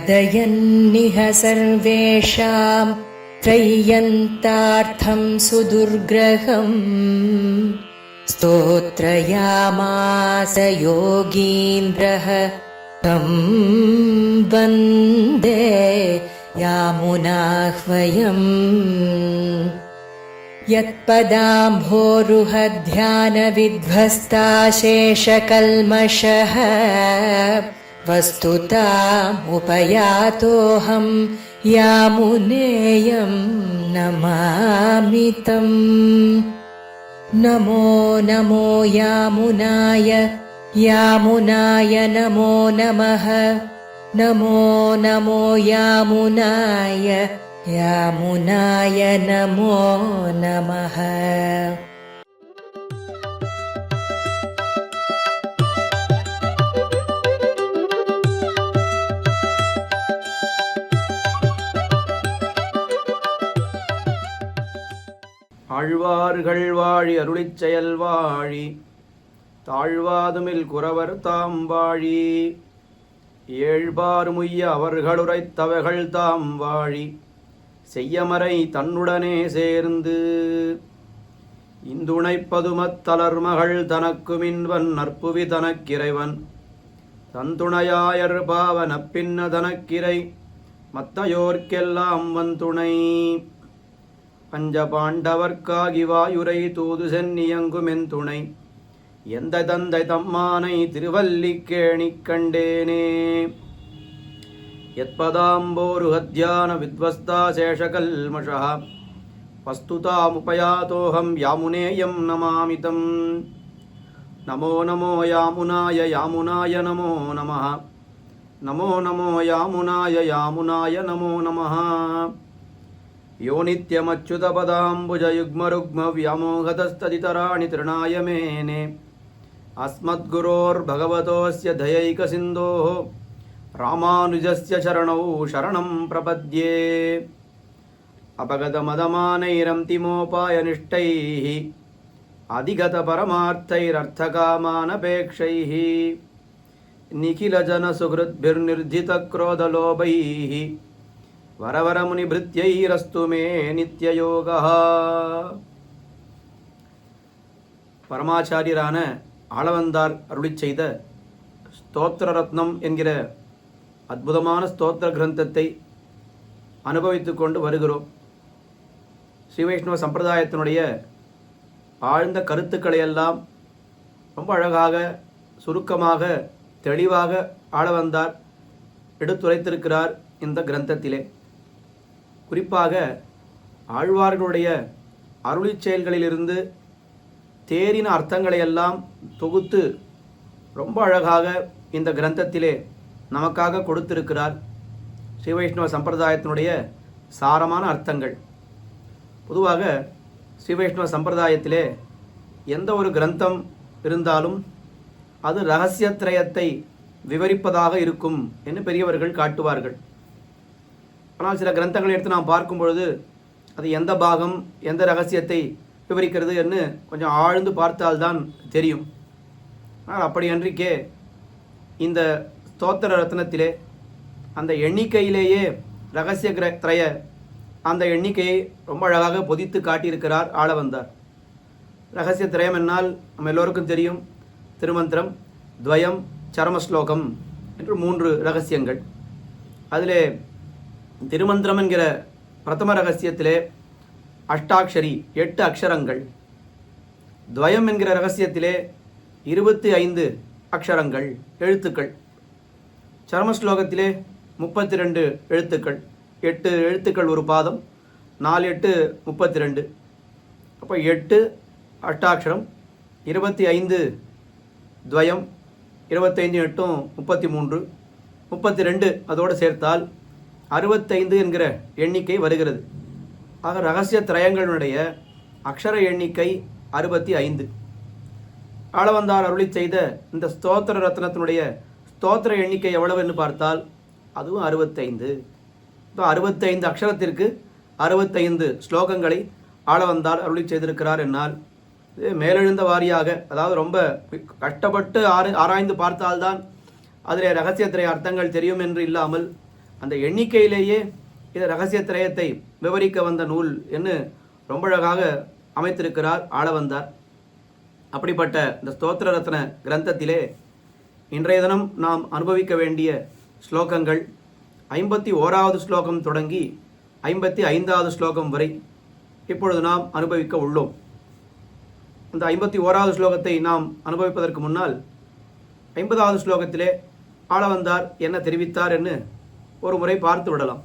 कथयन्निह सर्वेषां त्रय्यन्तार्थं सुदुर्ग्रहम् स्तोत्रयामास योगीन्द्रः तं वन्दे यामुनाह्वयम् यत्पदाम्भोरुहध्यानविध्वस्ताशेषकल्मषः वस्तुतामुपयातोऽहं यामुनेयं नमामि तम्। नमो नमो यामुनाय यामुनाय नमो नमः। नमो नमो यामुनाय यामुनाय नमो नमः। ஆழ்வார்கள் வாழி அருளிச் செயல் வாழி தாழ்வாதுமில் குறவர் தாம் வாழி ஏழ்பார் முய்ய அவர்களுரைத்தவைகள் தாம் வாழி செய்யமறை தன்னுடனே சேர்ந்து இந்துணைப்பதுமத்தலர்மகள் தனக்குமின்வன் நற்புவி தனக்கிறைவன் தந்துணையாயர் பாவன பின்ன தனக்கிரை மத்தையோர்க்கெல்லாம் வந்துணை பஞ்ச பாண்டவர்க்காகி வாயுரை தூது சென்னியங்குமென் துணை எந்த தந்தை தம்மானை திருவல்லிக்கேணிக் கண்டேனே. யத்பதாம்போருஹத்யான வித்வஸ்தா சேஷகல்மஷः வஸ்துதாமுபயாதோஹம் யாமுனேயம் நமாமி தம். நமோ நமோ யாமுனாய யாமுனாய நமோ நமः. நமோ நமோ யாமுனாய யாமுனாய நமோ நமः. யோ நித்யமச்சுதபதாம்புஜயுக்மருக்மவ்யாமோகதஸ்ததிதராணி திருணாய மேனே. அஸ்மத்குரோர்பகவதோஸ்ய தயைகசிந்தோः ராமானுஜஸ்ய சரணௌ சரணம் பிரபத்யே. அபகதமதமானைரந்திமோபாயனிஷ்டைः அதிகதபரமார்த்தைரர்த்தகாமானபேக்ஷைः நிகிலஜனசுஹृद्भिर्निर्जितक्रोधलोभैः வரவரமுனிபிருத்யைரஸ்து மே நித்யயோகः. பரமாச்சாரியரான ஆளவந்தார் அருளிச் செய்த ஸ்தோத்திர ரத்னம் என்கிற அற்புதமான ஸ்தோத்திர கிரந்தத்தை அனுபவித்து கொண்டு வருகிறோம். ஸ்ரீ வைஷ்ணவ சம்பிரதாயத்தினுடைய ஆழ்ந்த கருத்துக்களையெல்லாம் ரொம்ப அழகாக சுருக்கமாக தெளிவாக ஆளவந்தார் எடுத்துரைத்திருக்கிறார் இந்த கிரந்தத்திலே. குறிப்பாக ஆழ்வார்களுடைய அருளிச் செயல்களிலிருந்து தேறின அர்த்தங்களையெல்லாம் தொகுத்து ரொம்ப அழகாக இந்த கிரந்தத்திலே நமக்காக கொடுத்திருக்கிறார். ஸ்ரீ வைஷ்ணவ சம்பிரதாயத்தினுடைய சாரமான அர்த்தங்கள். பொதுவாக ஸ்ரீ வைஷ்ணவ சம்பிரதாயத்திலே எந்த ஒரு கிரந்தம் இருந்தாலும் அது இரகசியத்ரயத்தை விவரிப்பதாக இருக்கும் என்று பெரியவர்கள் காட்டுவார்கள். ஆனால் சில கிரந்தங்களை எடுத்து நாம் பார்க்கும் பொழுது அது எந்த பாகம் எந்த ரகசியத்தை விவரிக்கிறது என்று கொஞ்சம் ஆழ்ந்து பார்த்தால்தான் தெரியும். ஆனால் அப்படி அன்றைக்கே இந்த ஸ்தோத்திர ரத்னத்திலே அந்த எண்ணிக்கையிலேயே இரகசிய திரய அந்த எண்ணிக்கையை ரொம்ப அழகாக பொதித்து காட்டியிருக்கிறார் ஆளவந்தார். இரகசிய திரயம் என்னால் நம்ம எல்லோருக்கும் தெரியும். திருமந்திரம், துவயம், சரமஸ்லோகம் என்று 3 இரகசியங்கள். அதிலே திருமந்திரம் என்கிற பிரதம ரகசியத்திலே அஷ்டாட்சரி 8 அக்ஷரங்கள், துவயம் என்கிற ரகசியத்திலே 25 அக்ஷரங்கள் எழுத்துக்கள், சரமஸ்லோகத்திலே 32 எழுத்துக்கள், 8 எழுத்துக்கள் ஒரு பாதம், 4 8 32. அப்போ 8 அஷ்டாட்சரம், 25 துவயம், 25 8 33, 32 அதோடு சேர்த்தால் 65 என்கிற எண்ணிக்கை வருகிறது. ஆக இரகசிய திரயங்களுடைய அக்ஷர எண்ணிக்கை 65. ஆளவந்தார் அருளி செய்த இந்த ஸ்தோத்திர ரத்னத்தினுடைய ஸ்தோத்திர எண்ணிக்கை எவ்வளவு என்று பார்த்தால் அதுவும் 65. இப்போ 65 அக்ஷரத்திற்கு 65 ஸ்லோகங்களை ஆளவந்தார் அருளி செய்திருக்கிறார் என்னால் மேலெழுந்த வாரியாக, அதாவது ரொம்ப கஷ்டப்பட்டு ஆராய்ந்து பார்த்தால்தான் அதில் ரகசியத்திரை அர்த்தங்கள் தெரியும் என்று இல்லாமல் அந்த எண்ணிக்கையிலேயே இந்த ரகசிய திரயத்தை விவரிக்க வந்த நூல் என்று ரொம்ப அழகாக அமைத்திருக்கிறார் ஆளவந்தார். அப்படிப்பட்ட இந்த ஸ்தோத்திர ரத்ன கிரந்தத்திலே இன்றைய தினம் நாம் அனுபவிக்க வேண்டிய ஸ்லோகங்கள் 51வது ஸ்லோகம் தொடங்கி 55வது ஸ்லோகம் வரை இப்பொழுது நாம் அனுபவிக்க உள்ளோம். அந்த 51வது ஸ்லோகத்தை நாம் அனுபவிப்பதற்கு முன்னால் 50வது ஸ்லோகத்திலே ஆளவந்தார் என்ன தெரிவித்தார் என்று ஒரு முறை பார்த்து விடலாம்.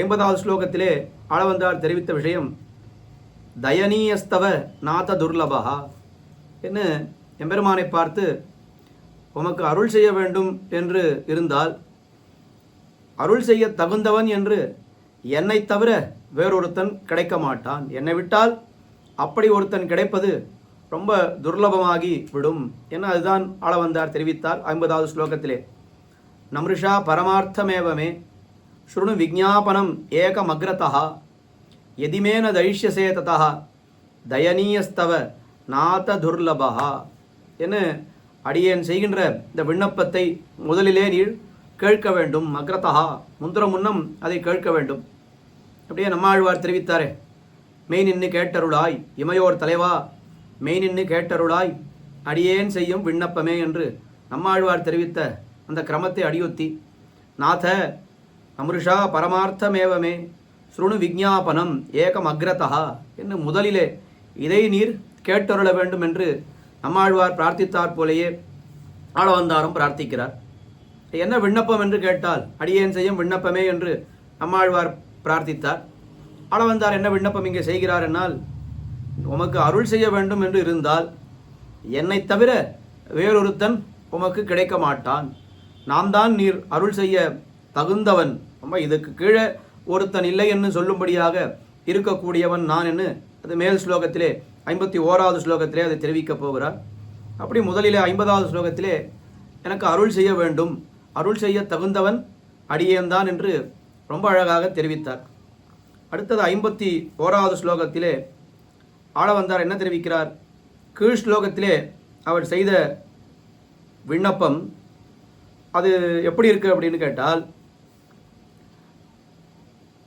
50வது ஸ்லோகத்திலே ஆளவந்தார் தெரிவித்த விஷயம் தயனீயஸ்தவ நாத துர்லபா என்று எம்பெருமானை பார்த்து, உமக்கு அருள் செய்ய வேண்டும் என்று இருந்தால் அருள் செய்ய தகுந்தவன் என்று என்னை தவிர வேறொருத்தன் கிடைக்க மாட்டான். என்னை விட்டால் அப்படி ஒருத்தன் கிடைப்பது ரொம்ப துர்லபமாகி விடும் என அதுதான் ஆளவந்தார் தெரிவித்தார் 50வது ஸ்லோகத்திலே. நம்ருஷா பரமார்த்தமேவமே ஸ்ருணு விஜாபனம் ஏகமக்ரதா எதிமேன தைஷ்யசே ததா தயனீயஸ்தவ நாத துர்லபா என அடியேன் செய்கின்ற இந்த விண்ணப்பத்தை முதலிலே நீர் கேட்க வேண்டும். அக்ரதா முந்திர முன்னம் அதை கேட்க வேண்டும். அப்படியே நம்மாழ்வார் தெரிவித்தாரே, மெய் நின்று கேட்டருளாய் இமையோர் தலைவா, மெய் நின்று கேட்டருளாய் அடியேன் செய்யும் விண்ணப்பமே என்று நம்மாழ்வார் தெரிவித்த அந்த கிரமத்தை அடியொத்தி, நாத அமிருஷா பரமார்த்தமேவமே ஸ்ருணு விஜாபனம் ஏகம் அக்ரதா என்று முதலிலே இதை நீர் கேட்டருள வேண்டும் என்று நம்மாழ்வார் பிரார்த்தித்தார் போலேயே ஆளவந்தாரும் பிரார்த்திக்கிறார். என்ன விண்ணப்பம் என்று கேட்டால் அடியேன் செய்யும் விண்ணப்பமே என்று நம்மாழ்வார் பிரார்த்தித்தார். ஆளவந்தார் என்ன விண்ணப்பம் இங்கே செய்கிறார் என்னால், உமக்கு அருள் செய்ய வேண்டும் என்று இருந்தால் என்னை தவிர வேறொருத்தன் உமக்கு கிடைக்க மாட்டான். நாம் தான் நீர் அருள் செய்ய தகுந்தவன், இதுக்கு கீழே ஒருத்தன் இல்லை என்று சொல்லும்படியாக இருக்கக்கூடியவன் நான் என்று அது மேல் ஸ்லோகத்திலே 51வது ஸ்லோகத்திலே அதை தெரிவிக்கப் போகிறார். அப்படி முதலிலே 50வது ஸ்லோகத்திலே எனக்கு அருள் செய்ய வேண்டும், அருள் செய்ய தகுந்தவன் அடியேன்தான் என்று ரொம்ப அழகாக தெரிவித்தார். அடுத்தது 51வது ஸ்லோகத்திலே ஆளவந்தார் என்ன தெரிவிக்கிறார்? கீழ் ஸ்லோகத்திலே அவர் செய்த விண்ணப்பம் அது எப்படி இருக்கு அப்படின்னு கேட்டால்,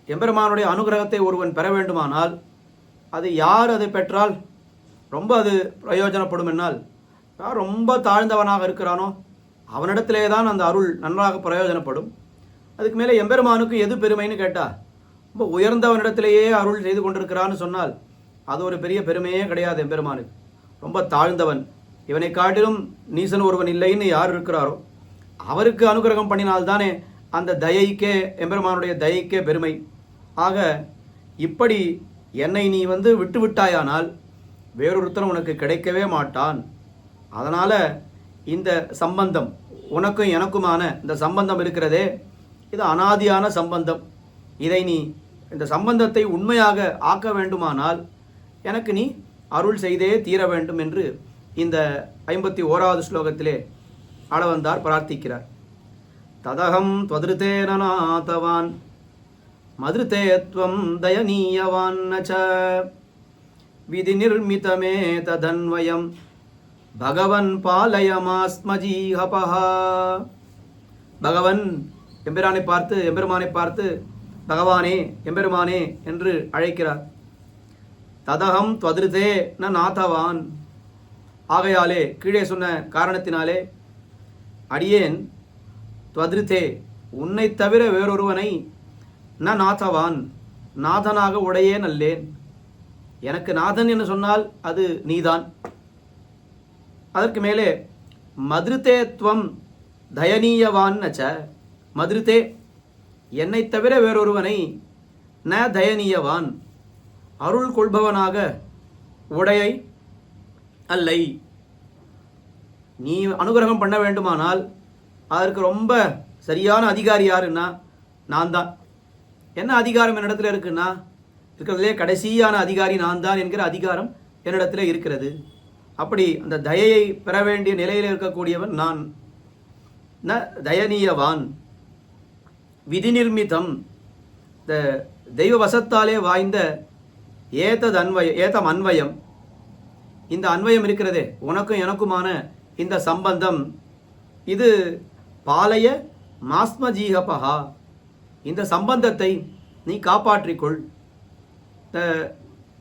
எம்பெருமானுடைய அனுகிரகத்தை ஒருவன் பெற வேண்டுமானால் அது யார் அதை பெற்றால் ரொம்ப அது பிரயோஜனப்படும் என்னால், யார் ரொம்ப தாழ்ந்தவனாக இருக்கிறானோ அவனிடத்திலே தான் அந்த அருள் நன்றாக பிரயோஜனப்படும். அதுக்கு மேலே எம்பெருமானுக்கு எது பெருமைன்னு கேட்டால், ரொம்ப உயர்ந்தவனிடத்திலேயே அருள் செய்து கொண்டிருக்கிறான்னு சொன்னால் அது ஒரு பெரிய பெருமையே கிடையாது. எம்பெருமானுக்கு ரொம்ப தாழ்ந்தவன், இவனை காட்டிலும் நீசன் ஒருவன் இல்லைன்னு யார் இருக்கிறாரோ அவருக்கு அனுகிரகம் பண்ணினால்தானே அந்த தயைக்கே, எம்பெருமானுடைய தயைக்கே பெருமை. ஆக இப்படி என்னை நீ விட்டு விட்டாயானால் வேறொருத்தன் உனக்கு கிடைக்கவே மாட்டான். அதனால் இந்த சம்பந்தம் உனக்கும் எனக்குமான இந்த சம்பந்தம் இருக்கிறதே, இது அனாதியான சம்பந்தம். இதை நீ இந்த சம்பந்தத்தை உண்மையாக ஆக்க வேண்டுமானால் எனக்கு நீ அருள் செய்தே தீர வேண்டும் என்று இந்த 51வது ஸ்லோகத்திலே ஆளவந்தார் பிரார்த்திக்கிறார். ததகம் த்வதிருதேன நாதவான் மதுருதேத்வம் தயனீயவான் நச விதி நிர்மிதமே ததன்வயம் பகவன் பாலயமாஸ்மஜீஹபஹா. பகவன் எம்பெருமானை பார்த்து பகவானே, எம்பெருமானே என்று அழைக்கிறார். ததகம் த்வதிருதே ந நாதவான், ஆகையாலே கீழே சொன்ன காரணத்தினாலே அடியேன் த்வதிருதே உன்னை தவிர வேறொருவனை ந நாதவான் நாதனாக உடையேன் அல்லேன். எனக்கு நாதன் என்று சொன்னால் அது நீதான். அதற்கு மேலே மதுருதேத்வம் தயனீயவான் நச்ச, மதுருதே என்னை தவிர வேறொருவனை ந தயனீயவான் அருள் கொள்பவனாக உடையை அல்லை. நீ அனுகிரகம் பண்ண வேண்டுமானால் அதற்கு ரொம்ப சரியான அதிகாரி யாருன்னா நான் தான். என்ன அதிகாரம் என்னிடத்தில் இருக்குன்னா, இருக்கிறதுலே கடைசியான அதிகாரி நான் தான் என்கிற அதிகாரம் என்னிடத்தில் இருக்கிறது. அப்படி அந்த தயையை பெற வேண்டிய நிலையில் இருக்கக்கூடியவன் நான். ந தயனீயவான் விதி நிர்மிதம், இந்த தெய்வ வசத்தாலே வாய்ந்த ஏதம் அன்வயம், இந்த அன்வயம் இருக்கிறதே உனக்கும் எனக்குமான இந்த சம்பந்தம், இது பாலய மாஸ்மஜீகபஹா இந்த சம்பந்தத்தை நீ காப்பாற்றிக்கொள். இந்த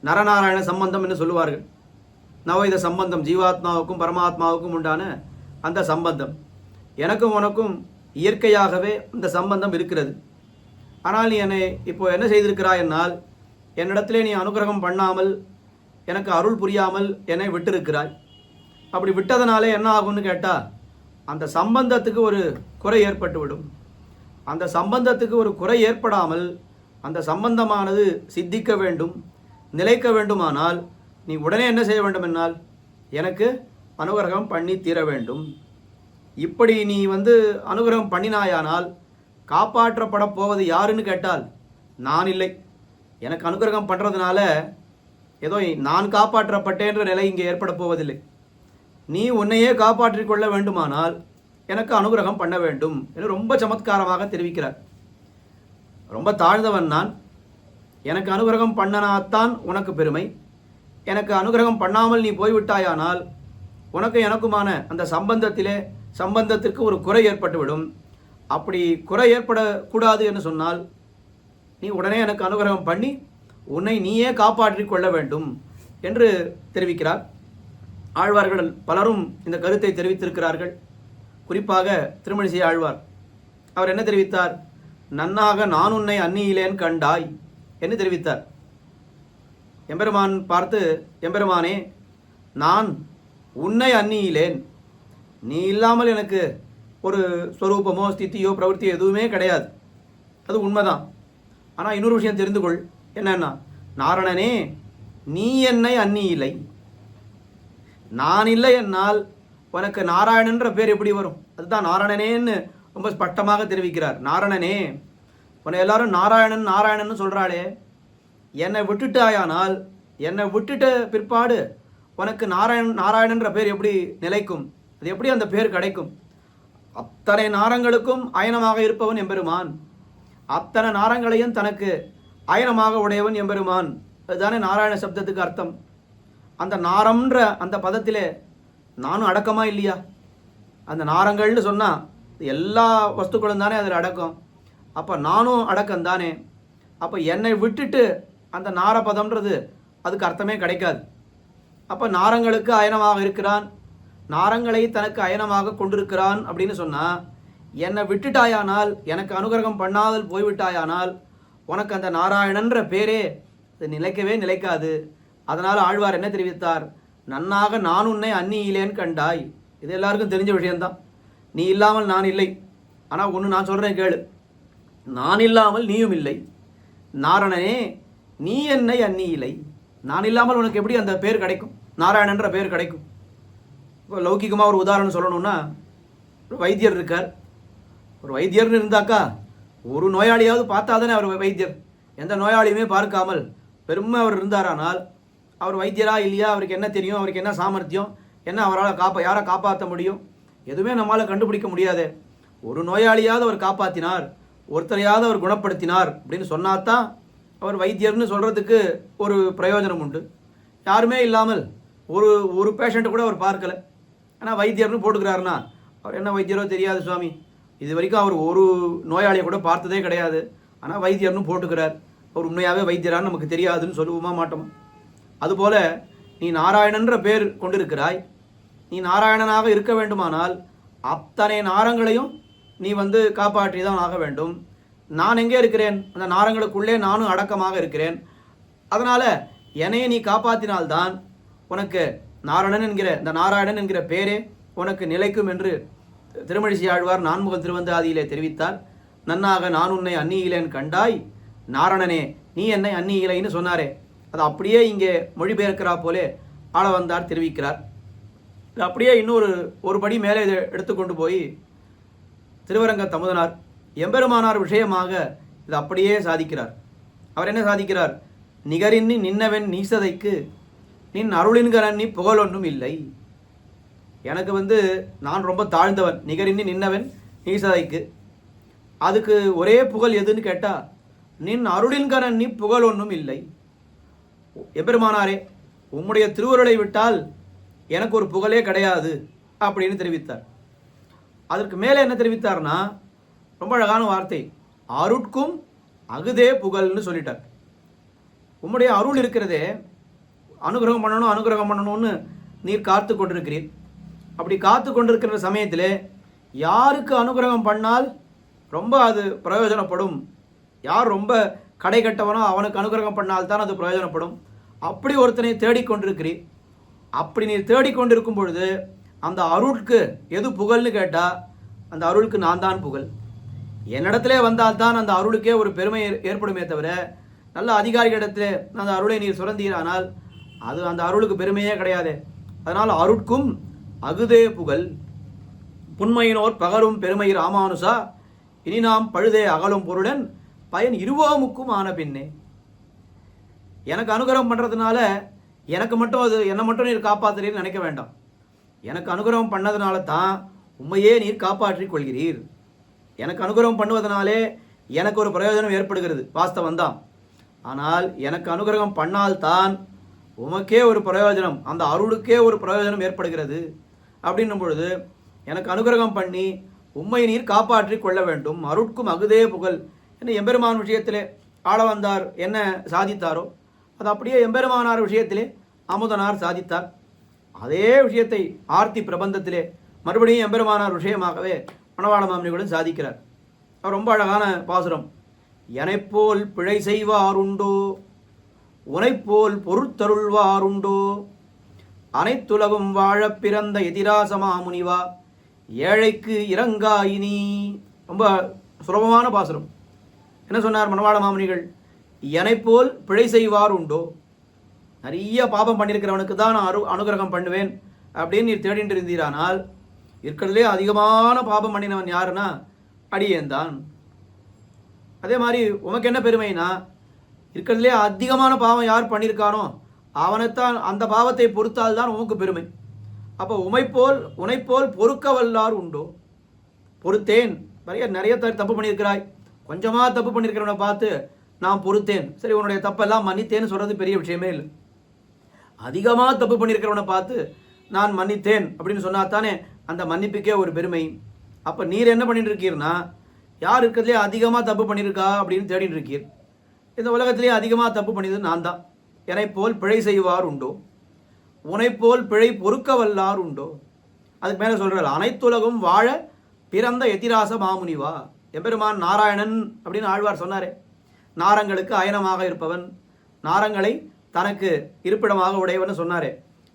நரநாராயண சம்பந்தம் என்று சொல்லுவார்கள். நவவித சம்பந்தம், ஜீவாத்மாவுக்கும் பரமாத்மாவுக்கும் உண்டான அந்த சம்பந்தம். எனக்கும் உனக்கும் இயற்கையாகவே இந்த சம்பந்தம் இருக்கிறது. ஆனால் நீ என்னை இப்போ என்ன செய்திருக்கிறாய் என்னால், என்னிடத்திலே நீ அனுகிரகம் பண்ணாமல், எனக்கு அருள் புரியாமல் என்னை விட்டிருக்கிறாய். அப்படி விட்டதனாலே என்ன ஆகும்னு கேட்டால், அந்த சம்பந்தத்துக்கு ஒரு குறை ஏற்பட்டுவிடும். அந்த சம்பந்தத்துக்கு ஒரு குறை ஏற்படாமல் அந்த சம்பந்தமானது சித்திக்க வேண்டும், நிலைக்க வேண்டுமானால் நீ உடனே என்ன செய்ய வேண்டும் என்னால், எனக்கு அனுகிரகம் பண்ணி தீர வேண்டும். இப்படி நீ அனுகிரகம் பண்ணினாயானால் காப்பாற்றப்பட போவது யாருன்னு கேட்டால் நான் இல்லை. எனக்கு அனுகிரகம் பண்ணுறதுனால ஏதோ நான் காப்பாற்றப்பட்டேன்ற நிலை இங்கே ஏற்பட போவதில்லை. நீ உன்னையே காப்பாற்றிக் கொள்ள வேண்டுமானால் எனக்கு அனுகிரகம் பண்ண வேண்டும் என்று ரொம்ப சமத்காரமாக தெரிவிக்கிறார். ரொம்ப தாழ்ந்தவன் நான், எனக்கு அனுகிரகம் பண்ணனாத்தான் உனக்கு பெருமை. எனக்கு அனுகிரகம் பண்ணாமல் நீ போய்விட்டாயானால் உனக்கு எனக்குமான அந்த சம்பந்தத்திற்கு ஒரு குறை ஏற்பட்டுவிடும். அப்படி குறை ஏற்படக்கூடாது என்று சொன்னால் நீ உடனே எனக்கு அனுகிரகம் பண்ணி உன்னை நீயே காப்பாற்றிக் கொள்ள வேண்டும் என்று தெரிவிக்கிறார். ஆழ்வார்கள் பலரும் இந்த கருத்தை தெரிவித்திருக்கிறார்கள். குறிப்பாக திருமழிசை ஆழ்வார் அவர் என்ன தெரிவித்தார்? நன்னாக நான் உன்னை அந்நியிலேன் கண்டாய் என்று தெரிவித்தார். எம்பெருமான் பார்த்து, எம்பெருமானே, நான் உன்னை அந்நியிலேன், நீ இல்லாமல் எனக்கு ஒரு ஸ்வரூபமோ ஸ்திதியோ பிரவൃத்தியோ எதுவுமே கிடையாது. அது உண்மைதான். ஆனால் இன்னொரு விஷயம் தெரிந்து கொள். என்னன்னா, நாரணனே நீ என்னை அந்நியிலை, நான் இல்லை என்னால் உனக்கு நாராயணன்ற பேர் எப்படி வரும்? அதுதான் நாராயணனேன்னு ரொம்ப ஸ்பஷ்டமாக தெரிவிக்கிறார். நாராயணனே, உன்னை எல்லாரும் நாராயணன் நாராயணன்னு சொல்கிறாளே, என்னை விட்டுட்டாயானால், என்னை விட்டுட்ட பிற்பாடு உனக்கு நாராயணன்ற பேர் எப்படி நிலைக்கும்? அது எப்படி அந்த பேர் கிடைக்கும்? அத்தனை நாரங்களுக்கும் அயனமாக இருப்பவன் எம்பெருமான், அத்தனை நாரங்களையும் தனக்கு அயனமாக உடையவன் எம்பெருமான். அதுதானே நாராயண சப்தத்துக்கு அர்த்தம். அந்த நாரம்ன்ற அந்த பதத்திலே நானும் அடக்கமா இல்லையா? அந்த நாரங்கள்னு சொன்னால் எல்லா வஸ்துக்களும் தானே அதில் அடக்கம். அப்போ நானும் அடக்கம் தானே. அப்போ என்னை விட்டுட்டு அந்த நாரபதம்ன்றது அதுக்கு அர்த்தமே கிடைக்காது. அப்போ நாரங்களுக்கு அயனமாக இருக்கிறான், நாரங்களை தனக்கு அயனமாக கொண்டிருக்கிறான் அப்படின்னு சொன்னால், என்னை விட்டுட்டாயானால், எனக்கு அனுகிரகம் பண்ணாதல் போய்விட்டாயானால் உனக்கு அந்த நாராயணன்ற பேரே அது நிலைக்கவே நிலைக்காது. அதனால் ஆழ்வார் என்ன தெரிவித்தார்? நன்னாக நான் உன்னை அந்நியிலேன் கண்டாய். இது எல்லாருக்கும் தெரிஞ்ச விஷயம்தான். நீ இல்லாமல் நான் இல்லை. ஆனால் ஒன்று நான் சொல்கிறேன் கேளு, நான் இல்லாமல் நீயும் இல்லை. நாரணனே நீ என்னை அந்நியிலை, நான் இல்லாமல் உனக்கு எப்படி அந்த பேர் கிடைக்கும், நாராயணன்ற பேர் கிடைக்கும்? இப்போ லௌகிகமாக ஒரு உதாரணம் சொல்லணும்னா, ஒரு வைத்தியர் இருக்கார். ஒரு வைத்தியர்னு இருந்தாக்கா ஒரு நோயாளியாவது பார்த்தா தானே அவர் வைத்தியர். எந்த நோயாளியுமே பார்க்காமல் பெருமை அவர் இருந்தாரானால் அவர் வைத்தியரா இல்லையா? அவருக்கு என்ன தெரியும்? அவருக்கு என்ன சாமர்த்தியம்? என்ன அவரால் யாரை காப்பாற்ற முடியும்? எதுவுமே நம்மளால் கண்டுபிடிக்க முடியாது. ஒரு நோயாளியாவது அவர் காப்பாற்றினார், ஒருத்தரையாவது அவர் குணப்படுத்தினார் அப்படின்னு சொன்னாதான் அவர் வைத்தியர்னு சொல்கிறதுக்கு ஒரு பிரயோஜனம் உண்டு. யாருமே இல்லாமல் ஒரு பேஷண்ட்டை கூட அவர் பார்க்கலை, ஆனால் வைத்தியர்னு போட்டுக்கிறாருன்னா அவர் என்ன வைத்தியரோ தெரியாது சுவாமி. இது வரைக்கும் அவர் ஒரு நோயாளியை கூட பார்த்ததே கிடையாது, ஆனால் வைத்தியர்னு போட்டுக்கிறார். அவர் உண்மையாகவே வைத்தியரான்னு நமக்கு தெரியாதுன்னு சொல்லுவோமா மாட்டோம்? அதுபோல் நீ நாராயணன்ற பேர் கொண்டிருக்கிறாய். நீ நாராயணனாக இருக்க வேண்டுமானால் அத்தனை நாரங்களையும் நீ காப்பாற்றி தான் ஆக வேண்டும். நான் எங்கே இருக்கிறேன்? அந்த நாரங்களுக்குள்ளே நானும் அடக்கமாக இருக்கிறேன். அதனால் என்னையே நீ காப்பாற்றினால்தான் உனக்கு நாராயணன் என்கிற பேரே உனக்கு நிலைக்கும் என்று திருமழிசை ஆழ்வார் நான்முகன் திருவந்தாதியிலே தெரிவித்தார். நன்னாக நான் உன்னை அந்நியிலேன் கண்டாய், நாரணனே நீ என்னை அந்நியிலைன்னு சொன்னாரே, அது அப்படியே இங்கே மொழிபெயர்க்கிறா போலே ஆளவந்தார் தெரிவிக்கிறார். அப்படியே ஒரு படி மேலே இதை எடுத்துக்கொண்டு போய் திருவரங்க தமுதனார் எம்பெருமானார் விஷயமாக இது அப்படியே சாதிக்கிறார். அவர் என்ன சாதிக்கிறார்? நிகரின்னி நின்னவன் நீசதைக்கு நின் அருளின்கரன் நீ புகழொன்றும் இல்லை. எனக்கு நான் ரொம்ப தாழ்ந்தவன், நிகரின்னி நின்னவன் நீசதைக்கு. அதுக்கு ஒரே புகழ் எதுன்னு கேட்டால் நின் அருளின்கரன் நீ புகழ் ஒன்றும் இல்லை. எம்பெருமானாரே, உம்முடைய திருவருளை விட்டால் எனக்கு ஒரு புகழே கிடையாது அப்படின்னு தெரிவித்தார். அதற்கு மேலே என்ன தெரிவித்தார்னா, ரொம்ப அழகான வார்த்தை. அருட்கும் அகுதே புகழ்னு சொல்லிட்டார். உம்முடைய அருள் இருக்கிறதே, அனுகிரகம் பண்ணணும்னு நீர் காத்து கொண்டிருக்கிறீர். அப்படி காத்து கொண்டிருக்கிற சமயத்தில் யாருக்கு அனுகிரகம் பண்ணால் ரொம்ப அது பிரயோஜனப்படும், யார் ரொம்ப கடை கட்டவனோ அவனுக்கு அனுகிரகம் பண்ணால்தான் அது பிரயோஜனப்படும். அப்படி ஒருத்தனை தேடிக்கொண்டிருக்கிறீர். அப்படி நீர் தேடிக்கொண்டிருக்கும் பொழுது அந்த அருளுக்கு எது புகழ்னு கேட்டால் அந்த அருளுக்கு நான் தான் புகழ். என்னிடத்திலே வந்தால்தான் அந்த அருளுக்கே ஒரு பெருமை ஏற்படுமே தவிர, நல்ல அதிகாரிகளிடத்திலே அந்த அருளை நீர் சுரந்தீரானால் அது அந்த அருளுக்கு பெருமையே கிடையாது. அதனால் அருட்கும் அகுதே புகழ். புன்மையினோர் பகரும் பெருமை ராமானுசா, இனி நாம் பழுதே அகலும் பொருளன் பயன் இருவோமுக்கும் ஆன பின்னே. எனக்கு அனுகிரகம் பண்ணுறதுனால எனக்கு மட்டும் அது என்னை மட்டும் நீர் காப்பாற்றுறீர்னு நினைக்க வேண்டாம். எனக்கு அனுகிரகம் பண்ணதுனால தான் உண்மையே நீர் காப்பாற்றிக் கொள்கிறீர். எனக்கு அனுகிரகம் பண்ணுவதனாலே எனக்கு ஒரு பிரயோஜனம் ஏற்படுகிறது, வாஸ்தவந்தான். ஆனால் எனக்கு அனுகிரகம் பண்ணால்தான் உமக்கே ஒரு பிரயோஜனம், அந்த அருளுக்கே ஒரு பிரயோஜனம் ஏற்படுகிறது. அப்படின்னும் பொழுது எனக்கு அனுகிரகம் பண்ணி உம்மை நீர் காப்பாற்றி கொள்ள வேண்டும். அருட்கும் அகுதே புகழ் என்ன எம்பெருமான் விஷயத்திலே ஆளவந்தார் என்ன சாதித்தாரோ அது அப்படியே எம்பெருமானார் விஷயத்திலே அமுதனார் சாதித்தார். அதே விஷயத்தை ஆர்த்தி பிரபந்தத்திலே மறுபடியும் எம்பெருமானார் விஷயமாகவே மணவாள மாமுனிகளும் சாதிக்கிறார். அவர் ரொம்ப அழகான பாசுரம். எனைப்போல் பிழை செய்வாருண்டோ, உனைப்போல் பொருத்தருள்வாருண்டோ, அனைத்துலகும் வாழ பிறந்த எதிராசமா முனிவா, ஏழைக்கு இறங்காயினி. ரொம்ப சுலபமான பாசுரம். என்ன சொன்னார் மணவாள மாமுனிகள்? எனைப்போல் பிழை செய்வார் உண்டோ, நிறைய பாபம் பண்ணியிருக்கிறவனுக்கு தான் நான் அனுகிரகம் பண்ணுவேன் அப்படின்னு நீர் தேடிட்டு இருந்தீரானால், இருக்கிறதுலே அதிகமான பாபம் பண்ணினவன் யாருன்னா அடியேன் தான். அதே மாதிரி உமக்கு என்ன பெருமைனா, இருக்கிறதுலே அதிகமான பாவம் யார் பண்ணியிருக்கானோ அவனைத்தான், அந்த பாவத்தை பொறுத்தால் தான் உமக்கு பெருமை. அப்போ உனைப்போல் பொறுக்க வல்லார் உண்டோ. பொறுத்தேன், நிறைய தப்பு பண்ணியிருக்கிறாய், கொஞ்சமாக தப்பு பண்ணியிருக்கிறவனை பார்த்து நான் பொறுத்தேன், சரி உன்னுடைய தப்பெல்லாம் மன்னித்தேன்னு சொல்கிறது பெரிய விஷயமே இல்லை. அதிகமாக தப்பு பண்ணியிருக்கிறவனை பார்த்து நான் மன்னித்தேன் அப்படின்னு சொன்னா தானே அந்த மன்னிப்புக்கே ஒரு பெருமை. அப்போ நீர் என்ன பண்ணிட்டு இருக்கீர்னா, யார் இருக்கிறதுலே அதிகமாக தப்பு பண்ணியிருக்கா அப்படின்னு தேடிட்டு இருக்கீர். இந்த உலகத்திலே அதிகமாக தப்பு பண்ணியது நான் தான். என்னைப்போல் பிழை செய்வார் உண்டோ, உனைப்போல் பிழை பொறுக்க வல்லார் உண்டோ. அதுக்கு மேலே சொல்கிறார், அனைத்துலகும் வாழ பிறந்த எதிராச மாமுனிவா. எம்பெருமான் நாராயணன் அப்படின்னு ஆழ்வார் சொன்னாரே, நாரங்களுக்கு அயனமாக இருப்பவன், நாரங்களை தனக்கு இருப்பிடமாக உடையவன் சொன்னாரே.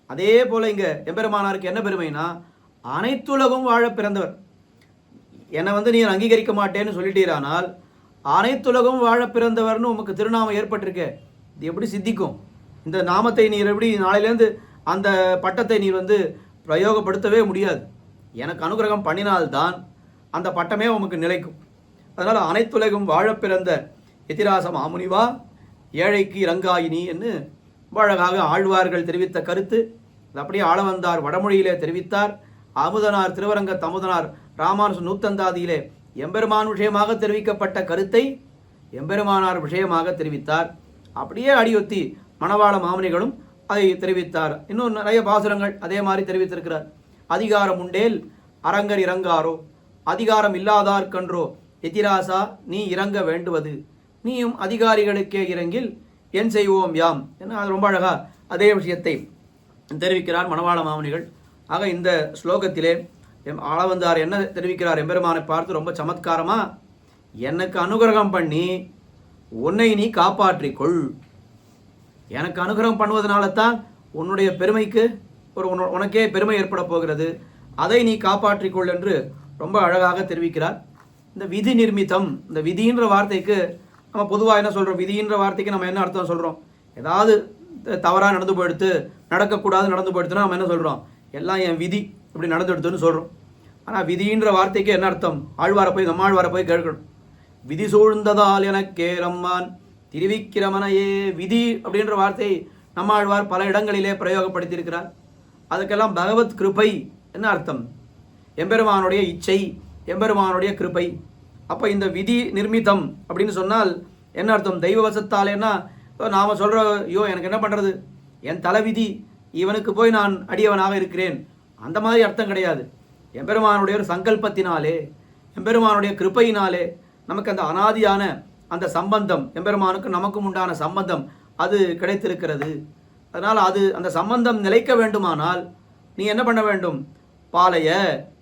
அதே போல் இங்கே எம்பெருமானாருக்கு என்ன பெருமைனா, அனைத்துலகும் வாழ பிறந்தவர். என்னை நீர் அங்கீகரிக்க மாட்டேன்னு சொல்லிட்டீரானால், அனைத்துலகம் வாழ பிறந்தவர்னு உமக்கு திருநாமம் ஏற்பட்டிருக்க, இது எப்படி சித்திக்கும்? இந்த நாமத்தை நீர் எப்படி நாளையிலேருந்து அந்த பட்டத்தை நீர் பிரயோகப்படுத்தவே முடியாது. எனக்கு அனுகிரகம் பண்ணினால்தான் அந்த பட்டமே உமக்கு நிலைக்கும். அதனால் அனைத்துலகம் வாழ பிறந்த எதிராச மாமுனிவா, ஏழைக்கு இறங்காயினி என்று அழகாக ஆழ்வார்கள் தெரிவித்த கருத்து. அப்படியே ஆளவந்தார் வடமொழியிலே தெரிவித்தார். அமுதனார் திருவரங்க தமுதனார் ராமானுஜ நூத்தந்தாதியிலே எம்பெருமான் விஷயமாக தெரிவிக்கப்பட்ட கருத்தை எம்பெருமானார் விஷயமாக தெரிவித்தார். அப்படியே அடியொத்தி மணவாள மாமுனிகளும் அதை தெரிவித்தார். இன்னும் நிறைய பாசுரங்கள் அதே மாதிரி தெரிவித்திருக்கிறார். அதிகாரம் உண்டேல் அரங்கர் இறங்காரோ, அதிகாரம் இல்லாதார்கன்றோ எதிராசா நீ இறங்க வேண்டுவது, நீயும் அதிகாரிகளுக்கே இறங்கில் என் செய்வோம் யாம் என்ன. அது ரொம்ப அழகா அதே விஷயத்தை தெரிவிக்கிறார் மணவாள மாமுனிகள். ஆக இந்த ஸ்லோகத்திலே ஆளவந்தார் என்ன தெரிவிக்கிறார் எம்பெருமானை பார்த்து ரொம்ப சமத்காரமா, எனக்கு அனுகிரகம் பண்ணி உன்னை நீ காப்பாற்றிக்கொள். எனக்கு அனுகிரகம் பண்ணுவதனால தான் உன்னுடைய பெருமைக்கு உனக்கே பெருமை ஏற்பட போகிறது, அதை நீ காப்பாற்றிக்கொள் என்று ரொம்ப அழகாக தெரிவிக்கிறார். இந்த விதி நிர்மித்தம், இந்த விதின்ற வார்த்தைக்கு நம்ம பொதுவாக என்ன சொல்கிறோம்? விதின்ற வார்த்தைக்கு நம்ம என்ன அர்த்தம் சொல்கிறோம்? ஏதாவது தவறாக நடந்து போயிடுத்து, நடக்கக்கூடாது நடந்து போயிடுத்துனா நம்ம என்ன சொல்கிறோம்? எல்லாம் என் விதி இப்படி நடந்துடுத்துன்னு சொல்கிறோம். ஆனால் விதின்ற வார்த்தைக்கு என்ன அர்த்தம்? ஆழ்வாரை போய் நம்மாழ்வாரை போய் கேட்கணும். விதி சூழ்ந்ததால் எனக்கே ரம்மான் திருவிக்கிரமனையே. விதி அப்படின்ற வார்த்தை நம்மாழ்வார் பல இடங்களிலே பிரயோகப்படுத்தியிருக்கிறார். அதுக்கெல்லாம் பகவத் கிருபை என்ன அர்த்தம்? எம்பெருமானுடைய இச்சை, எம்பெருமானுடைய கிருபை. அப்போ இந்த விதி நிர்மிதம் அப்படின்னு சொன்னால் என்ன அர்த்தம்? தெய்வ வசத்தாலேன்னா நாம் சொல்கிற, ஐயோ எனக்கு என்ன பண்ணுறது, என் தலைவிதி, இவனுக்கு போய் நான் அடியவனாக இருக்கிறேன், அந்த மாதிரி அர்த்தம் கிடையாது. எம்பெருமானுடைய ஒரு சங்கல்பத்தினாலே, எம்பெருமானுடைய கிருப்பையினாலே நமக்கு அந்த அனாதியான அந்த சம்பந்தம் எம்பெருமானுக்கும் நமக்கும் உண்டான சம்பந்தம் அது கிடைத்திருக்கிறது. அதனால் அது அந்த சம்பந்தம் நிலைக்க வேண்டுமானால் நீ என்ன பண்ண வேண்டும்? பாலைய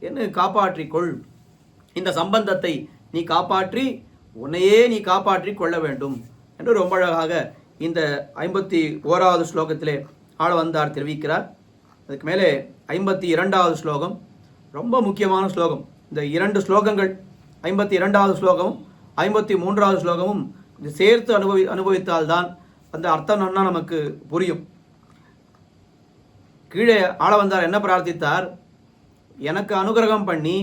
என்று காப்பாற்றிக்கொள். இந்த சம்பந்தத்தை நீ காப்பாற்றி உன்னையே நீ காப்பாற்றி கொள்ள வேண்டும் என்று ரொம்ப அழகாக இந்த 51வது ஸ்லோகத்திலே ஆளவந்தார் தெரிவிக்கிறார். அதுக்கு மேலே 52வது ஸ்லோகம் ரொம்ப முக்கியமான ஸ்லோகம். இந்த 2 ஸ்லோகங்கள் 52வது ஸ்லோகமும் 53வது ஸ்லோகமும் இது சேர்த்து அனுபவித்தால்தான் அந்த அர்த்தம் நன்னா நமக்கு புரியும். கீழே ஆளவந்தார் என்ன பிரார்த்தித்தார்? எனக்கு அனுகிரகம் பண்ணி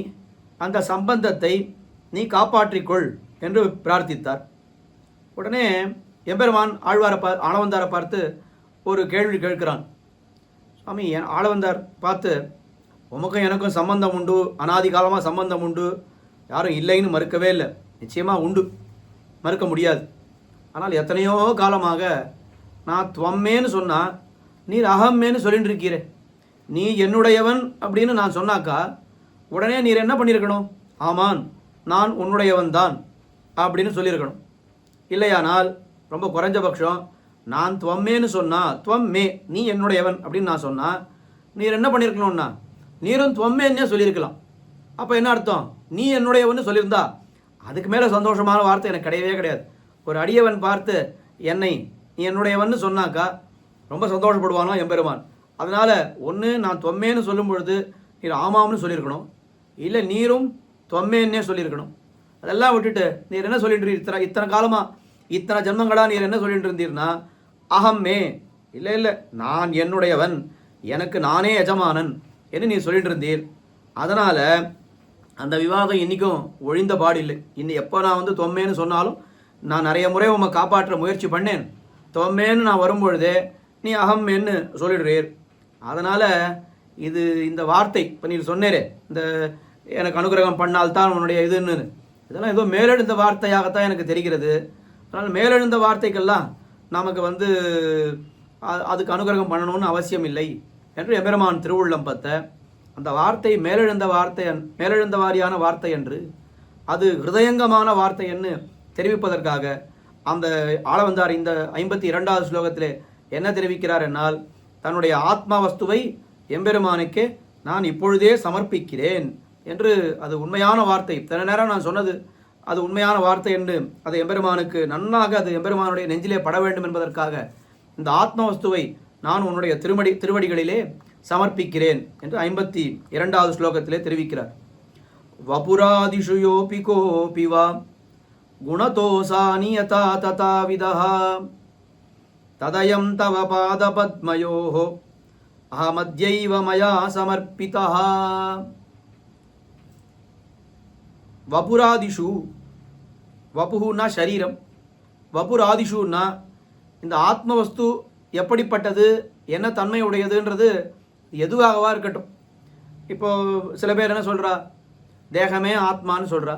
அந்த சம்பந்தத்தை நீ காப்பாற்றிக்கொள் என்று பிரார்த்தித்தார். உடனே எம்பெருமான் ஆளவந்தாரை பார்த்து ஒரு கேள்வி கேட்கிறான். சுவாமி, ஆளவந்தார் பார்த்து, உமக்கும் எனக்கும் சம்பந்தம் உண்டு, அனாதி காலமாக சம்பந்தம் உண்டு, யாரும் இல்லைன்னு மறுக்கவே இல்லை, நிச்சயமாக உண்டு, மறுக்க முடியாது. ஆனால் எத்தனையோ காலமாக நான் துவம்மேன்னு சொன்னால் நீர் அகம்மேன்னு சொல்லிட்டு இருக்கிறே. நீ என்னுடையவன் அப்படின்னு நான் சொன்னாக்கா உடனே நீர் என்ன பண்ணியிருக்கணும்? ஆமான், நான் உன்னுடையவன் தான் அப்படின்னு சொல்லியிருக்கணும். இல்லையானால் ரொம்ப குறைஞ்சபட்சம் நான் துவம்மேன்னு சொன்னால், துவம்மே நீ என்னுடையவன் அப்படின்னு நான் சொன்னால் நீர் என்ன பண்ணியிருக்கணும்னா நீரும் துவம்மேன்னே சொல்லியிருக்கலாம். அப்போ என்ன அர்த்தம்? நீ என்னுடையவன் சொல்லியிருந்தா அதுக்கு மேலே சந்தோஷமான வார்த்தை எனக்கு கிடையவே கிடையாது. ஒரு அடியவன் பார்த்து என்னை நீ என்னுடையவன் சொன்னாக்கா ரொம்ப சந்தோஷப்படுவானோ எம்பெருமான். அதனால் ஒன்று நான் தொம்மேன்னு சொல்லும் பொழுது நீர் ஆமாம்னு சொல்லியிருக்கணும், இல்லை நீரும் தொம்மேன்னே சொல்லியிருக்கணும். அதெல்லாம் விட்டுட்டு நீர் என்ன சொல்லிட்டு இத்தனை காலமாக இத்தனை ஜென்மங்களாக நீர் என்ன சொல்லிட்டு இருந்தீர்னா அகம்மே, இல்லை நான் என்னுடையவன், எனக்கு நானே எஜமானன் என்று நீ சொல்லிட்டு இருந்தீர். அதனால் அந்த விவாதம் இன்றைக்கும் ஒழிந்த பாடில்லை. இன்னும் எப்போ நான் தொம்மேன்னு சொன்னாலும் நான் நிறைய முறை உம்மை காப்பாற்ற முயற்சி பண்ணேன். தொம்மேன்னு நான் வரும்பொழுதே நீ அகம்மேன்னு சொல்லிடுறீர். அதனால் இந்த வார்த்தை இப்போ நீர் சொன்னேரே, இந்த எனக்கு அனுகிரகம் பண்ணால்தான் உன்னுடைய இதுன்னு, இதெல்லாம் ஏதோ மேலெழுந்த வார்த்தையாகத்தான் எனக்கு தெரிகிறது. அதனால் மேலெழுந்த வார்த்தைக்கெல்லாம் நமக்கு அதுக்கு அனுகிரகம் பண்ணணும்னு அவசியம் இல்லை என்று எம்பெருமான் திருவுள்ளம் பத்த அந்த வார்த்தை மேலெழுந்த வாரியான வார்த்தை என்று, அது ஹிருதயங்கமான வார்த்தை என்று தெரிவிப்பதற்காக அந்த ஆளவந்தார் இந்த 52வது ஸ்லோகத்திலே என்ன தெரிவிக்கிறார் என்னால், தன்னுடைய ஆத்மா வஸ்துவை எம்பெருமானுக்கே நான் இப்பொழுதே சமர்ப்பிக்கிறேன் என்று. அது உண்மையான வார்த்தை. சில நேரம் நான் சொன்னது அது உண்மையான வார்த்தை என்று அது எம்பெருமானுக்கு நன்னாக அது எம்பெருமானுடைய நெஞ்சிலே பட வேண்டும் என்பதற்காக இந்த ஆத்ம வஸ்துவை நான் உன்னுடைய திருவடிகளிலே சமர்ப்பிக்கிறேன் என்று 52வது ஸ்லோகத்திலே தெரிவிக்கிறார். வபுராதிஷு யோபி கோபி வா குணதோசானி யதா ததா விதஹ ததயம் தவ பாத பத்மயோஹ அஹமத்யைவ மயா சமர்ப்பிதஹ. வபுராதிஷு, வபுனா சரீரம், வபுராதிஷுன்னா இந்த ஆத்மவஸ்து எப்படிப்பட்டது, என்ன தன்மையுடையதுன்றது எதுவாகவா இருக்கட்டும். இப்போது சில பேர் என்ன சொல்கிறா, தேகமே ஆத்மான்னு சொல்கிறா.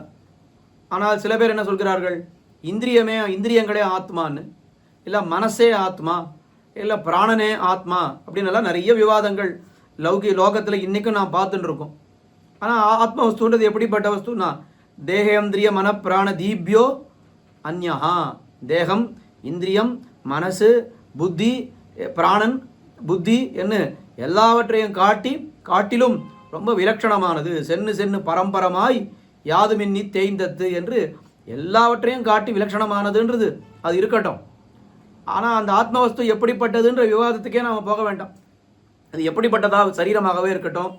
ஆனால் சில பேர் என்ன சொல்கிறார்கள், இந்திரியங்களே ஆத்மான்னு, இல்லை மனசே ஆத்மா, இல்லை பிராணனே ஆத்மா அப்படின்னு எல்லாம் நிறைய விவாதங்கள் லோகத்தில் இன்றைக்கும் நான் பார்த்துட்டு இருக்கோம். ஆனால் ஆத்ம வஸ்துன்றது எப்படிப்பட்ட வஸ்துன்னா, தேகேந்திரிய மன பிராண தீபியோ அந்யஹா. தேகம், இந்திரியம், மனசு, புத்தி, பிராணன், புத்தி என்று எல்லாவற்றையும் காட்டிலும் ரொம்ப விலட்சணமானது, சென்னு பரம்பரமாய் யாதுமின்னி தேய்ந்தத்து என்று எல்லாவற்றையும் காட்டி விலட்சணமானதுன்றது அது இருக்கட்டும். ஆனால் அந்த ஆத்மவஸ்து எப்படிப்பட்டதுன்ற விவாதத்துக்கே நாம் போக வேண்டாம். அது எப்படிப்பட்டதா, சரீரமாகவே இருக்கட்டும்,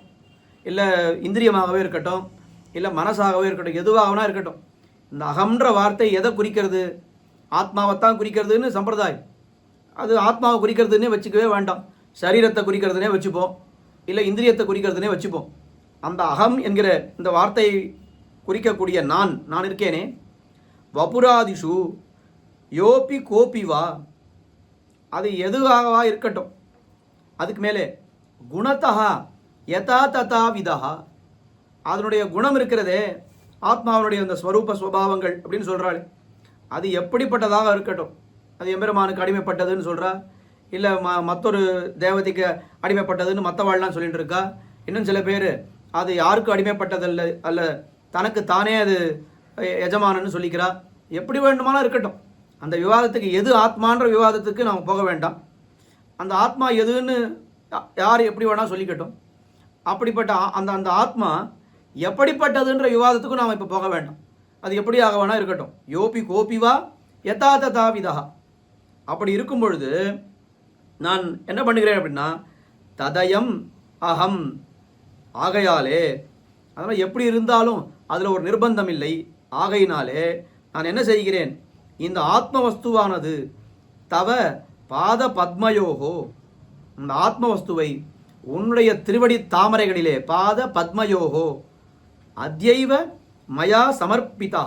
இல்லை இந்திரியமாகவே இருக்கட்டும், இல்லை மனசாகவே இருக்கட்டும், எதுவாகனா இருக்கட்டும், இந்த அகம்ன்ற வார்த்தை எதை குறிக்கிறது? ஆத்மாவைத்தான் குறிக்கிறதுன்னு சம்பிரதாயம். அது ஆத்மாவை குறிக்கிறதுனே வச்சுக்கவே வேண்டாம், சரீரத்தை குறிக்கிறதுனே வச்சுப்போம், இல்லை இந்திரியத்தை குறிக்கிறதுனே வச்சுப்போம். அந்த அகம் என்கிற இந்த வார்த்தையை குறிக்கக்கூடிய நான் இருக்கேனே, வபுராதிஷு யோபி கோபிவா, அது எதுவாகவா இருக்கட்டும். அதுக்கு மேலே குணத்தா யதா ததா விதா, அதனுடைய குணம் இருக்கிறதே, ஆத்மாவனுடைய அந்த ஸ்வரூப ஸ்வபாவங்கள் அப்படின்னு சொல்கிறாள், அது எப்படிப்பட்டதாக இருக்கட்டும். அது எம்பெருமானுக்கு அடிமைப்பட்டதுன்னு சொல்கிறா, இல்லை மற்றொரு தேவதைக்கு அடிமைப்பட்டதுன்னு மற்றவாள்லாம் சொல்லிட்டு இருக்கா. இன்னும் சில பேர் அது யாருக்கும் அடிமைப்பட்டதல்ல, அல்ல தனக்கு தானே அது எஜமானன்னு சொல்லிக்கிறா, எப்படி வேண்டுமானால் இருக்கட்டும். அந்த விவாதத்துக்கு எது ஆத்மான்ற விவாதத்துக்கு நாம் போக வேண்டாம். அந்த ஆத்மா எதுன்னு யார் எப்படி வேணால் சொல்லிக்கட்டும். அப்படிப்பட்ட அந்த அந்த ஆத்மா எப்படிப்பட்டதுன்ற விவாதத்துக்கும் நாம் இப்போ போக வேண்டாம். அது எப்படியாக வேணா இருக்கட்டும். யோபி கோபிவா யதா ததாவிதா. அப்படி இருக்கும் பொழுது நான் என்ன பண்ணுகிறேன் அப்படின்னா, ததயம் அகம், ஆகையாலே, அதனால் எப்படி இருந்தாலும் அதில் ஒரு நிர்பந்தம் இல்லை. ஆகையினாலே நான் என்ன செய்கிறேன், இந்த ஆத்ம வஸ்துவானது தவ பாத பத்மயோகோ, இந்த ஆத்ம வஸ்துவை உன்னுடைய திருவடி தாமரைகளிலே, பாத பத்மயோகோ அத்யைவ மயா சமர்ப்பிதா,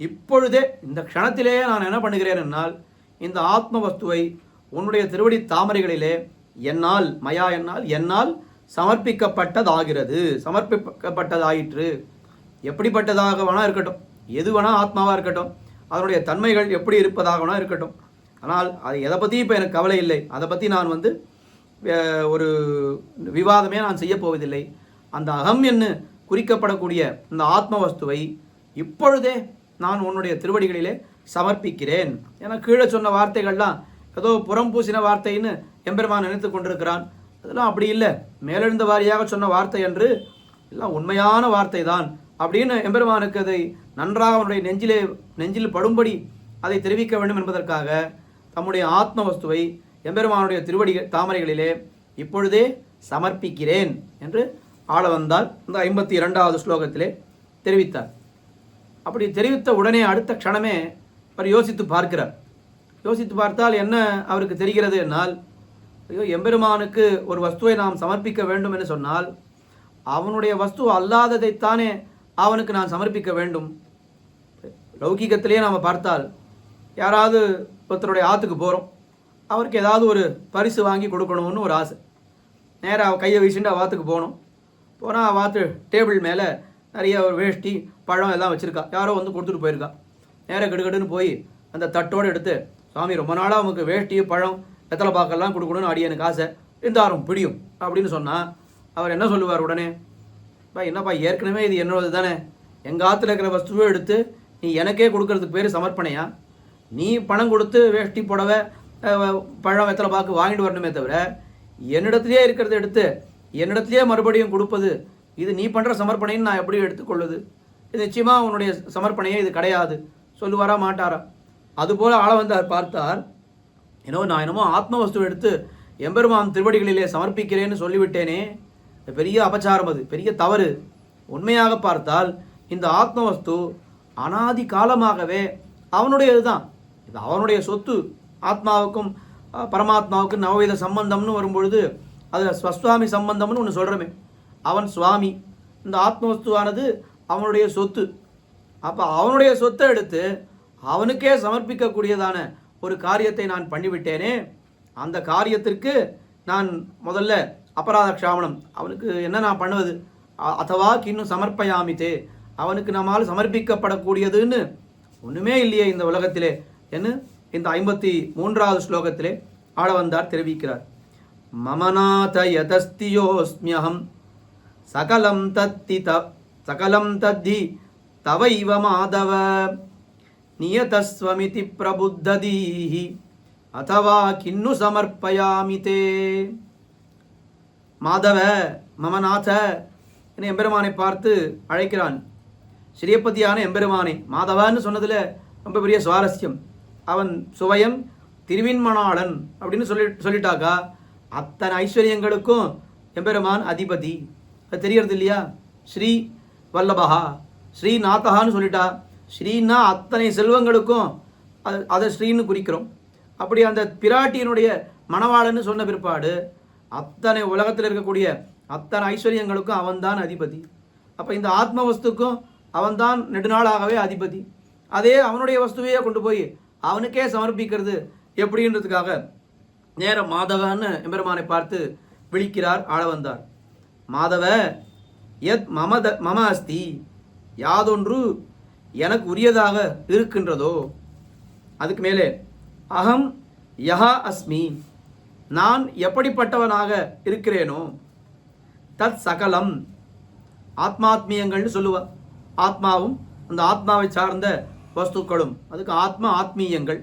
இப்பொழுதே இந்த க்ஷணத்திலேயே நான் என்ன பண்ணுகிறேன் என்னால், இந்த ஆத்ம வஸ்துவை உன்னுடைய திருவடி தாமரைகளிலே என்னால், மயா என்னால் சமர்ப்பிக்கப்பட்டதாகிறது, சமர்ப்பிக்கப்பட்டதாயிற்று. எப்படிப்பட்டதாக வேணா இருக்கட்டும், எது வேணா ஆத்மாவாக இருக்கட்டும், அதனுடைய தன்மைகள் எப்படி இருப்பதாக வேணா இருக்கட்டும். ஆனால் அது எதை பற்றி இப்போ எனக்கு கவலை இல்லை. அதை பற்றி நான் ஒரு விவாதமே நான் செய்ய போவதில்லை. அந்த அகம் என்று குறிக்கப்படக்கூடிய இந்த ஆத்ம வஸ்துவை இப்பொழுதே நான் உன்னுடைய திருவடிகளிலே சமர்ப்பிக்கிறேன். ஏன்னா கீழே சொன்ன வார்த்தைகள்லாம் ஏதோ புறம் பூசின வார்த்தைன்னு எம்பெருமான் நினைத்து கொண்டிருக்கிறான். அதெல்லாம் அப்படி இல்லை. மேலெழுந்த வாரியாக சொன்ன வார்த்தை என்று எல்லாம் உண்மையான வார்த்தை தான் அப்படின்னு எம்பெருமானுக்கு அதை நன்றாக அவனுடைய நெஞ்சில் படும்படி அதை தெரிவிக்க வேண்டும் என்பதற்காக தம்முடைய ஆத்ம வஸ்துவை எம்பெருமானுடைய திருவடி தாமரைகளிலே இப்பொழுதே சமர்ப்பிக்கிறேன் என்று ஆளவந்தார் இந்த 52வது ஸ்லோகத்திலே தெரிவித்தார். அப்படி தெரிவித்த உடனே அடுத்த க்ஷணமே அவர் யோசித்து பார்க்கிறார். யோசித்து பார்த்தால் என்ன அவருக்கு தெரிகிறது என்னால், ஐயோ, எம்பெருமானுக்கு ஒரு வஸ்துவை நாம் சமர்ப்பிக்க வேண்டும் என்று சொன்னால் அவனுடைய வஸ்து அல்லாததைத்தானே அவனுக்கு நான் சமர்ப்பிக்க வேண்டும். லௌகிகத்திலே நாம் பார்த்தால் யாராவது ஒருத்தருடைய ஆற்றுக்கு போகிறோம், அவருக்கு ஏதாவது ஒரு பரிசு வாங்கி கொடுக்கணும்னு ஒரு ஆசை. நேராக கையை வீசிட்டு ஆற்றுக்கு போகணும். போனால் ஆற்று டேபிள் மேலே நிறைய ஒரு வேஷ்டி பழம் எல்லாம் வச்சுருக்கா. யாரோ வந்து கொடுத்துட்டு போயிருக்கா. நேராக கெடுக்கடுன்னு போய் அந்த தட்டோடு எடுத்து, சுவாமி ரொம்ப நாளாக அவனுக்கு வேஷ்டி பழம் வெத்தலை பாக்கெல்லாம் கொடுக்கணும்னு எனக்கு ஆசை, இருந்தாரும் பிடியும் அப்படின்னு சொன்னால் அவர் என்ன சொல்லுவார் உடனே, என்னப்பா ஏற்கனவே இது என்னோடது தானே, எங்கள் ஆற்றுல இருக்கிற வஸ்துவை எடுத்து நீ எனக்கே கொடுக்கறதுக்கு பேர் சமர்ப்பணையா? நீ பணம் கொடுத்து வேஷ்டி புடவை பழம் வெத்தலை பாக்கு வாங்கிட்டு வரணுமே தவிர என்னிடத்துலேயே இருக்கிறத எடுத்து என்னிடத்துலேயே மறுபடியும் கொடுப்பது இது நீ பண்ணுற சமர்ப்பணைன்னு நான் எப்படி எடுத்துக்கொள்வது? இது நிச்சயமாக உன்னுடைய சமர்ப்பணையே இது கிடையாது சொல்லுவாரா மாட்டாரா? அதுபோல் ஆள வந்தார் பார்த்தார். நான் என்னமோ ஆத்ம வஸ்துவை எடுத்து எம்பெருமான் திருவடிகளிலே சமர்ப்பிக்கிறேன்னு சொல்லிவிட்டேனே, பெரிய அபச்சாரம், அது பெரிய தவறு. உண்மையாக பார்த்தால் இந்த ஆத்ம வஸ்து அனாதி காலமாகவே அவனுடையது தான். இது அவனுடைய சொத்து. ஆத்மாவுக்கும் பரமாத்மாவுக்கும் நவவித சம்பந்தம்னு வரும்பொழுது அதில் ஸ்வஸ்வாமி சம்பந்தம்னு ஒன்று சொல்கிறோமே, அவன் சுவாமி, இந்த ஆத்ம வஸ்துவானது அவனுடைய சொத்து. அப்போ அவனுடைய சொத்தை எடுத்து அவனுக்கே சமர்ப்பிக்கக்கூடியதான ஒரு காரியத்தை நான் பண்ணிவிட்டேனே, அந்த காரியத்திற்கு நான் முதல்ல அபராத க்ஷாமணம், அவனுக்கு என்ன நான் பண்ணுவது, அதவா கிண்ணு சமர்ப்பயாமித்தே, அவனுக்கு நம்மால் சமர்ப்பிக்கப்படக்கூடியதுன்னு ஒன்றுமே இல்லையே இந்த உலகத்திலே என்று இந்த 53வது ஸ்லோகத்திலே ஆளவந்தார் தெரிவிக்கிறார். மமநாத யதஸ்தியோஸ்மியகம் சகலம் தத்தி தவைவ மாதவ நியதஸ்வமிதி பிரபுத்ததீஹி அதவா கிண்ணு சமர்ப்பயாமிதே. மாதவ மமநாத என எம்பெருமானை பார்த்து அழைக்கிறான். ஸ்ரீபதியான எம்பெருமானை மாதவன்னு சொன்னதில் ரொம்ப பெரிய சுவாரஸ்யம். அவன் சுவயம் திருவின்மணாளன் அப்படின்னு சொல்லிட்டாக்கா அத்தனை ஐஸ்வர்யங்களுக்கும் எம்பெருமான் அதிபதி. அது தெரியறது இல்லையா? ஸ்ரீ வல்லபஹா ஸ்ரீநாதஹான்னு சொல்லிட்டா, ஸ்ரீனா அத்தனை செல்வங்களுக்கும் அதை ஸ்ரீன்னு குறிக்கிறோம். அப்படி அந்த பிராட்டியினுடைய மணவாளன்னு சொன்ன பிற்பாடு அத்தனை உலகத்தில் இருக்கக்கூடிய அத்தனை ஐஸ்வர்யங்களுக்கும் அவன்தான் அதிபதி. அப்போ இந்த ஆத்ம வஸ்துக்கும் அவன்தான் நெடுநாளாகவே அதிபதி. அதே அவனுடைய வஸ்துவையே கொண்டு போய் அவனுக்கே சமர்ப்பிக்கிறது எப்படின்றதுக்காக நேர மாதவன்னு எம்பெருமானை பார்த்து விழிக்கிறார் ஆளவந்தார். மாதவ யத் மம அஸ்தி, யாதொன்று எனக்கு உரியதாக இருக்கின்றதோ, அதுக்கு மேலே அகம் யஹா அஸ்மி, நான் எப்படிப்பட்டவனாக இருக்கிறேனோ, தத் சகலம், ஆத்மாத்மியங்கள்னு சொல்லுவா, ஆத்மாவும் அந்த ஆத்மாவை சார்ந்த வஸ்துக்களும். அதுக்கு ஆத்மீயங்கள்.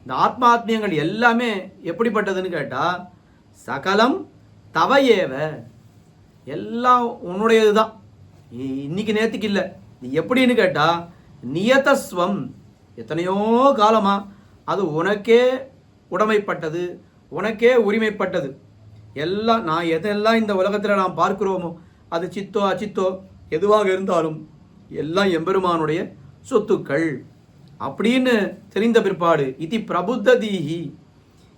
இந்த ஆத்மீயங்கள் எல்லாமே எப்படிப்பட்டதுன்னு கேட்டால், சகலம் தவையேவ, எல்லாம் உன்னுடையது தான், இன்னைக்கு நேற்றுக்கு இல்லை. எப்படின்னு கேட்டால், நியதஸ்வம், எத்தனையோ காலமாக அது உனக்கே உடைமைப்பட்டது, உனக்கே உரிமைப்பட்டது. எல்லாம் எதெல்லாம் இந்த உலகத்தில் நாம் பார்க்கிறோமோ, அது சித்தோ அச்சித்தோ எதுவாக இருந்தாலும் எல்லாம் எம்பெருமானுடைய சொத்துக்கள் அப்படின்னு தெரிந்த பிற்பாடு, இதி பிரபுத்த தீஹி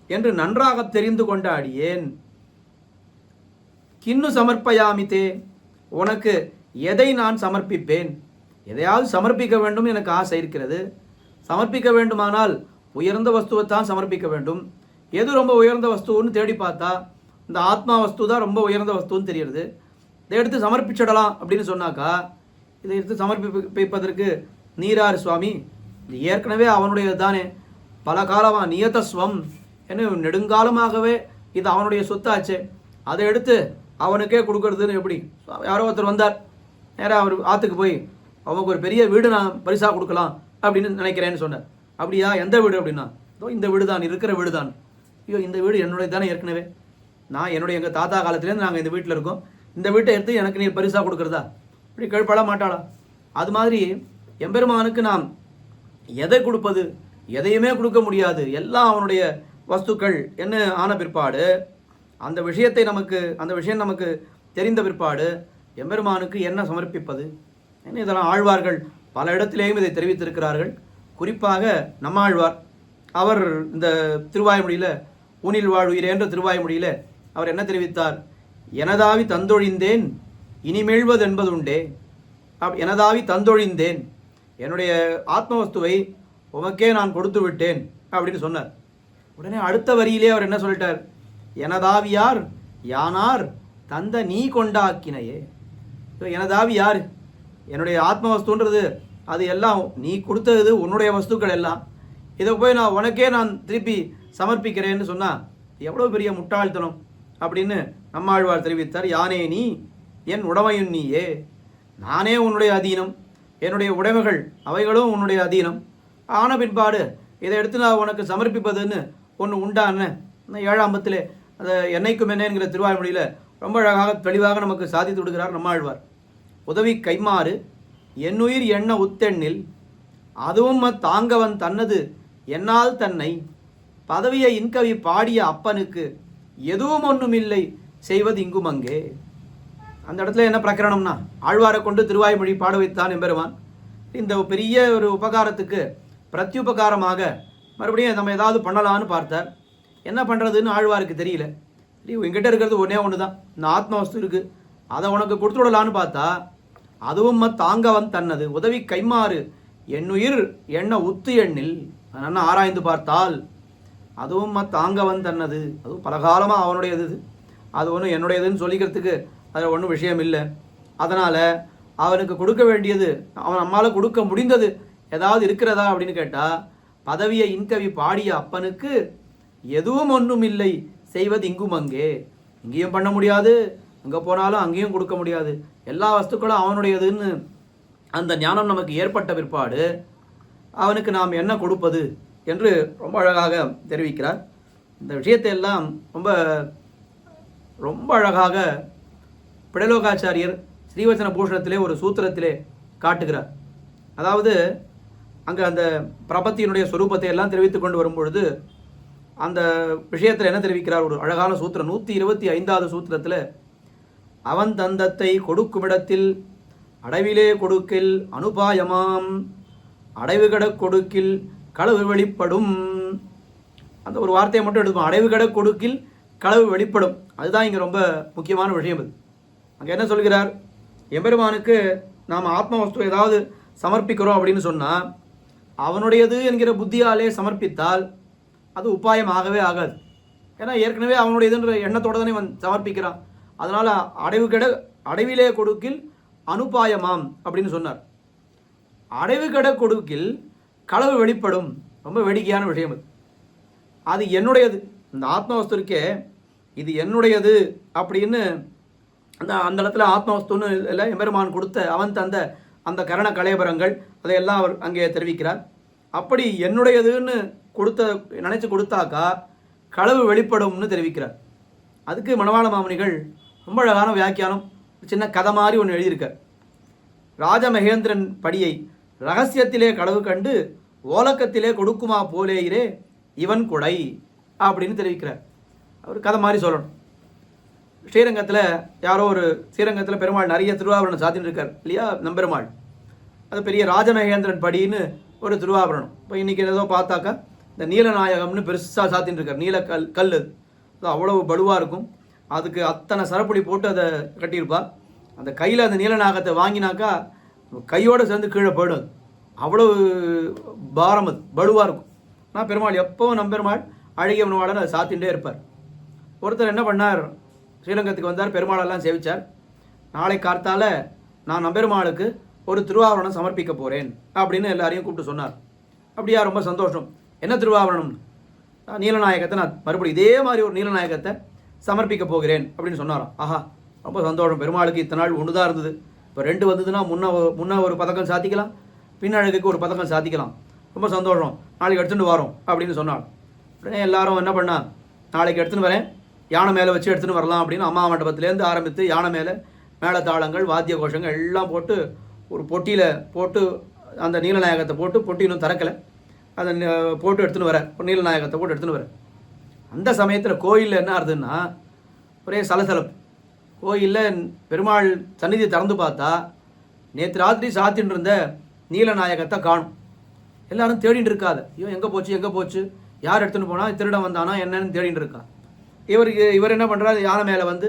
என்று நன்றாக தெரிந்து கொண்ட அடியேன், கிண்ணு சமர்ப்பயாமித்தே, உனக்கு எதை நான் சமர்ப்பிப்பேன்? எதையாவது சமர்ப்பிக்க வேண்டும் எனக்கு ஆசை இருக்கிறது. சமர்ப்பிக்க வேண்டுமானால் உயர்ந்த வஸ்துவைத்தான் சமர்ப்பிக்க வேண்டும். எது ரொம்ப உயர்ந்த வஸ்துன்னு தேடி பார்த்தா இந்த ஆத்மா வஸ்து தான் ரொம்ப உயர்ந்த வஸ்துன்னு தெரியுது. இதை எடுத்து சமர்ப்பிச்சிடலாம் அப்படின்னு சொன்னாக்கா, இதை எடுத்து சமர்ப்பிப்பதற்கு நீராறு சுவாமி, இது ஏற்கனவே அவனுடையது தானே, பல காலமாக நியதஸ்வம் என்ன நெடுங்காலமாகவே இது அவனுடைய சொத்தாச்சே, அதை எடுத்து அவனுக்கே கொடுக்கறதுன்னு எப்படி? யாரோ ஒருத்தர் வந்தார், நேராக அவர் ஆற்றுக்கு போய் அவனுக்கு ஒரு பெரிய வீடு நான் பரிசாக கொடுக்கலாம் அப்படின்னு நினைக்கிறேன்னு சொன்னார். அப்படியா, எந்த வீடு அப்படின்னா, இந்த வீடு தான், இருக்கிற வீடு தான். ஐயோ, இந்த வீடு என்னுடைய தானே ஏற்கனவே, நான் எங்கள் தாத்தா காலத்துலேருந்து நாங்கள் இந்த வீட்டில் இருக்கோம், இந்த வீட்டை எடுத்து எனக்கு நீ பரிசாக கொடுக்குறதா? இப்படி கேள்விப்பட மாட்டாளா? அது மாதிரி எம்பெருமானுக்கு நாம் எதை கொடுப்பது? எதையுமே கொடுக்க முடியாது, எல்லாம் அவனுடைய வஸ்துக்கள் என்ன ஆன பிற்பாடு, அந்த விஷயம் நமக்கு தெரிந்த பிற்பாடு எம்பெருமானுக்கு என்ன சமர்ப்பிப்பது? என்ன இதெல்லாம் ஆழ்வார்கள் பல இடத்திலேயும் இதை தெரிவித்திருக்கிறார்கள். குறிப்பாக நம்மாழ்வார், அவர் இந்த திருவாய்மொழியில், ஊனில் வாழ்வுயிரே என்ற திருவாய்மொழியில் அவர் என்ன தெரிவித்தார்? எனதாவி தந்தொழிந்தேன் இனிமேழ்வது என்பதுண்டே. எனதாவி தந்தொழிந்தேன், என்னுடைய ஆத்மவஸ்துவை உமக்கே நான் கொடுத்து விட்டேன் அப்படின்னு சொன்னார். உடனே அடுத்த வரியிலே அவர் என்ன சொல்லிட்டார்? எனதாவியார் யானார் தந்த நீ கொண்டாக்கினையே. எனதாவி யார்? என்னுடைய ஆத்மவஸ்துன்றது அது எல்லாம் நீ கொடுத்தது, உன்னுடைய வஸ்துக்கள் எல்லாம். இதை போய் நான் திருப்பி சமர்ப்பிக்கிறேன்னு சொன்னால் எவ்வளோ பெரிய முட்டாள்தனம் அப்படின்னு நம்மாழ்வார் தெரிவித்தார். யானே நீ என் உடைமையும் நீயே, நானே உன்னுடைய அதீனம், என்னுடைய உடைமைகள் அவைகளும் உன்னுடைய அதீனம் ஆன பின்பாடு இதை எடுத்து நான் உனக்கு சமர்ப்பிப்பதுன்னு ஒன்று உண்டான 7ஆம் பத்திலே அதை என்னைக்கும் என்னங்கிற திருவாய்மொழியில் ரொம்ப அழகாக தெளிவாக நமக்கு சாதித்து விடுகிறார் நம்மாழ்வார். உதவி கைமாறு என்னுயிர் எண்ண உத்தெண்ணில் அதுவும் தாங்கவன் தன்னது என்னால் தன்னை பதவியை இன்கவி பாடிய அப்பனுக்கு எதுவும் ஒன்றுமில்லை செய்வது இங்கும் அங்கே. அந்த இடத்துல என்ன பிரகரணம்னா, ஆழ்வாரை கொண்டு திருவாய்மொழி பாட வைத்தான் எம்பெருமான். இந்த பெரிய ஒரு உபகாரத்துக்கு பிரத்யுபகாரமாக மறுபடியும் நம்ம ஏதாவது பண்ணலான்னு பார்த்தார். என்ன பண்ணுறதுன்னு ஆழ்வாருக்கு தெரியல. எங்கிட்ட இருக்கிறது ஒன்றே ஒன்று தான், இந்த ஆத்மவஸ்து இருக்குது, அதை உனக்கு கொடுத்து விடலான்னு பார்த்தா அதுவும் தாங்கவன் தன்னது உதவி கைமாறு என்னுயிர் எண்ண உத்து எண்ணில், என்ன ஆராய்ந்து பார்த்தால் அதுவும் தாங்கவன் தன்னது, அதுவும் பலகாலமாக அவனுடையது, அது ஒன்றும் என்னுடையதுன்னு சொல்லிக்கிறதுக்கு அதில் ஒன்றும் விஷயம் இல்லை. அதனால் அவனுக்கு கொடுக்க வேண்டியது, அவன் நம்மளால் கொடுக்க முடிந்தது ஏதாவது இருக்கிறதா அப்படின்னு கேட்டால், பதவியை இன்கவி பாடிய அப்பனுக்கு எதுவும் ஒன்றும் இல்லை செய்வது இங்கும் அங்கே. இங்கேயும் பண்ண முடியாது, அங்கே போனாலும் அங்கேயும் கொடுக்க முடியாது, எல்லா வஸ்துக்களும் அவனுடையதுன்னு அந்த ஞானம் நமக்கு ஏற்பட்ட பிற்பாடு அவனுக்கு நாம் என்ன கொடுப்பது என்று ரொம்ப அழகாக தெரிவிக்கிறார். இந்த விஷயத்தை எல்லாம் ரொம்ப ரொம்ப அழகாக பிடலோகாச்சாரியர் ஸ்ரீவச்சன பூஷணத்திலே ஒரு சூத்திரத்திலே காட்டுகிறார். அதாவது அங்கே அந்த பிரபத்தியினுடைய சொரூபத்தை எல்லாம் தெரிவித்துக் கொண்டு வரும்பொழுது அந்த விஷயத்தில் என்ன தெரிவிக்கிறார்? ஒரு அழகான சூத்திரம் 125வது சூத்திரத்தில், அவன் தந்தத்தை கொடுக்குமிடத்தில் அடைவிலே கொடுக்கில் அனுபாயமாம் அடைவுகட கொடுக்கில் களவு வெளிப்படும். அந்த ஒரு வார்த்தையை மட்டும் எடுத்துப்போம், அடைவுகட கொடுக்கில் களவு வெளிப்படும். அதுதான் இங்கே ரொம்ப முக்கியமான விஷயம். அது அங்கே என்ன சொல்கிறார்? எம்பெருமானுக்கு நாம் ஆத்மவஸ்து ஏதாவது சமர்ப்பிக்கிறோம் அப்படின்னு சொன்னால் அவனுடையது என்கிற புத்தியாலே சமர்ப்பித்தால் அது உபாயம் ஆகவே ஆகாது. ஏன்னா ஏற்கனவே அவனுடையதுன்ற எண்ணத்தோடு தானே அவன் சமர்ப்பிக்கிறான். அதனால் அடைவிலே கொடுக்கில் அனுபாயமாம் அப்படின்னு சொன்னார். அடைவுகட கொடுக்கில் களவு வெளிப்படும். ரொம்ப வேடிக்கையான விஷயம் அது. அது என்னுடையது, இந்த ஆத்மவஸ்து இருக்கே இது என்னுடையது அப்படின்னு அந்த இடத்துல ஆத்மவஸ்துன்னு இல்லை, எம்பெருமான் கொடுத்த அவன் தந்த அந்த கரண கலேபரங்கள் அதையெல்லாம் அவர் அங்கே தெரிவிக்கிறார். அப்படி என்னுடையதுன்னு நினச்சி கொடுத்தாக்கா களவு வெளிப்படும்னு தெரிவிக்கிறார். அதுக்கு மணவாள மாமுனிகள் ரொம்ப அழகான வியாக்கியானம், சின்ன கதை மாதிரி ஒன்று எழுதியிருக்கார். ராஜமகேந்திரன் படியை ரகசியத்திலே களவு கண்டு ஓலக்கத்திலே கொடுக்குமா போலேயிரே இவன் கொடை அப்படின்னு தெரிவிக்கிறார். அவர் கதை மாதிரி சொல்லணும். ஸ்ரீரங்கத்தில் யாரோ ஒரு ஸ்ரீரங்கத்தில் பெருமாள் நிறைய திருவாபரணம் சாத்தின்னு இருக்கார் இல்லையா, நம்பெருமாள். அது பெரிய ராஜமகேந்திரன் படின்னு ஒரு திருவாபரணம். இப்போ இன்றைக்கி ஏதோ பார்த்தாக்கா இந்த நீலநாயகம்னு பெருசாக சாத்தின்னு இருக்கார். கல் அது அவ்வளவு பலுவாக இருக்கும். அதுக்கு அத்தனை சரப்பொடி போட்டு அதை கட்டியிருப்பா. அந்த கையில் அந்த நீலநாகத்தை வாங்கினாக்கா கையோடு சேர்ந்து கீழே போயிடும். அவ்வளவு பாரம், அது பலுவாக இருக்கும். ஆனால் பெருமாள் எப்போவும் நம்பெருமாள் அழகிய உணவாளர் அதை சாத்திகிட்டே இருப்பார். ஒருத்தர் என்ன பண்ணார், ஸ்ரீரங்கத்துக்கு வந்தார், பெருமாளெல்லாம் சேவிச்சார். நாளை கார்த்தால நான் நம்பெருமாளுக்கு ஒரு திருவாபரணம் சமர்ப்பிக்க போகிறேன் அப்படின்னு எல்லாரையும் கூப்பிட்டு சொன்னார். அப்படியா, ரொம்ப சந்தோஷம். என்ன திருவாபரணம்? நீலநாயகத்தை நான் மறுபடியும் இதே மாதிரி ஒரு நீலநாயகத்தை சமர்ப்பிக்க போகிறேன் அப்படின்னு சொன்னாராம். ஆஹா, ரொம்ப சந்தோஷம். பெருமாளுக்கு இத்தனை நாள் ஒன்று தான் இருந்தது, இப்போ 2 வந்ததுன்னா முன்ன ஒரு பதக்கம் சாத்திக்கலாம், பின்னழகுக்கு ஒரு பதக்கம் சாத்திக்கலாம். ரொம்ப சந்தோஷம், நாளைக்கு எடுத்துகிட்டு வரோம் அப்படின்னு சொன்னாள். உடனே எல்லாரும் என்ன பண்ணா, நாளைக்கு எடுத்துன்னு வரேன், யானை மேலே வச்சு எடுத்துன்னு வரலாம் அப்படின்னு அம்மா மண்டபத்திலேருந்து ஆரம்பித்து யானை மேலே மேளதாளங்கள் வாத்திய கோஷங்கள் எல்லாம் போட்டு ஒரு பொட்டியில் போட்டு அந்த நீலநாயகத்தை போட்டு பொட்டி இன்னும் திறக்கலை, அதை போட்டு எடுத்துன்னு வரேன், ஒரு நீலநாயகத்தை போட்டு எடுத்துன்னு வரேன். அந்த சமயத்தில் கோயிலில் என்ன ஆகுதுன்னா ஒரே சலசலப்பு. கோயிலில் பெருமாள் சந்நிதி திறந்து பார்த்தா நேற்று ராத்திரி சாத்தின்னு இருந்த நீலநாயகத்தை காணும். எல்லாரும் தேடின்னு இருக்காது. ஐயோ எங்கே போச்சு, யார் எடுத்துன்னு போனால், திருடன் வந்தானா என்னன்னு தேடின்னு இருக்கா. இவர் என்ன பண்ணுறாரு, யானை மேலே வந்து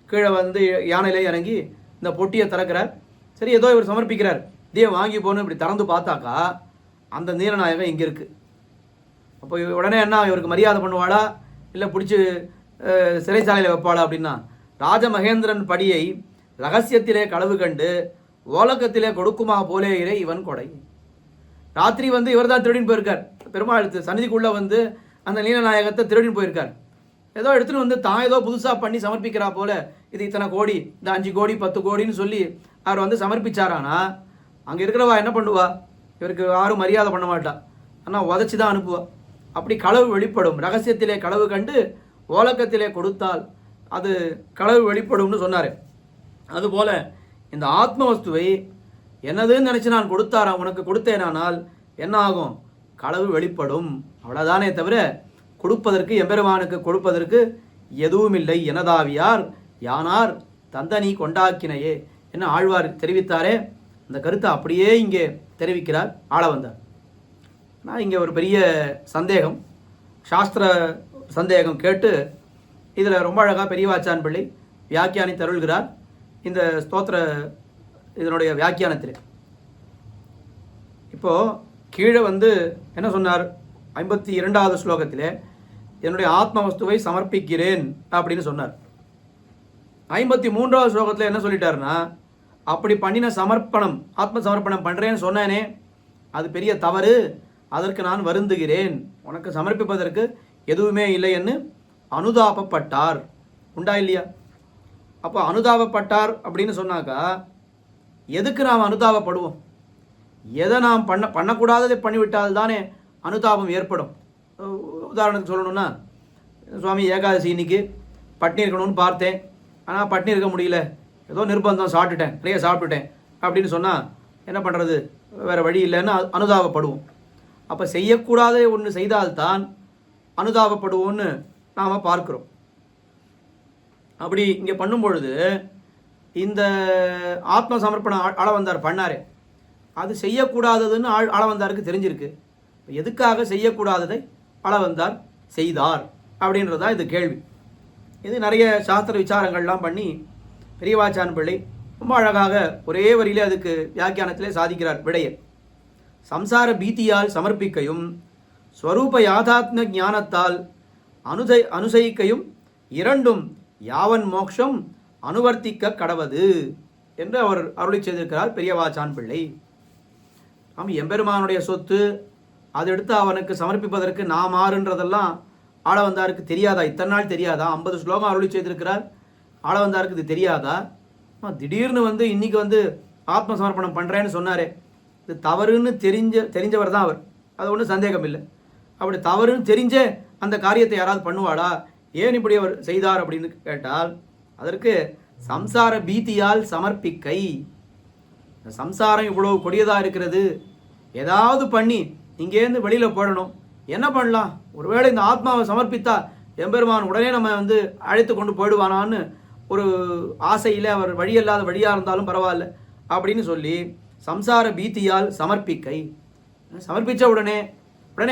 கீழே வந்து யானையிலே இறங்கி இந்த பொட்டியை திறக்கிறார். சரி, ஏதோ இவர் சமர்ப்பிக்கிறார், இதே வாங்கி போகணும். இப்படி திறந்து பார்த்தாக்கா அந்த நீலநாயகம் இங்கே இருக்குது. அப்போ உடனே என்ன, இவருக்கு மரியாதை பண்ணுவாளா இல்லை பிடிச்சி சிறைச்சாலையில் வைப்பாளா அப்படின்னா, ராஜமகேந்திரன் படியை ரகசியத்திலே களவு கண்டு ஓலக்கத்திலே கொடுக்குமா போலே இறை இவன் கொடை. ராத்திரி வந்து இவர் தான் திருடின்னு போயிருக்கார். பெருமாள் சந்நிதிக்குள்ளே வந்து அந்த நீலநாயகத்தை திருடின்னு போயிருக்கார். ஏதோ எடுத்துன்னு வந்து தான் ஏதோ புதுசாக பண்ணி சமர்ப்பிக்கிறா போல, இது இத்தனை கோடி, இந்த 5 கோடி 10 கோடின்னு சொல்லி அவர் வந்து சமர்ப்பிச்சாரானா அங்கே இருக்கிறவா என்ன பண்ணுவா, இவருக்கு யாரும் மரியாதை பண்ண மாட்டா, ஆனால் உதச்சி தான் அனுப்புவா. அப்படி களவு வெளிப்படும், ரகசியத்திலே களவு கண்டு ஓலக்கத்திலே கொடுத்தால் அது களவு வெளிப்படும்னு சொன்னார். அதுபோல் இந்த ஆத்ம வஸ்துவை என்னதுன்னு நினச்சி நான் உனக்கு கொடுத்தேனானால் என்ன ஆகும், களவு வெளிப்படும். அவ்வளோதானே தவிர கொடுப்பதற்கு, எம்பெருமானுக்கு கொடுப்பதற்கு எதுவும் இல்லை. எனதாவியார் யானார் தந்தனி கொண்டாக்கினையே என்ன ஆழ்வார் தெரிவித்தாரே, அந்த கருத்தை அப்படியே இங்கே தெரிவிக்கிறார் ஆளவந்தார். நான் இங்கே ஒரு பெரிய சந்தேகம், சாஸ்திர சந்தேகம் கேட்டு இதில் ரொம்ப அழகாக பெரியவாச்சான் பிள்ளை வியாக்கியானி தருள்கிறார். இந்த ஸ்தோத்திர இதனுடைய வியாக்கியானத்தில் இப்போது கீழே வந்து என்ன சொன்னார், 52வது ஸ்லோகத்தில் என்னுடைய ஆத்ம வஸ்துவை சமர்ப்பிக்கிறேன் அப்படின்னு சொன்னார். 53வது ஸ்லோகத்தில் என்ன சொல்லிட்டாருன்னா, அப்படி பண்ணின சமர்ப்பணம், ஆத்ம சமர்ப்பணம் பண்ணுறேன்னு சொன்னேனே அது பெரிய தவறு, அதற்கு நான் வருந்துகிறேன், உனக்கு சமர்ப்பிப்பதற்கு எதுவுமே இல்லைன்னு அனுதாபப்பட்டார். உண்டா இல்லையா? அப்போ அனுதாபப்பட்டார் அப்படின்னு சொன்னாக்கா எதுக்கு நாம் அனுதாபப்படுவோம்? எதை நாம் பண்ணக்கூடாததை பண்ணிவிட்டால் தானே அனுதாபம் ஏற்படும். உதாரணத்துக்கு சொல்லணும்னா, சுவாமி ஏகாதசி இன்னைக்கு பட்னி இருக்கணும்னு பார்த்தேன், ஆனால் பட்னி இருக்க முடியல, ஏதோ நிர்பந்தம், நிறைய சாப்பிட்டுட்டேன் அப்படின்னு சொன்னால் என்ன பண்ணுறது, வேறு வழி இல்லைன்னு அனுதாபப்படுவோம். அப்போ செய்யக்கூடாத ஒன்று செய்தால்தான் அனுதாபப்படுவோன்னு நாம் பார்க்குறோம். அப்படி இங்கே பண்ணும் பொழுது இந்த ஆத்ம சமர்ப்பணம் ஆளவந்தார் பண்ணாரே, அது செய்யக்கூடாததுன்னு ஆளவந்தாருக்கு தெரிஞ்சிருக்கு. எதுக்காக செய்யக்கூடாததை ஆளவந்தார் செய்தார் அப்படின்றது தான் இது கேள்வி. இது நிறைய சாஸ்திர விசாரங்கள்லாம் பண்ணி பெரியவாச்சான் பிள்ளை ரொம்ப அழகாக ஒரே வரியிலே அதுக்கு வியாக்கியானத்திலே சாதிக்கிறார் விடையை. சம்சார பீதியால் சமர்ப்பிக்கையும் ஸ்வரூப யாதாத்ம ஞானத்தால் அனுசயிக்கையும் இரண்டும் யாவன் மோட்சம் அனுவர்த்திக்க கடவது என்று அவர் அருளி செய்திருக்கிறார் பெரியவாச்சான் பிள்ளை. எம்பெருமானுடைய சொத்து, அதை எடுத்து அவனுக்கு சமர்ப்பிப்பதற்கு நாம் ஆறுன்றதெல்லாம் ஆளவந்தாருக்கு தெரியாதா? இத்தனை நாள் தெரியாதா? 50 ஸ்லோகம் அருளி செய்திருக்கிறார், ஆளவந்தாருக்கு இது தெரியாதா? திடீர்னு வந்து இன்றைக்கி வந்து ஆத்ம சமர்ப்பணம் பண்ணுறேன்னு சொன்னாரே, இது தவறுன்னு தெரிஞ்சவர் தான் அவர், அது ஒன்றும் சந்தேகம் இல்லை. அப்படி தவறுன்னு தெரிஞ்சே அந்த காரியத்தை யாராவது பண்ணுவாளா? ஏன் இப்படி அவர் செய்தார் அப்படின்னு கேட்டால், அதற்கு சம்சார பீதியால் சமர்ப்பிக்கை. சம்சாரம் இவ்வளோ கொடியதாக இருக்கிறது, ஏதாவது பண்ணி இங்கேருந்து வெளியில் போடணும், என்ன பண்ணலாம்? ஒருவேளை இந்த ஆத்மாவை சமர்ப்பித்தா எம்பெருமான் உடனே நம்ம அழைத்து கொண்டு போயிடுவானான்னு ஒரு ஆசையில் அவர் வழியில்லாத வழியாக இருந்தாலும் பரவாயில்ல அப்படின்னு சொல்லி சம்சார பீதியால் சமர்ப்பிக்கை. சமர்ப்பித்த உடனே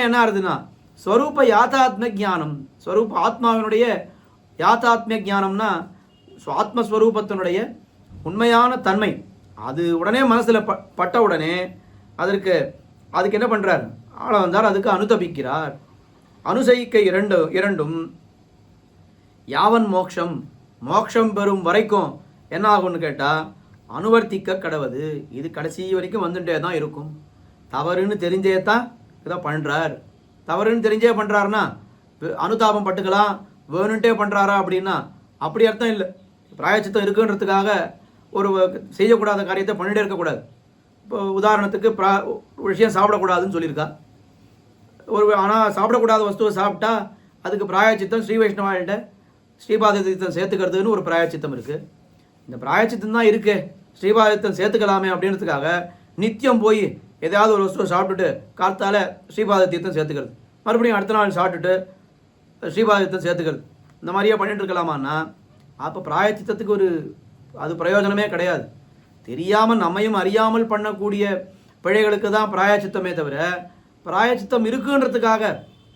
என்ன ஆகுதுன்னா, ஸ்வரூப யாத்தாத்ம ஜானம். ஸ்வரூப ஆத்மாவினுடைய யாத்தாத்மிய ஜானம்னா ஆத்மஸ்வரூபத்தினுடைய உண்மையான தன்மை அது உடனே மனசில் பட்ட உடனே அதுக்கு என்ன பண்ணுறார்? ஆள வந்தார், அதுக்கு அனுதபிக்கிறார். அனுசயிக்கை இரண்டும் யாவன் மோக்ஷம் பெறும் வரைக்கும் என்ன ஆகும்னு கேட்டால் அனுவர்த்திக்க கடவுது. இது கடைசி வரைக்கும் வந்துட்டே தான் இருக்கும். தவறுன்னு தெரிஞ்சே தான் இதை பண்ணுறார். தவறுன்னு தெரிஞ்சே பண்ணுறாருன்னா அனுதாபம் பட்டுக்கலாம், வேணுன்ட்டே பண்ணுறாரா அப்படின்னா அப்படி அர்த்தம் இல்லை. பிராயச்சித்தம் இருக்குன்றதுக்காக ஒரு செய்யக்கூடாத காரியத்தை பண்ணிகிட்டே இருக்கக்கூடாது. இப்போ உதாரணத்துக்கு விஷயம் சாப்பிடக்கூடாதுன்னு சொல்லியிருக்கா. ஆனால் சாப்பிடக்கூடாத வஸ்துவை சாப்பிட்டா அதுக்கு பிராயச்சித்தம் ஸ்ரீ வைஷ்ணவாள்கிட்ட ஸ்ரீபாதத்தம் சேர்த்துக்கிறதுன்னு ஒரு பிராயச்சித்தம் இருக்குது. இந்த பிராயச்சித்தம் தான் இருக்கு, ஸ்ரீபாதத்தம் சேர்த்துக்கலாமே அப்படின்றதுக்காக நித்தியம் போய் எதையாவது ஒரு வஸ்துவை சாப்பிட்டுட்டு காத்தால ஸ்ரீபாத தீர்த்தம் சேர்த்துக்கிறது, மறுபடியும் அடுத்த நாள் சாப்பிட்டுட்டு ஸ்ரீபாத தீர்த்தம் சேர்த்துக்கிறது, இந்த மாதிரியே பண்ணிட்டு இருக்கலாமான்னா அப்போ பிராயச்சித்தத்துக்கு அது பிரயோஜனமே கிடையாது. தெரியாமல் நம்மையும் அறியாமல் பண்ணக்கூடிய பிழைகளுக்கு தான் பிராயச்சித்தமே தவிர பிராயச்சித்தம் இருக்குன்றதுக்காக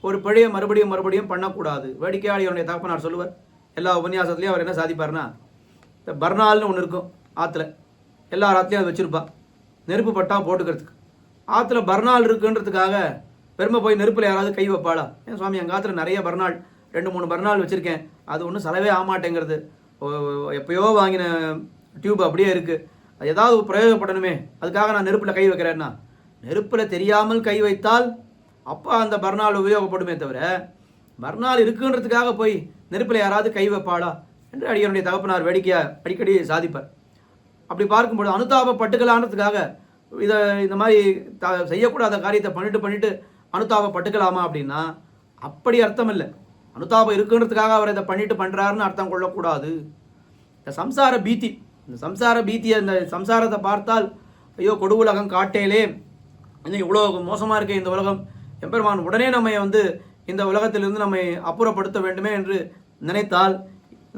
ஒரு பிழையை மறுபடியும் பண்ணக்கூடாது. வேடிக்கையாளி அவனுடைய தகப்பனார் சொல்லுவார், எல்லா உபன்யாசத்துலேயும் அவர் என்ன சாதிப்பார்னா, இந்த பர்னால்னு ஒன்று இருக்கும் ஆற்றுல, எல்லா ஆற்றுலையும் அது வச்சுருப்பா நெருப்பு பட்டா போட்டுக்கிறதுக்கு. ஆற்றுல பர்னால் இருக்குன்றதுக்காக பெருமை போய் நெருப்பில் யாராவது கை வைப்பாளா? ஏன் சுவாமி, எங்கள் ஆற்றுல நிறைய பர்னால் 2-3 பர்னால் வச்சுருக்கேன், அது ஒன்றும் செலவே ஆகமாட்டேங்கிறது, எப்போயோ வாங்கின டியூப் அப்படியே இருக்குது, அது ஏதாவது பிரயோகப்படணுமே, அதுக்காக நான் நெருப்பில் கை வைக்கிறேன்னா, நெருப்பில் தெரியாமல் கை வைத்தால் அப்போ அந்த பர்னால் உபயோகப்படுமே தவிர பர்னால் இருக்குன்றதுக்காக போய் நெருப்பில் யாராவது கை வைப்பாளா என்று அடியனுடைய தகப்பனார் வேடிக்கையாக அடிக்கடி சாதிப்பார். அப்படி பார்க்கும்போது அனுதாபப்பட்டுக்கலான்றதுக்காக இந்த மாதிரி செய்யக்கூடாத காரியத்தை பண்ணிட்டு அனுதாபப்பட்டுக்கலாமா அப்படின்னா அப்படி அர்த்தம் இல்லை. அனுதாபம் இருக்குன்றதுக்காக அவர் இதை பண்ணுறாருன்னு அர்த்தம் கொள்ளக்கூடாது. இந்த சம்சார பீத்தியை இந்த சம்சாரத்தை பார்த்தால் ஐயோ கொடு உலகம் காட்டேலே, இன்னும் இவ்வளோ மோசமாக இருக்கே இந்த உலகம், எம்பெருமான் உடனே நம்மை இந்த உலகத்திலிருந்து நம்மை அப்புறப்படுத்த வேண்டுமே என்று நினைத்தால்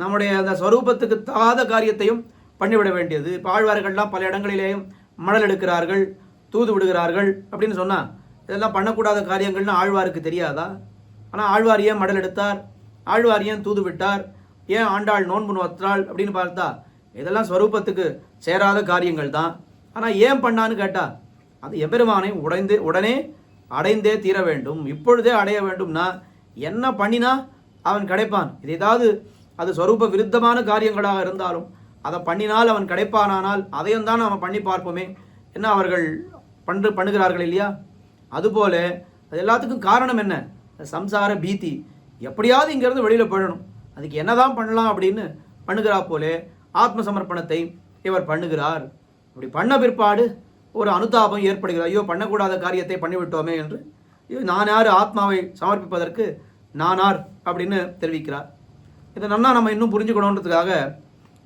நம்முடைய அந்த ஸ்வரூபத்துக்கு தகாத காரியத்தையும் பண்ணிவிட வேண்டியது. இப்போ ஆழ்வார்கள்லாம் பல இடங்களிலேயும் மணல் எடுக்கிறார்கள், தூது விடுகிறார்கள் அப்படின்னு சொன்னால் இதெல்லாம் பண்ணக்கூடாத காரியங்கள்னு ஆழ்வாருக்கு தெரியாதா? ஆனால் ஆழ்வார் ஏன் மடல் எடுத்தார், ஆழ்வார் ஏன் தூது விட்டார், ஏன் ஆண்டாள் நோன்பு நோத்தாள் அப்படின்னு பார்த்தா இதெல்லாம் ஸ்வரூபத்துக்கு சேராத காரியங்கள் தான். ஆனால் ஏன் பண்ணான்னு கேட்டால் அது எம்பெருமானை உடனே அடைந்தே தீர வேண்டும், இப்பொழுதே அடைய வேண்டும்னா என்ன பண்ணினா அவன் கிடைப்பான். இது ஏதாவது அது ஸ்வரூப விருத்தமான காரியங்களாக இருந்தாலும் அதை பண்ணினால் அவன் கிடைப்பானால் அதையும் தான் அவன் பண்ணி பார்ப்போமே என்ன அவர்கள் பண்ணுகிறார்கள் இல்லையா? அதுபோல அது எல்லாத்துக்கும் காரணம் என்ன? சம்சார பீதி. எப்படியாவது இங்கேருந்து வெளியில் போயிடணும், அதுக்கு என்னதான் பண்ணலாம் அப்படின்னு பண்ணுகிறா போலே ஆத்ம சமர்ப்பணத்தை இவர் பண்ணுகிறார். அப்படி பண்ண பிற்பாடு ஒரு அனுதாபம் ஏற்படுகிறது, ஐயோ பண்ணக்கூடாத காரியத்தை பண்ணிவிட்டோமே என்று. நான் யார் ஆத்மாவை சமர்ப்பிப்பதற்கு நானார் அப்படின்னு தெரிவிக்கிறார். இதை நன்னா நம்ம இன்னும் புரிஞ்சுக்கணுன்றதுக்காக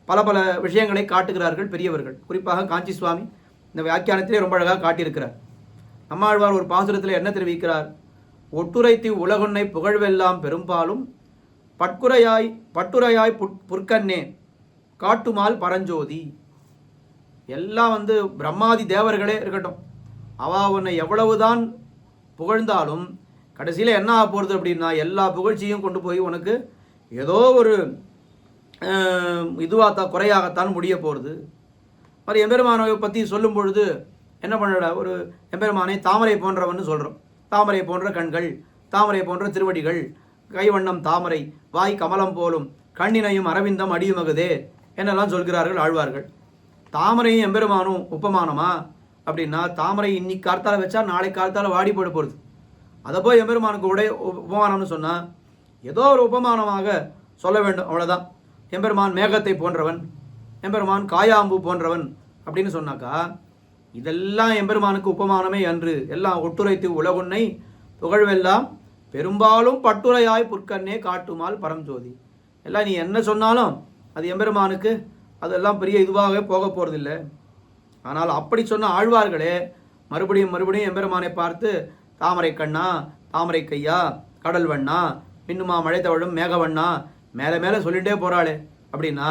பல விஷயங்களை காட்டுகிறார்கள் பெரியவர்கள். குறிப்பாக காஞ்சி சுவாமி இந்த வியாக்கியானத்திலே ரொம்ப அழகாக காட்டியிருக்கிறார். நம்மாழ்வார் ஒரு பாசுரத்தில் என்ன தெரிவிக்கிறார்? ஒட்டுரைத்தி உலகுன்னை புகழ்வெல்லாம் பெரும்பாலும் பட்டுரையாய் புற்கண்ணே காட்டுமால் பரஞ்சோதி. எல்லாம் பிரம்மாதி தேவர்களே இருக்கட்டும், அவா உன்னை எவ்வளவுதான் புகழ்ந்தாலும் கடைசியில் என்ன ஆக போகிறது அப்படின்னா எல்லா புகழ்ச்சியும் கொண்டு போய் உனக்கு ஏதோ ஒரு குறையாகத்தான் முடிய போகிறது. மாதிரி எம்பெருமானை பற்றி சொல்லும் பொழுது என்ன பண்ண, ஒரு எம்பெருமானை தாமரை போன்றவன்னு சொல்கிறோம். தாமரை போன்ற கண்கள், தாமரை போன்ற திருவடிகள், கைவண்ணம் தாமரை, வாய் கமலம் போலும், கண்ணினையும் அரவிந்தம் அடியுமகுதே என்னெல்லாம் சொல்கிறார்கள் ஆழ்வார்கள். தாமரையும் எம்பெருமானும் உபமானமா அப்படின்னா, தாமரை இன்னைக்கு கார்த்தால வச்சா நாளை கார்த்தால வாடி போட போகிறது. அதை போய் எம்பெருமானுக்கு உபமானம்னு சொன்னால் ஏதோ ஒரு உபமானமாக சொல்ல வேண்டும், அவ்வளோதான். எம்பெருமான் மேகத்தை போன்றவன், எம்பெருமான் காயாம்பு போன்றவன் அப்படின்னு சொன்னாக்கா, இதெல்லாம் எம்பெருமானுக்கு உபமானமே அன்று. எல்லாம் ஒட்டுரைத்து உலகுன்னை புகழ்வெல்லாம் பெரும்பாலும் பட்டுரையாய் புற்கண்ணே காட்டுமால் பரம்ஜோதி. எல்லாம் நீ என்ன சொன்னாலும் அது எம்பெருமானுக்கு அதெல்லாம் பெரிய இதுவாகவே போக போகிறதில்லை. ஆனால் அப்படி சொன்ன ஆழ்வார்களே மறுபடியும் மறுபடியும் எம்பெருமானை பார்த்து தாமரை கண்ணா, தாமரை கையா, கடல் வண்ணா, மின்னுமா மழை தவழும் மேகவண்ணா, மேலே மேலே சொல்லிகிட்டே போகிறாளே அப்படின்னா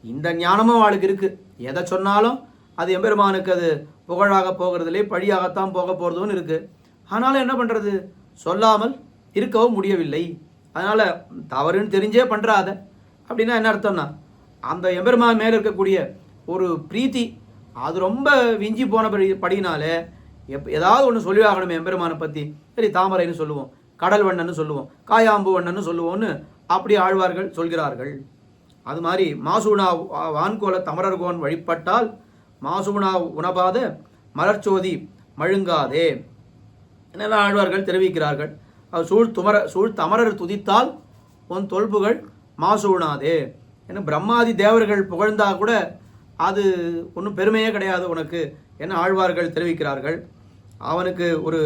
இந்த ஞானமும் அவளுக்கு இருக்குது. எதை சொன்னாலும் அது எம்பெருமானுக்கு அது புகழாக போகிறதுலே பழியாகத்தான் போக போகிறதுன்னு இருக்குது. ஆனாலும் என்ன பண்ணுறது, சொல்லாமல் இருக்கவும் முடியவில்லை. அதனால் தவறுன்னு தெரிஞ்சே பண்ணுறாத அப்படின்னா என்ன அர்த்தம்னா, அந்த எம்பெருமான் மேலே இருக்கக்கூடிய ஒரு பிரீத்தி அது ரொம்ப விஞ்சி போன படினாலே ஏதாவது ஒன்று சொல்லி ஆகணுமே எம்பெருமானை பற்றி. சரி, தாமரைன்னு சொல்லுவோம், கடல் வண்ணன்னு சொல்லுவோம், காயாம்பு வண்ணன்னு சொல்லுவோம்னு அப்படி ஆழ்வார்கள் சொல்கிறார்கள். அது மாதிரி மாசூனா வான்கோல தமரர்கோன் வழிபட்டால் மாசூனா உணபாத மலர்ச்சோதி மழுங்காதே என்னெல்லாம் ஆழ்வார்கள் தெரிவிக்கிறார்கள். சூழ் தமரர் துதித்தால் உன் தொல்புகள் மாசூனாதே. ஏன்னா பிரம்மாதி தேவர்கள் புகழ்ந்தா கூட அது ஒன்றும் பெருமையே கிடையாது உனக்கு என்ன ஆழ்வார்கள் தெரிவிக்கிறார்கள். அவனுக்கு ஒரு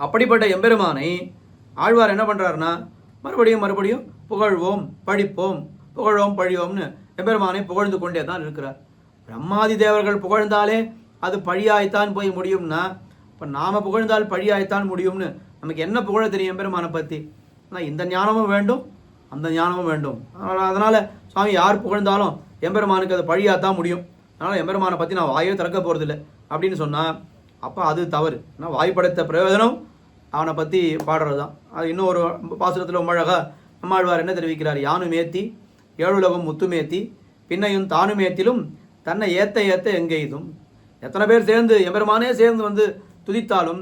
அப்படிப்பட்ட எம்பெருமானை ஆழ்வார் என்ன பண்ணுறாருன்னா மறுபடியும் மறுபடியும் புகழ்வோம் பழிப்போம், புகழ்வோம் பழிவோம்னு எம்பெருமானை புகழ்ந்து கொண்டே தான் இருக்கிறார். பிரம்மாதி தேவர்கள் புகழ்ந்தாலே அது பழியாய்த்தான் போய் முடியும்னா, இப்போ நாம் புகழ்ந்தால் பழியாய்த்தான் முடியும்னு நமக்கு என்ன புகழ தெரியும் எம்பெருமானை பற்றி? ஆனால் இந்த ஞானமும் வேண்டும், அந்த ஞானமும் வேண்டும். அதனால் சுவாமி யார் புகழ்ந்தாலும் எம்பெருமானுக்கு அது பழியாத்தான் முடியும், அதனால் எம்பெருமானை பற்றி நான் வாயே திறக்க போகிறதில்லை அப்படின்னு சொன்னால் அப்போ அது தவறு. ஆனால் வாய் படைத்த பிரயோஜனம் அவனை பற்றி பாடுறது தான். அது இன்னும் ஒரு பாசுரத்தில் அழகாக நம்மாழ்வார் என்ன தெரிவிக்கிறார், யானுமேத்தி ஏழுலகம் முத்துமேத்தி பின்னையும் தானுமேத்திலும் தன்னை ஏத்த ஏத்த எங்கெய்தும். எத்தனை பேர் சேர்ந்து எம்பெருமானே சேர்ந்து வந்து துதித்தாலும்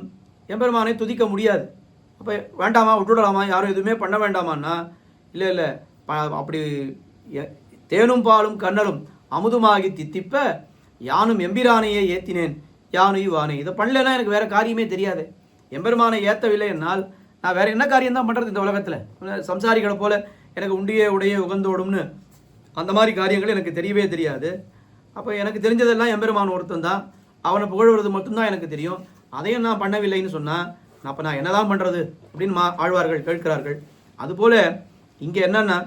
எம்பெருமானை துதிக்க முடியாது. அப்போ வேண்டாமா, விட்டுடலாமா, யாரும் எதுவுமே பண்ண வேண்டாமான்னா இல்லை இல்லை, அப்படி தேனும் பாலும் கண்ணலும் அமுதுமாகி தித்திப்ப யானும் எம்பிரானையே ஏத்தினேன் யானு வானே. இதை பண்ணலைன்னா எனக்கு வேறு காரியமே தெரியாது. எம்பெருமானை ஏற்றவில்லை என்னால் நான் வேறு என்ன காரியம் தான் பண்ணுறது இந்த உலகத்தில்? சம்சாரிகளை போல் எனக்கு உண்டியே உடைய உகந்தோடும்னு அந்த மாதிரி காரியங்கள் எனக்கு தெரியவே தெரியாது. அப்போ எனக்கு தெரிஞ்சதெல்லாம் எம்பெருமான் ஒருத்தன் தான், அவனை புகழ்வது மட்டும்தான் எனக்கு தெரியும். அதையும் நான் பண்ணவில்லைன்னு சொன்னால் அப்போ நான் என்ன தான் பண்ணுறது அப்படின்னு ஆழ்வார்கள் கேட்கிறார்கள். அதுபோல் இங்கே என்னென்னா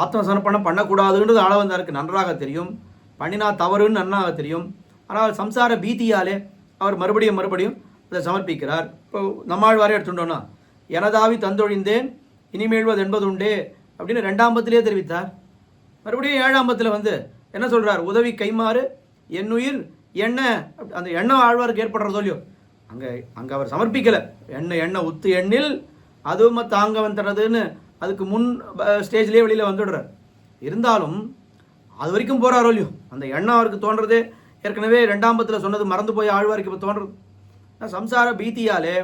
ஆத்ம சமர்ப்பணம் பண்ணக்கூடாதுன்றது ஆளவந்தாருக்கு நன்றாக தெரியும், பண்ணினா தவறுன்னு நன்றாக தெரியும். ஆனால் சம்சார பீதியாலே அவர் மறுபடியும் மறுபடியும் அதை சமர்ப்பிக்கிறார். இப்போ நம்மாழ்வாரே எடுத்துட்டோன்னா எனதாவி தந்தொழிந்தேன் இனிமேழ்வது என்பது உண்டே அப்படின்னு 2ஆம் பத்திலே தெரிவித்தார். மறுபடியும் 7ஆம் பத்தில் வந்து என்ன சொல்கிறார், உதவி கைமாறு என்னுயிர் என்ன, அந்த எண்ணம் ஆழ்வாருக்கு ஏற்படுறதோ இல்லையோ அங்கே அவர் சமர்ப்பிக்கலை. எண்ணெய் உத்து எண்ணில் அதுவும் தாங்க வந்துடுறதுன்னு அதுக்கு முன் ஸ்டேஜ்லேயே வெளியில் வந்துடுறார். இருந்தாலும் அது வரைக்கும் போகிறாரோ இல்லையோ அந்த எண்ணம் அவருக்கு தோன்றதே ஏற்கனவே 2ஆம் பத்தில் சொன்னது மறந்து போய் ஆழ்வாருக்கு இப்போ தோன்றது. சம்சார பீதியாலே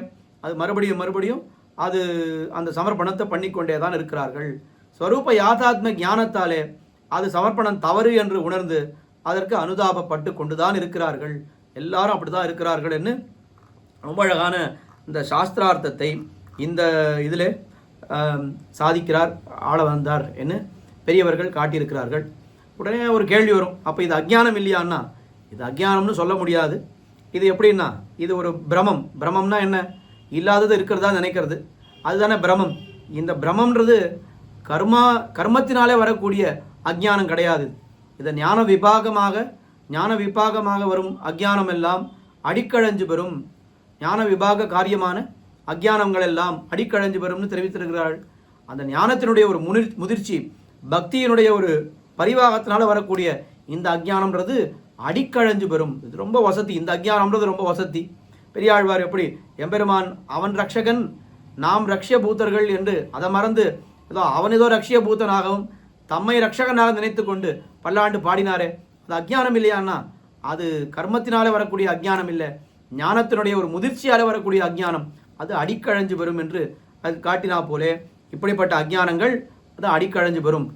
அது மறுபடியும் மறுபடியும் அது அந்த சமர்ப்பணத்தை பண்ணிக்கொண்டே தான் இருக்கிறார்கள். ஸ்வரூப யாதாத்ம ஞானத்தாலே அது சமர்ப்பணம் தவறு என்று உணர்ந்து அதற்கு அனுதாபப்பட்டு கொண்டு தான் இருக்கிறார்கள். எல்லாரும் அப்படி தான் இருக்கிறார்கள் என்று ரொம்ப அழகான இந்த சாஸ்திரார்த்தத்தை இந்த இதில் சாதிக்கிறார் ஆளவந்தார் என்று பெரியவர்கள் காட்டியிருக்கிறார்கள். உடனே ஒரு கேள்வி வரும், அப்போ இது அஜ்ஞானம் இல்லையான்னா? இது அஜ்ஞானம்னு சொல்ல முடியாது. இது எப்படின்னா இது ஒரு பிரமம். பிரமம்னா என்ன, இல்லாதது இருக்கிறதா நினைக்கிறது, அதுதானே பிரமம். இந்த பிரமம்ன்றது கர்மத்தினாலே வரக்கூடிய அஜ்ஞானம் கிடையாது. இதை ஞான விபாகமாக வரும் அஜ்ஞானம் எல்லாம் அடிக்கழஞ்சு பெறும். ஞான விபாக காரியமான அஜ்ஞானங்கள் எல்லாம் அடிக்கழஞ்சு பெறும்னு தெரிவித்திருக்கிறார்கள். அந்த ஞானத்தினுடைய ஒரு முதிர்ச்சி பக்தியினுடைய ஒரு பரிவாகத்தினால வரக்கூடிய இந்த அஜ்ஞானம்ன்றது அடிக்கழஞ்சு பெறும். இது ரொம்ப வசதி, இந்த அஜ்ஞானம்ன்றது ரொம்ப வசதி. பெரியாழ்வார் எப்படி எம்பெருமான் அவன் ரக்ஷகன் நாம் ரக்ஷிய பூத்தர்கள் என்று அதை மறந்து அவன் ஏதோ ரக்ஷிய பூத்தனாகவும் தம்மை ரக்ஷகனாக நினைத்து கொண்டு பல்லாண்டு பாடினாரே, அது அஜ்ஞானம் இல்லையான்னா? அது கர்மத்தினாலே வரக்கூடிய அஜ்ஞானம் இல்லை, ஞானத்தினுடைய ஒரு முதிர்ச்சியால் வரக்கூடிய அஜ்ஞானம். அது அடிக்கழஞ்சு பெறும் என்று அது காட்டினா போலே இப்படிப்பட்ட அஜ்ஞானங்கள் அது அடிக்கழஞ்சு பெறும்.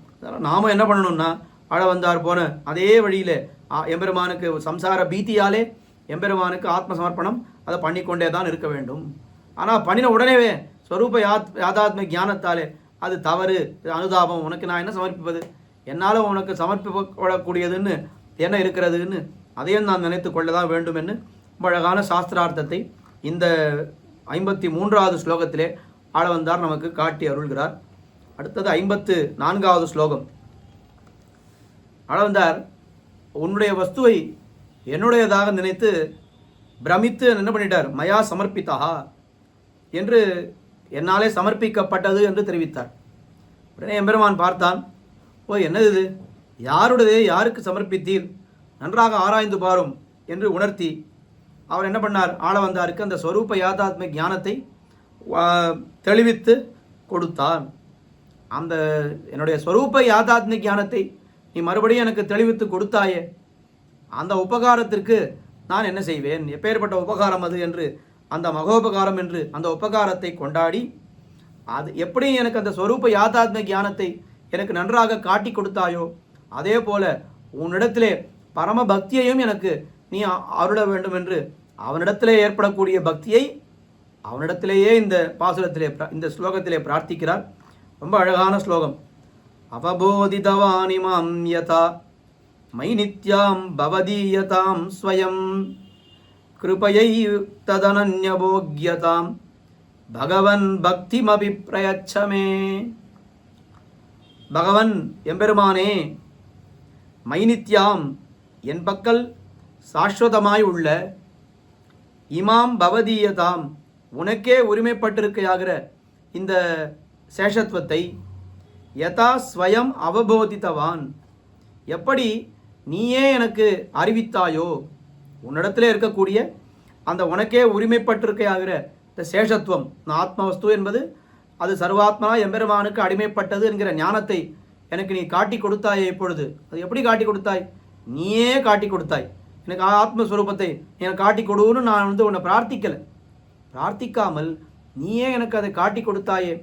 நாம் என்ன பண்ணணும்னா ஆளவந்தார் போன அதே வழியில் எம்பெருமானுக்கு சம்சார பீதியாலே எம்பெருமானுக்கு ஆத்ம சமர்ப்பணம் அதை பண்ணிக்கொண்டே தான் இருக்க வேண்டும். ஆனால் பண்ணின உடனேவே ஸ்வரூப யாதாத்ம ஞானத்தாலே அது தவறு, அனுதாபம், உனக்கு நான் என்ன சமர்ப்பிப்பது, என்னால் உனக்கு சமர்ப்பிக்கக்கூடியதுன்னு என்ன இருக்கிறதுன்னு அதையும் நான் நினைத்து கொள்ளதான் வேண்டும் என்று அழகான சாஸ்திரார்த்தத்தை இந்த 53வது ஸ்லோகத்திலே ஆளவந்தார் நமக்கு காட்டி அருள்கிறார். அடுத்தது 54வது ஸ்லோகம். ஆளவந்தார் உன்னுடைய வஸ்துவை என்னுடையதாக நினைத்து பிரமித்து என்ன பண்ணிட்டார், மயா சமர்ப்பித்தா என்று என்னாலே சமர்ப்பிக்கப்பட்டது என்று தெரிவித்தார். உடனே எம்பெருமான் பார்த்தான், ஓ என்னது இது, யாருடையதே யாருக்கு சமர்ப்பித்தீர், நன்றாக ஆராய்ந்து பாரும் என்று உணர்த்தி அவர் என்ன பண்ணார், ஆளவந்தாருக்கு அந்த ஸ்வரூப யாதாத்ம ஞானத்தை தெளிவித்து கொடுத்தார். அந்த என்னுடைய ஸ்வரூப யாதாத்ம ஞானத்தை நீ மறுபடியும் எனக்கு தெளிவித்து கொடுத்தாயே, அந்த உபகாரத்திற்கு நான் என்ன செய்வேன், எப்பேற்பட்ட உபகாரம் அது என்று அந்த மகோபகாரம் என்று அந்த உபகாரத்தை கொண்டாடி அது எப்படி எனக்கு அந்த ஸ்வரூப யாதாத்ம ஞானத்தை எனக்கு நன்றாக காட்டி கொடுத்தாயோ அதே போல உன்னிடத்திலே பரம பக்தியையும் எனக்கு நீ அருள வேண்டும் என்று அவனிடத்திலே ஏற்படக்கூடிய பக்தியை அவனிடத்திலேயே இந்த பாசுரத்திலே இந்த ஸ்லோகத்திலே பிரார்த்திக்கிறார். ரொம்ப அழகான ஸ்லோகம். அவபோதிதவானிமாம் யதா மை நித்யாம் பவதீயதாம் ஸ்வயம் கிருபயை ததனன்யபோக்யதாம் பகவன் பக்திமபி பிரயச்சமே. பகவன் எம்பெருமானே, மைநித்யாம் என் பக்கல் சாஸ்வதமாய் உள்ள, இமாம் பவதீயதாம் உனக்கே உரிமைப்பட்டிருக்கையாகிற இந்த சேஷத்துவத்தை, யதா ஸ்வயம் அவபோதித்தவான் எப்படி நீயே எனக்கு அறிவித்தாயோ, உன்னிடத்திலே இருக்கக்கூடிய அந்த உனக்கே உரிமைப்பட்டிருக்கையாகிற இந்த சேஷத்துவம், ஆத்மவஸ்து என்பது அது சர்வாத்மனா எம்பெருமானுக்கு அடிமைப்பட்டது என்கிற ஞானத்தை எனக்கு நீ காட்டி கொடுத்தாயே. இப்பொழுது அது எப்படி காட்டி கொடுத்தாய், நீயே காட்டி கொடுத்தாய். எனக்கு ஆத்மஸ்வரூபத்தை எனக்கு காட்டி கொடுன்னு நான் உன்னை பிரார்த்திக்காமல் நீயே எனக்கு அதை காட்டி கொடுத்தாயே.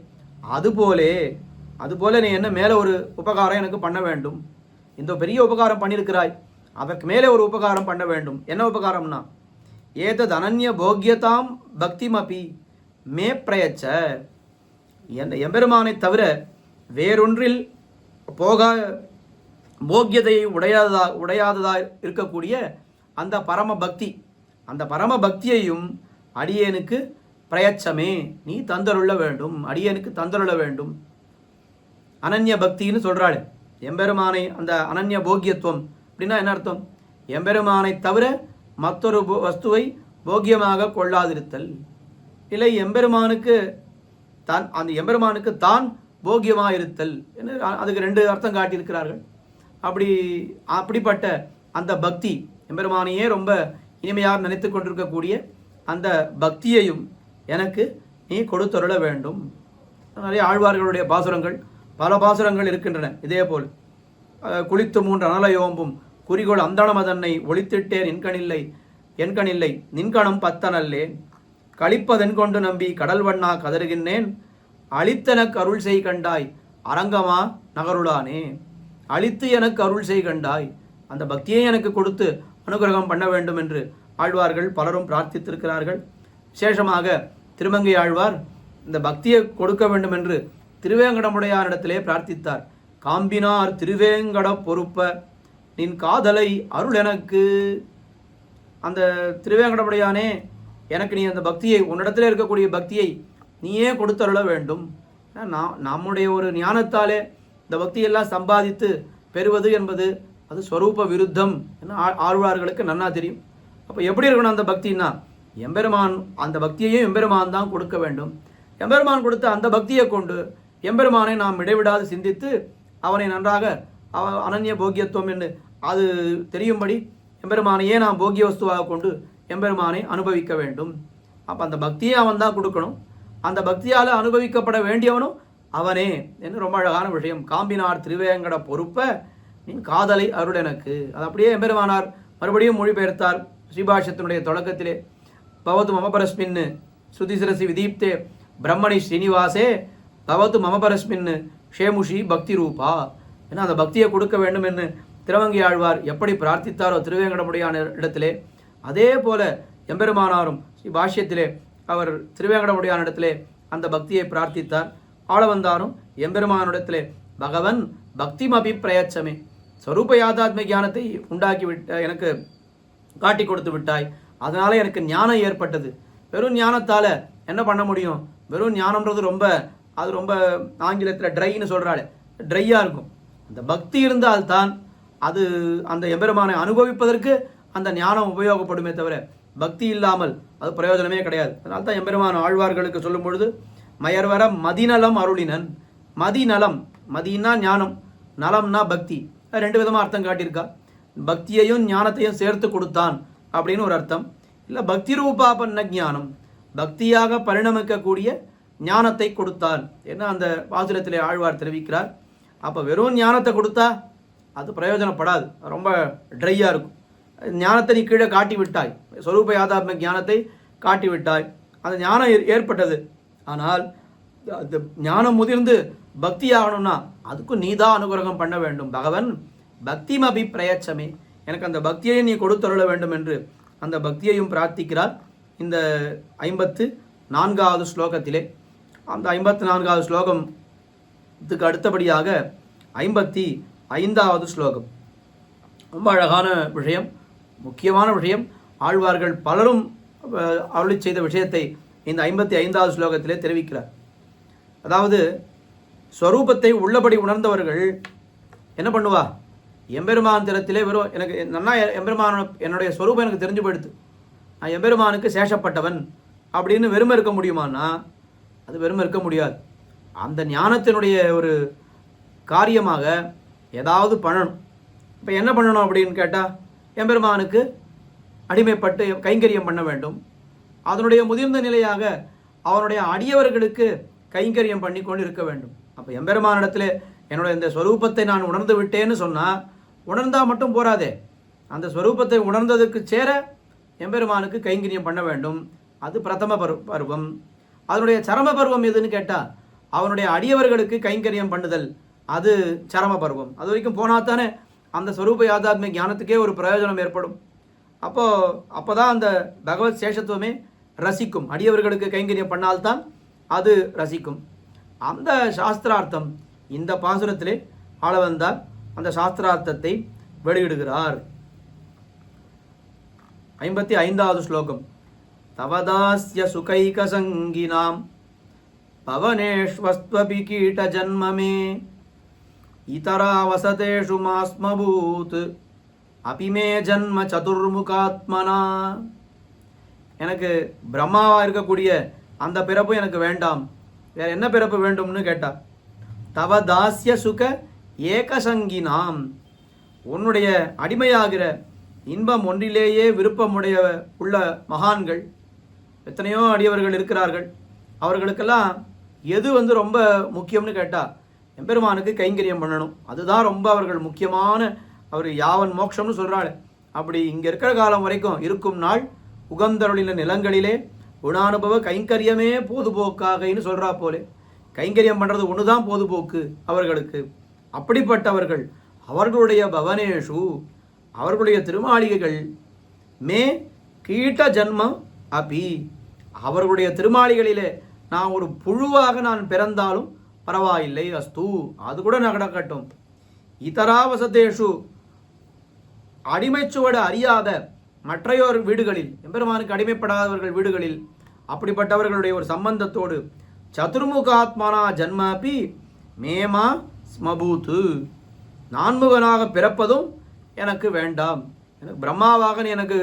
அதுபோல நீ என்ன மேலே ஒரு உபகாரம் எனக்கு பண்ண வேண்டும். இந்த பெரிய உபகாரம் பண்ணியிருக்கிறாய், அதற்கு மேலே ஒரு உபகாரம் பண்ண வேண்டும். என்ன உபகாரம்னா, ஏதத் அனன்ய போக்யதாம் பக்திமபி மே பிரயச்ச, எம்பெருமானை தவிர வேறொன்றில் போக்கியதையை உடையாததா இருக்கக்கூடிய அந்த பரம பக்தி, அந்த பரம பக்தியையும் அடியேனுக்கு பிரயச்சமே நீ தந்தருள வேண்டும், அடியேனுக்கு தந்தருள வேண்டும். அனன்ய பக்தின்னு சொல்கிறாள். எம்பெருமானை அந்த அனன்ய போக்கியத்துவம் அப்படின்னா என்ன அர்த்தம், எம்பெருமானை தவிர மற்றொரு வஸ்துவை போக்கியமாக கொள்ளாதிருத்தல், இல்லை எம்பெருமானுக்கு அந்த எம்பெருமானுக்கு தான் போக்கியமாக இருத்தல் என்று அதுக்கு 2 அர்த்தம் காட்டியிருக்கிறார்கள். அப்படிப்பட்ட அந்த பக்தி, எம்பெருமானையே ரொம்ப இனிமையாக நினைத்து கொண்டிருக்கக்கூடிய அந்த பக்தியையும் எனக்கு நீ கொடுத்தருள வேண்டும். நிறைய ஆழ்வார்களுடைய பாசுரங்கள், பல பாசுரங்கள் இருக்கின்றன. இதே போல் குளித்து 3 அனலையோம்பும் குறிகோள் அந்தணமதன்னை ஒளித்திட்டேன் என்கணில்லை நின்கணம் 10 நல்லேன் கழிப்பதென் கொண்டு நம்பி கடல் வண்ணா கதறுகின்றேன் அழித்தனக்கு அருள் செய் கண்டாய் அரங்கமா நகருளானே. அழித்து எனக்கு அருள் செய் கண்டாய், அந்த பக்தியை எனக்கு கொடுத்து அனுகிரகம் பண்ண வேண்டும் என்று ஆழ்வார்கள் பலரும் பிரார்த்தித்திருக்கிறார்கள். விசேஷமாக திருமங்கை ஆழ்வார் இந்த பக்தியை கொடுக்க வேண்டும் என்று திருவேங்கடமுடையானிடத்திலே பிரார்த்தித்தார். காம்பினார் திருவேங்கட பொறுப்ப நின் காதலை அருள் எனக்கு. அந்த திருவேங்கடமுடையானே, எனக்கு நீ அந்த பக்தியை, உன்னிடத்தில் இருக்கக்கூடிய பக்தியை நீயே கொடுத்தருள வேண்டும். நம்முடைய ஒரு ஞானத்தாலே இந்த பக்தியெல்லாம் சம்பாதித்து பெறுவது என்பது அது ஸ்வரூப விருத்தம் என்று ஆழ்வார்களுக்கு நன்னா தெரியும். அப்போ எப்படி இருக்கணும் அந்த பக்தின்னா, எம்பெருமான் அந்த பக்தியையும் எம்பெருமான் தான் கொடுக்க வேண்டும். எம்பெருமான் கொடுத்த அந்த பக்தியை கொண்டு எம்பெருமானை நாம் இடைவிடாது சிந்தித்து அவனை நன்றாக அனன்ய போக்கியத்துவம் என்று அது தெரியும்படி எம்பெருமானையே நாம் போக்கிய வஸ்துவாக கொண்டு எம்பெருமானை அனுபவிக்க வேண்டும். அப்போ அந்த பக்தியை அவன் தான் கொடுக்கணும். அந்த பக்தியால் அனுபவிக்கப்பட வேண்டியவனும் அவனே என்று ரொம்ப அழகான விஷயம். காம்பினார் திருவேங்கட பொறுப்ப நின் காதலை அருள் எனக்கு. அது அப்படியே எம்பெருமானார் மறுபடியும் மொழிபெயர்த்தார் ஸ்ரீபாஷ்யத்தினுடைய தொடக்கத்திலே. பவது மமபரஸ்மின் சுதிசிரசி விதீப்தே பிரம்மணி ஸ்ரீனிவாசே பவது மமபரஸ்மின் ஷேமுஷி பக்தி ரூபா. ஏன்னா அந்த பக்தியை கொடுக்க வேண்டும் என்று திருவங்கை ஆழ்வார் எப்படி பிரார்த்தித்தாரோ திருவேங்கடமுடையான இடத்திலே, அதே போல எம்பெருமானாரும் ஸ்ரீ பாஷ்யத்திலே அவர் திருவேங்கடமுடையான இடத்திலே அந்த பக்தியை பிரார்த்தித்தார். ஆளவந்தாரும் எம்பெருமானிடத்திலே பகவன் பக்திமபி பிரயச்சமே, ஸ்வரூப யாதாத்ம ஞானத்தை உண்டாக்கி எனக்கு காட்டி கொடுத்து விட்டாய். அதனால எனக்கு ஞானம் ஏற்பட்டது. வெறும் ஞானத்தால் என்ன பண்ண முடியும்? வெறும் ஞானம்ன்றது அது ரொம்ப ஆங்கிலத்தில் ட்ரைன்னு சொல்கிறாள், ட்ரையாக இருக்கும். அந்த பக்தி இருந்தால்தான் அது அந்த எம்பெருமானை அனுபவிப்பதற்கு அந்த ஞானம் உபயோகப்படுமே தவிர பக்தி இல்லாமல் அது பிரயோஜனமே கிடையாது. அதனால தான் எம்பெருமான் ஆழ்வார்களுக்கு சொல்லும் பொழுது மயர்வர மதிநலம் அருளினன். மதிநலம், மதினா ஞானம், நலம்னா பக்தி. ரெண்டு விதமாக அர்த்தம் காட்டியிருக்கா. பக்தியையும் ஞானத்தையும் சேர்த்து கொடுத்தான் அப்படின்னு ஒரு அர்த்தம். இல்லை பக்தி ரூபாபன்ன ஞானம், பக்தியாக பரிணமிக்கக்கூடிய ஞானத்தை கொடுத்தான் என்ன அந்த பாசுரத்திலே ஆழ்வார் தெரிவிக்கிறார். அப்போ வெறும் ஞானத்தை கொடுத்தா அது பிரயோஜனப்படாது, ரொம்ப ட்ரையாக இருக்கும். ஞானத்தை நீ கீழே காட்டி விட்டாய், ஸ்வரூப யாதாத்ம ஞானத்தை காட்டி விட்டாய், அந்த ஞானம் ஏற்பட்டது. ஆனால் அந்த ஞானம் முதிர்ந்து பக்தி ஆகணும்னா அதுக்கும் நீதான் அனுகிரகம் பண்ண வேண்டும். பகவன் பக்திமபி பிரயச்சமே, எனக்கு அந்த பக்தியை நீ கொடுத்தருள வேண்டும் என்று அந்த பக்தியையும் பிரார்த்திக்கிறார் இந்த 54வது ஸ்லோகத்திலே. அந்த 54வது ஸ்லோகத்துக்கு அடுத்தபடியாக 55வது ஸ்லோகம் ரொம்ப அழகான விஷயம், முக்கியமான விஷயம். ஆழ்வார்கள் பலரும் அருளி செய்த விஷயத்தை இந்த 55வது ஸ்லோகத்திலே தெரிவிக்கிறார். அதாவது ஸ்வரூபத்தை உள்ளபடி உணர்ந்தவர்கள் என்ன பண்ணுவா? எம்பெருமான் திறத்திலே வெறும் எனக்கு நன்னா எம்பெருமான என்னுடைய ஸ்வரூபம் எனக்கு தெரிஞ்சு போயிடுது, நான் எம்பெருமானுக்கு சேஷப்பட்டவன் அப்படின்னு வெறுமை இருக்க முடியுமான்னா அது வெறுமை இருக்க முடியாது. அந்த ஞானத்தினுடைய ஒரு காரியமாக ஏதாவது பண்ணணும். இப்போ என்ன பண்ணணும் அப்படின்னு கேட்டால் எம்பெருமானுக்கு அடிமைப்பட்டு கைங்கரியம் பண்ண வேண்டும். அதனுடைய முதிர்ந்த நிலையாக அவனுடைய அடியவர்களுக்கு கைங்கரியம் பண்ணி கொண்டு இருக்க வேண்டும். அப்போ எம்பெருமானிடத்தில் என்னுடைய இந்த ஸ்வரூபத்தை நான் உணர்ந்து விட்டேன்னு சொன்னால் உணர்ந்தால் மட்டும் போராதே, அந்த ஸ்வரூபத்தை உணர்ந்ததுக்கு சேர எம்பெருமானுக்கு கைங்கரியம் பண்ண வேண்டும். அது பிரதம பருவம். அதனுடைய சரம பருவம் எதுன்னு கேட்டால் அவனுடைய அடியவர்களுக்கு கைங்கரியம் பண்ணுதல், அது சரம பருவம். அது வரைக்கும் போனால் தானே அந்த ஸ்வரூப யாதாத்மிய ஞானத்துக்கே ஒரு பிரயோஜனம் ஏற்படும். அப்போ தான் அந்த பகவத் சேஷத்துவமே ரசிக்கும். அடியவர்களுக்கு கைங்கரியம் பண்ணால்தான் அது ரசிக்கும். அந்த சாஸ்திரார்த்தம் இந்த பாசுரத்திலே ஆளவந்தார் அந்த சாஸ்திரார்த்தத்தை வெளியிடுகிறார். 55வது ஸ்லோகம். தவதாஸ்ய சுகைக சங்கினாம் பவனேஷ்வஸ்த்வபி கீட ஜன்மமே இதரா வசதேஷு மாஸ்மபூத் அபிமே ஜன்ம சதுர்முகாத்மனா. எனக்கு பிரம்மாவாக இருக்கக்கூடிய அந்த பிறப்பு எனக்கு வேண்டாம், வேற என்ன பிறப்பு வேண்டும்னு கேட்டா. தவ தாஸ்ய சுக ஏகசங்கினாம், உன்னுடைய அடிமையாகிற இன்பம் ஒன்றிலேயே விருப்பமுடைய உள்ள மகான்கள் எத்தனையோ அடியவர்கள் இருக்கிறார்கள். அவர்களுக்கெல்லாம் எது ரொம்ப முக்கியம்னு கேட்டால் எம்பெருமானுக்கு கைங்கரியம் பண்ணணும். அதுதான் ரொம்ப அவர்கள் முக்கியமான, அவர் யாவன் மோட்சம்னு சொல்கிறாள். அப்படி இங்கே இருக்கிற காலம் வரைக்கும் இருக்கும் நாள் உகந்தருளின நிலங்களிலே குணானுபவ கைங்கரியமே பொதுபோக்காகன்னு சொல்கிறா போலே. கைங்கரியம் பண்ணுறது ஒன்று தான் பொதுபோக்கு அவர்களுக்கு. அப்படிப்பட்டவர்கள் அவர்களுடைய பவனேஷு, அவர்களுடைய திருமாளிகைகள் மே கீட்ட ஜன்மம் அபி, அவர்களுடைய திருமாளிகளிலே நான் ஒரு புழுவாக நான் பிறந்தாலும் பரவாயில்லை, அஸ்து, அது கூட நடக்கட்டும். இதராவசதேஷு, அடிமைச்சுவடு அறியாத மற்றையோர் வீடுகளில், எம்பெருமானுக்கு அடிமைப்படாதவர்கள் வீடுகளில், அப்படிப்பட்டவர்களுடைய ஒரு சம்பந்தத்தோடு சதுர்முகாத்மனா ஜன்மபி மேமா ஸ்மபூத்து, நான்முகனாக பிறப்பதும் எனக்கு வேண்டாம். எனக்கு பிரம்மாவாக எனக்கு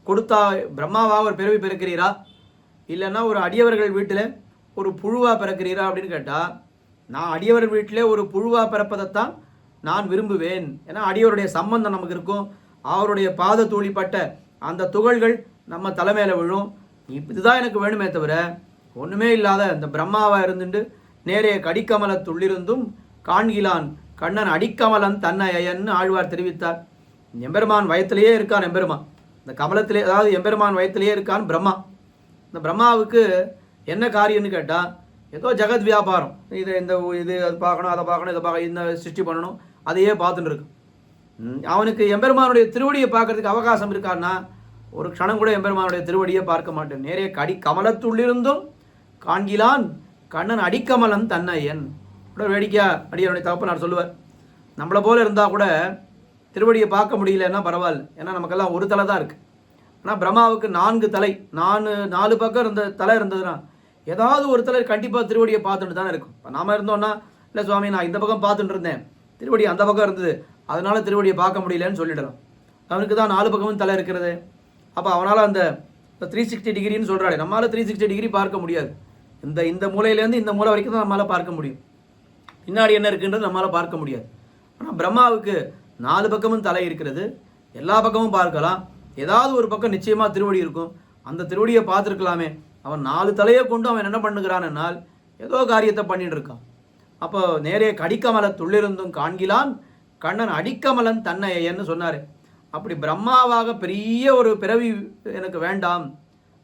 கொடுத்தா, பிரம்மாவாக ஒரு பிறவி பிறக்கிறீரா, இல்லைன்னா ஒரு அடியவர்கள் வீட்டில் ஒரு புழுவாக பிறக்கிறீரா அப்படின்னு கேட்டால், நான் அடியவர்கள் வீட்டிலே ஒரு புழுவாக பிறப்பதைத்தான் நான் விரும்புவேன். ஏன்னா அடியவருடைய சம்பந்தம் நமக்கு இருக்கும், அவருடைய பாத தூளிப்பட்ட அந்த துகள்கள் நம்ம தலைமையில் விழும். இதுதான் எனக்கு வேணுமே தவிர ஒன்றுமே இல்லாத இந்த பிரம்மாவாக இருந்துட்டு நேரே கடிக்கமலத்துள்ளிருந்தும் காண்கிலான் கண்ணன் அடிக்கமலன் தன்னையன்னு ஆழ்வார் தெரிவித்தார். எம்பெருமான் வயத்திலேயே இருக்கான் எம்பெருமான், இந்த கமலத்திலே, அதாவது எம்பெருமான் வயத்திலேயே இருக்கான் பிரம்மா. இந்த பிரம்மாவுக்கு என்ன காரியம்னு கேட்டால், ஏதோ ஜெகத் வியாபாரம், இது அது பார்க்கணும், அதை பார்க்கணும், இதை பார்க்க, இந்த சிருஷ்டி பண்ணணும், அதையே பார்த்துட்டு இருக்கு. அவனுக்கு எம்பெருமானுடைய திருவடியை பார்க்கறதுக்கு அவகாசம் இருக்கான்னா ஒரு க்ஷணம் கூட எம்பெருமானுடைய திருவடியை பார்க்க மாட்டேன். நேரே கமலத்துள்ளிருந்தும் காண்கிலான் கண்ணன் அடிக்கமலன் தன்னையன். கூட வேடிக்கையா அடியனுடைய தகப்பனார் சொல்லுவார், நம்மளை போல இருந்தால் கூட திருவடியை பார்க்க முடியலன்னா பரவாயில்ல, ஏன்னா நமக்கெல்லாம் ஒரு தலை தான் இருக்குது. ஆனால் பிரம்மாவுக்கு 4 தலை, 4 பக்கம் இருந்த தலை இருந்ததுன்னா ஏதாவது ஒரு தலை கண்டிப்பாக திருவடியை பார்த்துட்டு தானே இருக்கும். இப்போ நாம இருந்தோம்னா, இல்லை சுவாமி நான் இந்த பக்கம் பார்த்துட்டு இருந்தேன், திருவடி அந்த பக்கம் இருந்தது, அதனால திருவடியை பார்க்க முடியலன்னு சொல்லிடலாம். அவனுக்கு தான் 4 பக்கமும் தலை இருக்கிறது. அப்போ அவனால் அந்த 360 டிகிரின்னு சொல்கிறாரு, நம்மளால் 360 டிகிரி பார்க்க முடியாது. இந்த மூலையிலேருந்து இந்த மூலை வரைக்கும் தான் நம்மளால் பார்க்க முடியும், பின்னாடி என்ன இருக்குன்றது நம்மளால் பார்க்க முடியாது. ஆனால் பிரம்மாவுக்கு 4 பக்கமும் தலை இருக்கிறது, எல்லா பக்கமும் பார்க்கலாம். ஏதாவது ஒரு பக்கம் நிச்சயமாக திருவடி இருக்கும், அந்த திருவடியை பார்த்துருக்கலாமே. அவன் 4 தலையை கொண்டு அவன் என்ன பண்ணுகிறான்னால் ஏதோ காரியத்தை பண்ணிட்டு இருக்கான். அப்போ நேரே கடிக்கமல துள்ளிருந்தும் காண்கிலான் கண்ணன் அடிக்கமலன் தன்னையன்னு சொன்னார். அப்படி பிரம்மாவாக பெரிய ஒரு பிறவி எனக்கு வேண்டாம்,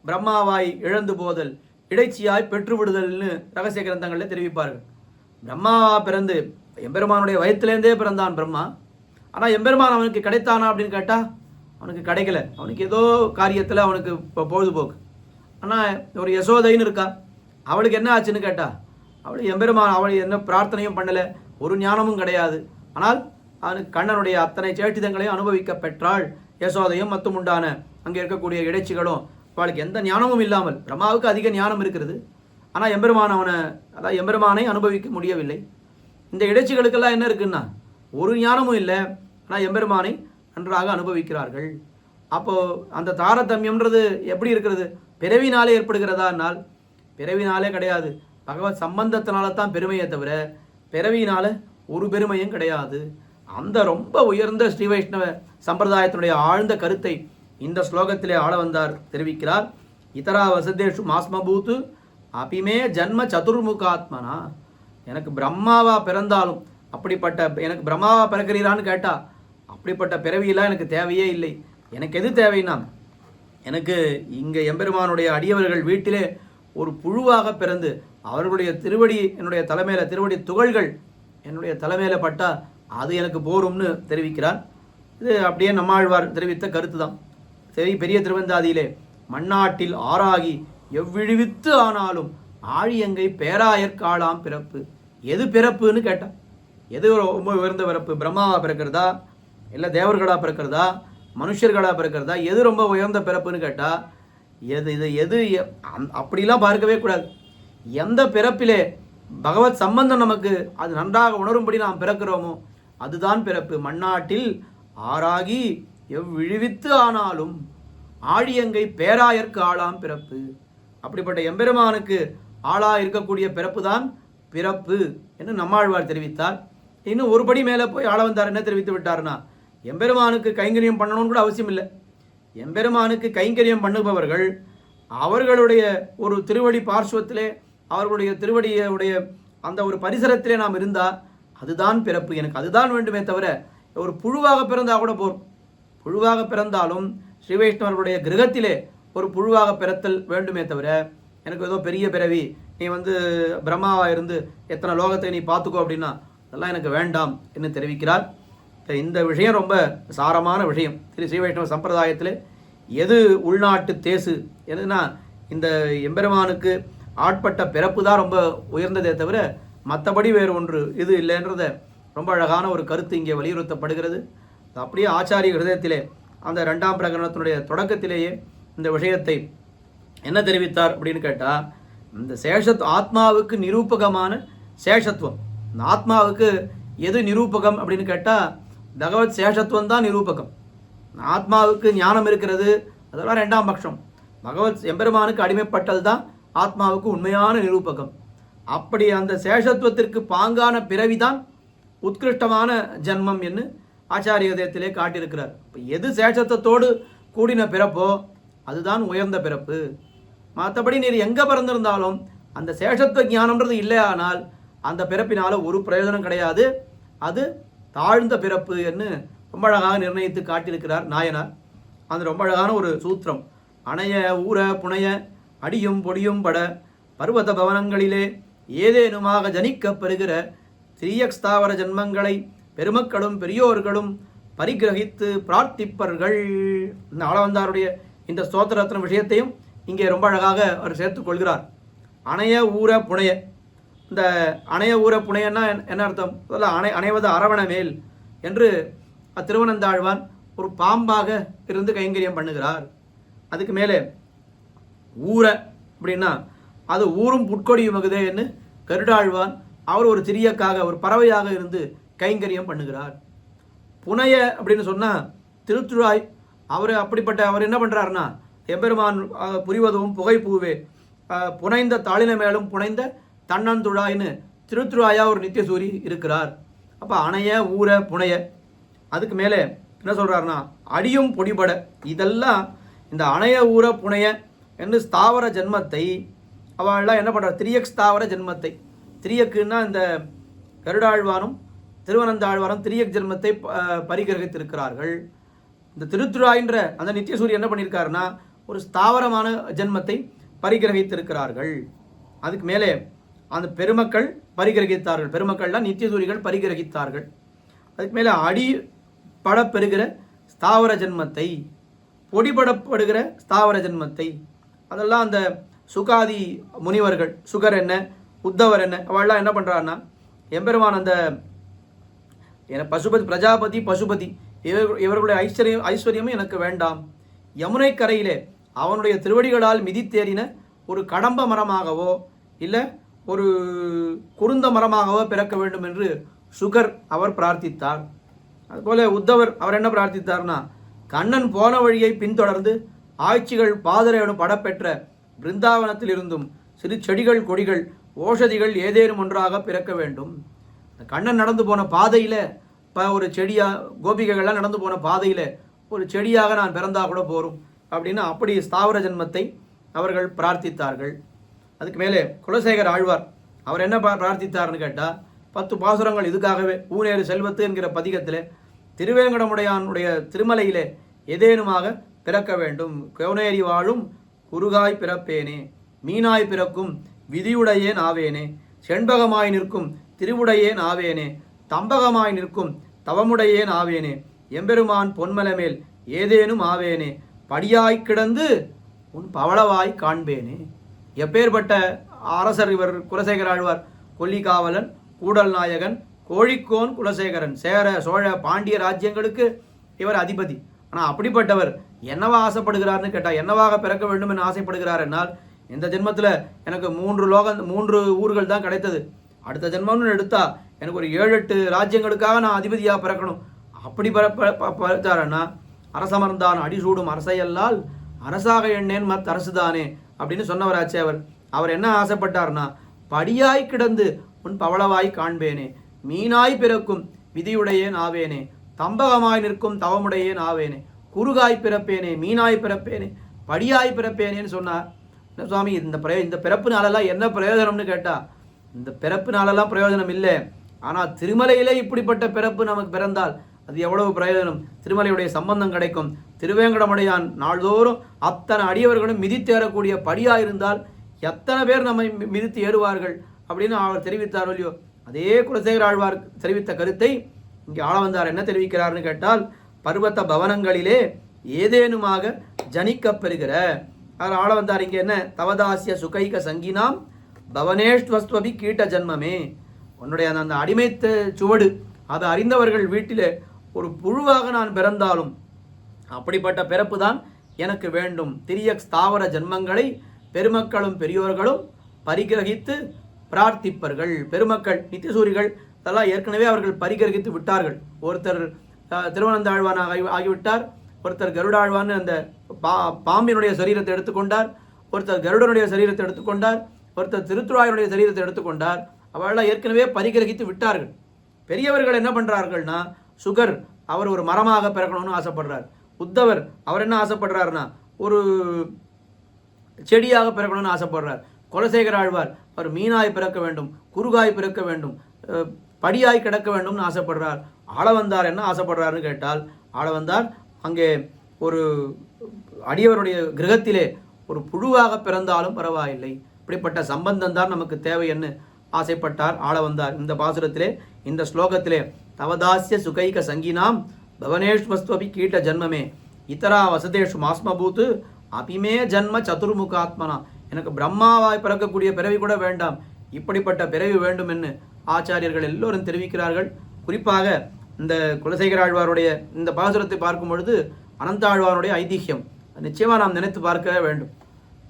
பிரம்மாவாய் இழந்து போதல் இடைச்சியாய் பெற்று விடுதல்னு ரகசிய கிரந்தங்களில் தெரிவிப்பார்கள். பிரம்மாவா பிறந்து எம்பெருமானுடைய வயிற்றுலேருந்தே பிறந்தான் பிரம்மா. ஆனால் எம்பெருமான் அவனுக்கு கிடைத்தானா அப்படின்னு கேட்டால் அவனுக்கு கிடைக்கல. அவனுக்கு ஏதோ காரியத்தில் அவனுக்கு இப்போ பொழுதுபோக்கு. ஆனால் ஒரு யசோதைன்னு இருக்கா, அவளுக்கு என்ன ஆச்சுன்னு கேட்டா, அவள் எம்பெருமான் அவள் என்ன பிரார்த்தனையும் பண்ணலை, ஒரு ஞானமும் கிடையாது. ஆனால் அவனுக்கு கண்ணனுடைய அத்தனை சேட்டிதங்களையும் அனுபவிக்க பெற்றாள் யசோதையும் மற்றும் உண்டான அங்கே இருக்கக்கூடிய இடைச்சிகளும். அவளுக்கு எந்த ஞானமும் இல்லாமல், பிரம்மாவுக்கு அதிக ஞானம் இருக்கிறது, ஆனால் எம்பெருமானை அனுபவிக்க முடியவில்லை. இந்த இடைச்சிகளுக்கெல்லாம் என்ன இருக்குன்னா ஒரு ஞானமும் இல்லை, ஆனால் எம்பெருமானை நன்றாக அனுபவிக்கிறார்கள். அப்போது அந்த தாரதமியம்ன்றது எப்படி இருக்கிறது, பிறவினாலே ஏற்படுகிறதானால் பிறவினாலே கிடையாது, பகவத் சம்பந்தத்தினால தான் பெருமையை தவிர பிறவினால ஒரு பெருமையும் கிடையாது. அந்த ரொம்ப உயர்ந்த ஸ்ரீ வைஷ்ணவ சம்பிரதாயத்தினுடைய ஆழ்ந்த கருத்தை இந்த ஸ்லோகத்திலே ஆள வந்தார் தெரிவிக்கிறார். இதரா வசதேஷு மாஸ்மபூத்து அபிமே ஜன்ம சதுர்முகாத்மனா. எனக்கு பிரம்மாவா பிறந்தாலும் அப்படிப்பட்ட எனக்கு பிரம்மாவா பிறக்கிறீரான்னு கேட்டா அப்படிப்பட்ட பிறவியெல்லாம் எனக்கு தேவையே இல்லை. எனக்கு எது தேவைன்னா, எனக்கு இங்கே எம்பெருமானுடைய அடியவர்கள் வீட்டிலே ஒரு புழுவாக பிறந்து அவர்களுடைய திருவடி என்னுடைய தலைமையில், திருவடி துகள்கள் என்னுடைய தலைமையில் பட்டா அது எனக்கு போரும்னு தெரிவிக்கிறார். இது அப்படியே நம்மாழ்வார் தெரிவித்த கருத்து தான். சரி, பெரிய திருவந்தாதியிலே மண்ணாட்டில் ஆறாகி எவ்விழுவித்து ஆனாலும் ஆழியங்கை பேராயற்காளாம் பிறப்பு. எது பிறப்புன்னு கேட்டான், எது ரொம்ப உயர்ந்த பிறப்பு, பிரம்மாவா பிறக்கிறதா இல்லை தேவர்களாக பிறக்கிறதா மனுஷர்களாக பிறக்கிறதா, எது ரொம்ப உயர்ந்த பிறப்புன்னு கேட்டால் எது அப்படிலாம் பார்க்கவே கூடாது. எந்த பிறப்பிலே பகவத் சம்பந்தம் நமக்கு அது நன்றாக உணரும்படி நாம் பிறக்கிறோமோ அதுதான் பிறப்பு. மண்ணாட்டில் ஆறாகி எவ்விழுவித்து ஆனாலும் ஆழியங்கை பேராயற்கு ஆளாம் பிறப்பு. அப்படிப்பட்ட எம்பெருமானுக்கு ஆளா இருக்கக்கூடிய பிறப்பு தான் பிறப்பு என்று நம்மாழ்வார் தெரிவித்தார். இன்னும் ஒருபடி மேலே போய் ஆள வந்தார். என்ன தெரிவித்து விட்டார்னா, எம்பெருமானுக்கு கைங்கரியம் பண்ணணும்னு கூட அவசியம் இல்லை. எம்பெருமானுக்கு கைங்கரியம் பண்ணுபவர்கள் அவர்களுடைய ஒரு திருவடி பார்ஸ்வத்திலே, அவர்களுடைய திருவடியுடைய அந்த ஒரு பரிசரத்திலே நாம் இருந்தால் அதுதான் பிறப்பு. எனக்கு அதுதான் வேண்டுமே தவிர ஒரு புழுவாக பிறந்தால் கூட போகும். புழுவாக பிறந்தாலும் ஸ்ரீ வைஷ்ணவர்களுடைய கிரகத்திலே ஒரு புழுவாக பிறத்தல் வேண்டுமே தவிர எனக்கு ஏதோ பெரிய பிறவி, நீ பிரம்மாவாக இருந்து எத்தனை லோகத்தை நீ பார்த்துக்கோ அப்படின்னா அதெல்லாம் எனக்கு வேண்டாம் என்று தெரிவிக்கிறார். இந்த விஷயம் ரொம்ப சாரமான விஷயம். ஸ்ரீ வைஷ்ணவ சம்பிரதாயத்தில் எது உள்நாட்டு தேசு எதுனா இந்த எம்பெருமானுக்கு ஆட்பட்ட பிறப்பு தான் ரொம்ப உயர்ந்ததே தவிர மற்றபடி வேறு ஒன்று இது இல்லைன்றத ரொம்ப அழகான ஒரு கருத்து இங்கே வலியுறுத்தப்படுகிறது. அப்படியே ஆச்சாரிய ஹிருதயத்திலே அந்த 2ஆம் பிரகரணத்தினுடைய தொடக்கத்திலேயே இந்த விஷயத்தை என்ன தெரிவித்தார் அப்படின்னு கேட்டால், இந்த ஆத்மாவுக்கு நிரூபகமான சேஷத்துவம். இந்த ஆத்மாவுக்கு எது நிரூபகம் அப்படின்னு கேட்டால் பகவத் சேஷத்துவம் தான் நிரூபகம். ஆத்மாவுக்கு ஞானம் இருக்கிறது அதெல்லாம் 2ஆம் பட்சம். பகவத் எம்பெருமானுக்கு அடிமைப்பட்டல் தான் ஆத்மாவுக்கு உண்மையான நிரூபகம். அப்படி அந்த சேஷத்துவத்திற்கு பாங்கான பிறவிதான் உத்கிருஷ்டமான ஜன்மம் என்று ஆச்சாரிய ஹிருதயத்திலே காட்டியிருக்கிறார். இப்போ எது சேஷத்துவத்தோடு கூடின பிறப்போ அதுதான் உயர்ந்த பிறப்பு. மற்றபடி நீர் எங்கே பிறந்திருந்தாலும் அந்த சேஷத்துவ ஞானம்ன்றது இல்லை, ஆனால் அந்த பிறப்பினால ஒரு பிரயோஜனம் கிடையாது, அது தாழ்ந்த பிறப்பு என்று ரொம்ப அழகாக நிர்ணயித்து காட்டியிருக்கிறார் நாயனார். அந்த ரொம்ப அழகான ஒரு சூத்திரம். அணைய ஊற புனைய அடியும் பொடியும் பட பர்வத பவனங்களிலே ஏதேனுமாக ஜனிக்கப்பெறுகிற ஸ்ரீயக்ஸ்தாவர ஜன்மங்களை பெருமக்களும் பெரியோர்களும் பரிகிரகித்து பிரார்த்திப்பர்கள். இந்த ஆளவந்தாருடைய இந்த ஸ்தோத்திரத்தின விஷயத்தையும் இங்கே ரொம்ப அழகாக அவர் சேர்த்துக் கொள்கிறார். அணைய ஊற புனைய, இந்த அணைய ஊற புனையன்னா என்ன அர்த்தம்? அதில் அணைவது அரவண மேல் என்று திருவனந்தாழ்வான் ஒரு பாம்பாக இருந்து கைங்கரியம் பண்ணுகிறார். அதுக்கு மேலே ஊர அப்படின்னா அது ஊரும் புட்கொடியுமகுதே என்று கருடாழ்வான் அவர் ஒரு திரியக்காக ஒரு பறவையாக இருந்து கைங்கரியம் பண்ணுகிறார். புனைய அப்படின்னு சொன்னால் திருத்துழாய் அவர் என்ன பண்ணுறாருன்னா எம்பெருமான் புரிவதும் புகை பூவே புனைந்த தாளின மேலும் புனைந்த தன்னந்துழாயின்னு திருத்துழாயா ஒரு நித்தியசூரி இருக்கிறார். அப்போ அணைய ஊர புனைய அதுக்கு மேலே என்ன சொல்கிறாருன்னா அடியும் பொடிபட இதெல்லாம் இந்த அணைய ஊர புனைய என்று ஸ்தாவர ஜென்மத்தை அவள்லாம் என்ன பண்ணுறார் திரியக் ஸ்தாவர ஜென்மத்தை திரியக்குன்னா இந்த கருடாழ்வானும் திருவனந்தாழ்வானும் திரியக் ஜென்மத்தை பரிகிரகித்திருக்கிறார்கள். இந்த திருத்துழாயின்ற அந்த நித்தியசூரி என்ன பண்ணியிருக்காருன்னா ஒரு ஸ்தாவரமான ஜென்மத்தை பரிகிரகித்திருக்கிறார்கள். அதுக்கு மேலே அந்த பெருமக்கள் பரிகிரகித்தார்கள். பெருமக்கள்லாம் நித்தியசூரிகள் பரிகிரகித்தார்கள். அதுக்கு மேலே அடி படப்பெறுகிற ஸ்தாவர ஜென்மத்தை பொடிபடப்படுகிற ஸ்தாவர ஜென்மத்தை அதெல்லாம் அந்த சுகாதி முனிவர்கள் சுகர் என்ன உத்தவர் என்ன அவள்லாம் என்ன பண்ணுறாருன்னா எம்பெருமான் அந்த பசுபதி பிரஜாபதி பசுபதி இவர்களுடைய ஐஸ்வர்யமும் எனக்கு வேண்டாம். யமுனை கரையிலே அவனுடைய திருவடிகளால் மிதித்தேறின ஒரு கடம்ப மரமாகவோ இல்லை ஒரு குருந்த மரமாகவோ பிறக்க வேண்டும் என்று சுகர் அவர் பிரார்த்தித்தார். அதுபோல உத்தவர் அவர் என்ன பிரார்த்தித்தார்னா கண்ணன் போன வழியை பின்தொடர்ந்து ஆட்சிகள் பாதரேனு படப்பெற்ற பிருந்தாவனத்தில் இருந்தும் சிறு செடிகள் கொடிகள் ஓஷதிகள் ஏதேனும் ஒன்றாக பிறக்க வேண்டும். கண்ணன் நடந்து போன பாதையில் ஒரு செடியாக கோபிகைகள்லாம் நடந்து போன பாதையில் ஒரு செடியாக நான் பிறந்தா கூட போரும் அப்படின்னு அப்படி ஸ்தாவர ஜென்மத்தை அவர்கள் பிரார்த்தித்தார்கள். அதுக்கு மேலே குலசேகர ஆழ்வார் அவர் என்ன பிரார்த்தித்தார்னு கேட்டால் 10 பாசுரங்கள் இதுக்காகவே ஊனேறு செல்வத்து என்கிற பதிகத்தில் திருவேங்கடமுடையானுடைய திருமலையிலே ஏதேனுமாக பிறக்க வேண்டும். கோனேரி வாழும் குறுகாய் பிறப்பேனே மீனாய் பிறக்கும் விதியுடையேன் ஆவேனே செண்பகமாய் நிற்கும் திருவுடையேன் ஆவேனே தம்பகமாய் நிற்கும் தவமுடையேன் ஆவேனே எம்பெருமான் பொன்மலமேல் ஏதேனும் ஆவேனே படியாய் கிடந்து உன் பவளவாய் காண்பேனே. எப்பேற்பட்ட அரசர் இவர் குலசேகர ஆழ்வார். கொல்லிக்காவலன் கூடல் நாயகன் கோழிக்கோன் குலசேகரன் சேர சோழ பாண்டிய ராஜ்யங்களுக்கு இவர் அதிபதி. ஆனால் அப்படிப்பட்டவர் என்னவா ஆசைப்படுகிறார்னு கேட்டால் என்னவாக பிறக்க வேண்டும் என்று ஆசைப்படுகிறார் என்னால் இந்த ஜென்மத்தில் எனக்கு 3 ஊர்கள் தான் கிடைத்தது. அடுத்த ஜென்மம்னு எடுத்தா எனக்கு ஒரு 7-8 ராஜ்யங்களுக்காக நான் அதிபதியாக பிறக்கணும். அப்படி பிறத்தாரன்னா அரசமர்ந்தான் அடிசூடும் அரசையல்லால் அரசாக எண்ணேன் மத் அரசுதானே அப்படின்னு சொன்னவராச்சே அவர் என்ன ஆசைப்பட்டார்னா படியாய் கிடந்து உன் பவளவாய் காண்பேனே மீனாய் பிறக்கும் விதியுடையேன் ஆவேனே தம்பகமாய் நிற்கும் தவமுடையேன் ஆவேனே குறுகாய் பிறப்பேனே மீனாய் பிறப்பேனே படியாய் பிறப்பேனேன்னு சொன்னார். என்ன சுவாமி இந்த பிறப்பு நாளெல்லாம் என்ன பிரயோஜனம்னு கேட்டால் இந்த பிறப்பு நாளெல்லாம் பிரயோஜனம் இல்லை. ஆனால் திருமலையிலே இப்படிப்பட்ட பிறப்பு நமக்கு பிறந்தால் அது எவ்வளவு பிரயோஜனம். திருமலையுடைய சம்பந்தம் கிடைக்கும். திருவேங்கடமுடையான் நாள்தோறும் அத்தனை அடியவர்களும் மிதித்தேறக்கூடிய படியாக இருந்தால் எத்தனை பேர் நம்மை மிதித்து ஏறுவார்கள் அப்படின்னு அவர் தெரிவித்தார் இல்லையோ. அதே குலசேகர ஆழ்வார் தெரிவித்த கருத்தை இங்கே ஆளவந்தார் என்ன தெரிவிக்கிறார்னு கேட்டால் பர்வத்த பவனங்களிலே ஏதேனுமாக ஜனிக்கப் பெறுகிற அவர் ஆளவந்தார் இங்கே என்ன தவதாசிய சுகைக சங்கினாம் பவனேஷ்வஸ்வபி கீட்ட ஜன்மமே உன்னுடைய அந்த அடிமைத்த சுவடு அதை அறிந்தவர்கள் வீட்டிலே ஒரு புழுவாக நான் பிறந்தாலும் அப்படிப்பட்ட பிறப்பு தான் எனக்கு வேண்டும். திரிய ஸ்தாவர ஜன்மங்களை பெருமக்களும் பெரியோர்களும் பரிகிரகித்து பிரார்த்திப்பர்கள். பெருமக்கள் நித்தியசூரிகள் இதெல்லாம் ஏற்கனவே அவர்கள் பரிகிரகித்து விட்டார்கள். ஒருத்தர் திருவனந்தாழ்வானாக ஆகிவிட்டார், ஒருத்தர் கருடாழ்வான் அந்த பாம்பினுடைய சரீரத்தை எடுத்துக்கொண்டார், ஒருத்தர் கருடனுடைய சரீரத்தை எடுத்துக்கொண்டார், ஒருத்தர் திருத்துழாயனுடைய சரீரத்தை எடுத்துக்கொண்டார். அவர்களாம் ஏற்கனவே பரிகிரகித்து விட்டார்கள். பெரியவர்கள் என்ன பண்ணுறார்கள்னா சுகர் அவர் ஒரு மரமாக பிறக்கணும்னு ஆசைப்படுறார். உத்தவர் அவர் என்ன ஆசைப்படுறாருன்னா ஒரு செடியாக பிறக்கணும்னு ஆசைப்படுறார். குலசேகர ஆழ்வார் அவர் மீனாய் பிறக்க வேண்டும், குறுகாய் பிறக்க வேண்டும், படியாய் கிடக்க வேண்டும்னு ஆசைப்படுறார். ஆளவந்தார் என்ன ஆசைப்படுறாருன்னு கேட்டால் ஆளவந்தார் அங்கே ஒரு அடியவருடைய கிரகத்திலே ஒரு புழுவாக பிறந்தாலும் பரவாயில்லை, இப்படிப்பட்ட சம்பந்தம் தான் நமக்கு தேவைன்னு ஆசைப்பட்டார் ஆளவந்தார். இந்த பாசுரத்திலே இந்த ஸ்லோகத்திலே தவதாசிய சுகைக சங்கினாம் பவனேஷ்வஸ்வபி கீட்ட ஜன்மமே இத்தரா வசதேஷு மாஸ்மபூத்து அபிமே ஜன்ம சதுர்முகாத்மனா எனக்கு பிரம்மாவாய் பிறக்கக்கூடிய பிறவி கூட வேண்டாம், இப்படிப்பட்ட பிறவி வேண்டும் என்று ஆச்சாரியர்கள் எல்லோரும் தெரிவிக்கிறார்கள். குறிப்பாக இந்த குலசேகர ஆழ்வாருடைய இந்த பாசுரத்தை பார்க்கும் பொழுது அனந்த ஆழ்வாருடைய ஐதிஹ்யம் நிச்சயமாக நாம் நினைத்து பார்க்க வேண்டும்.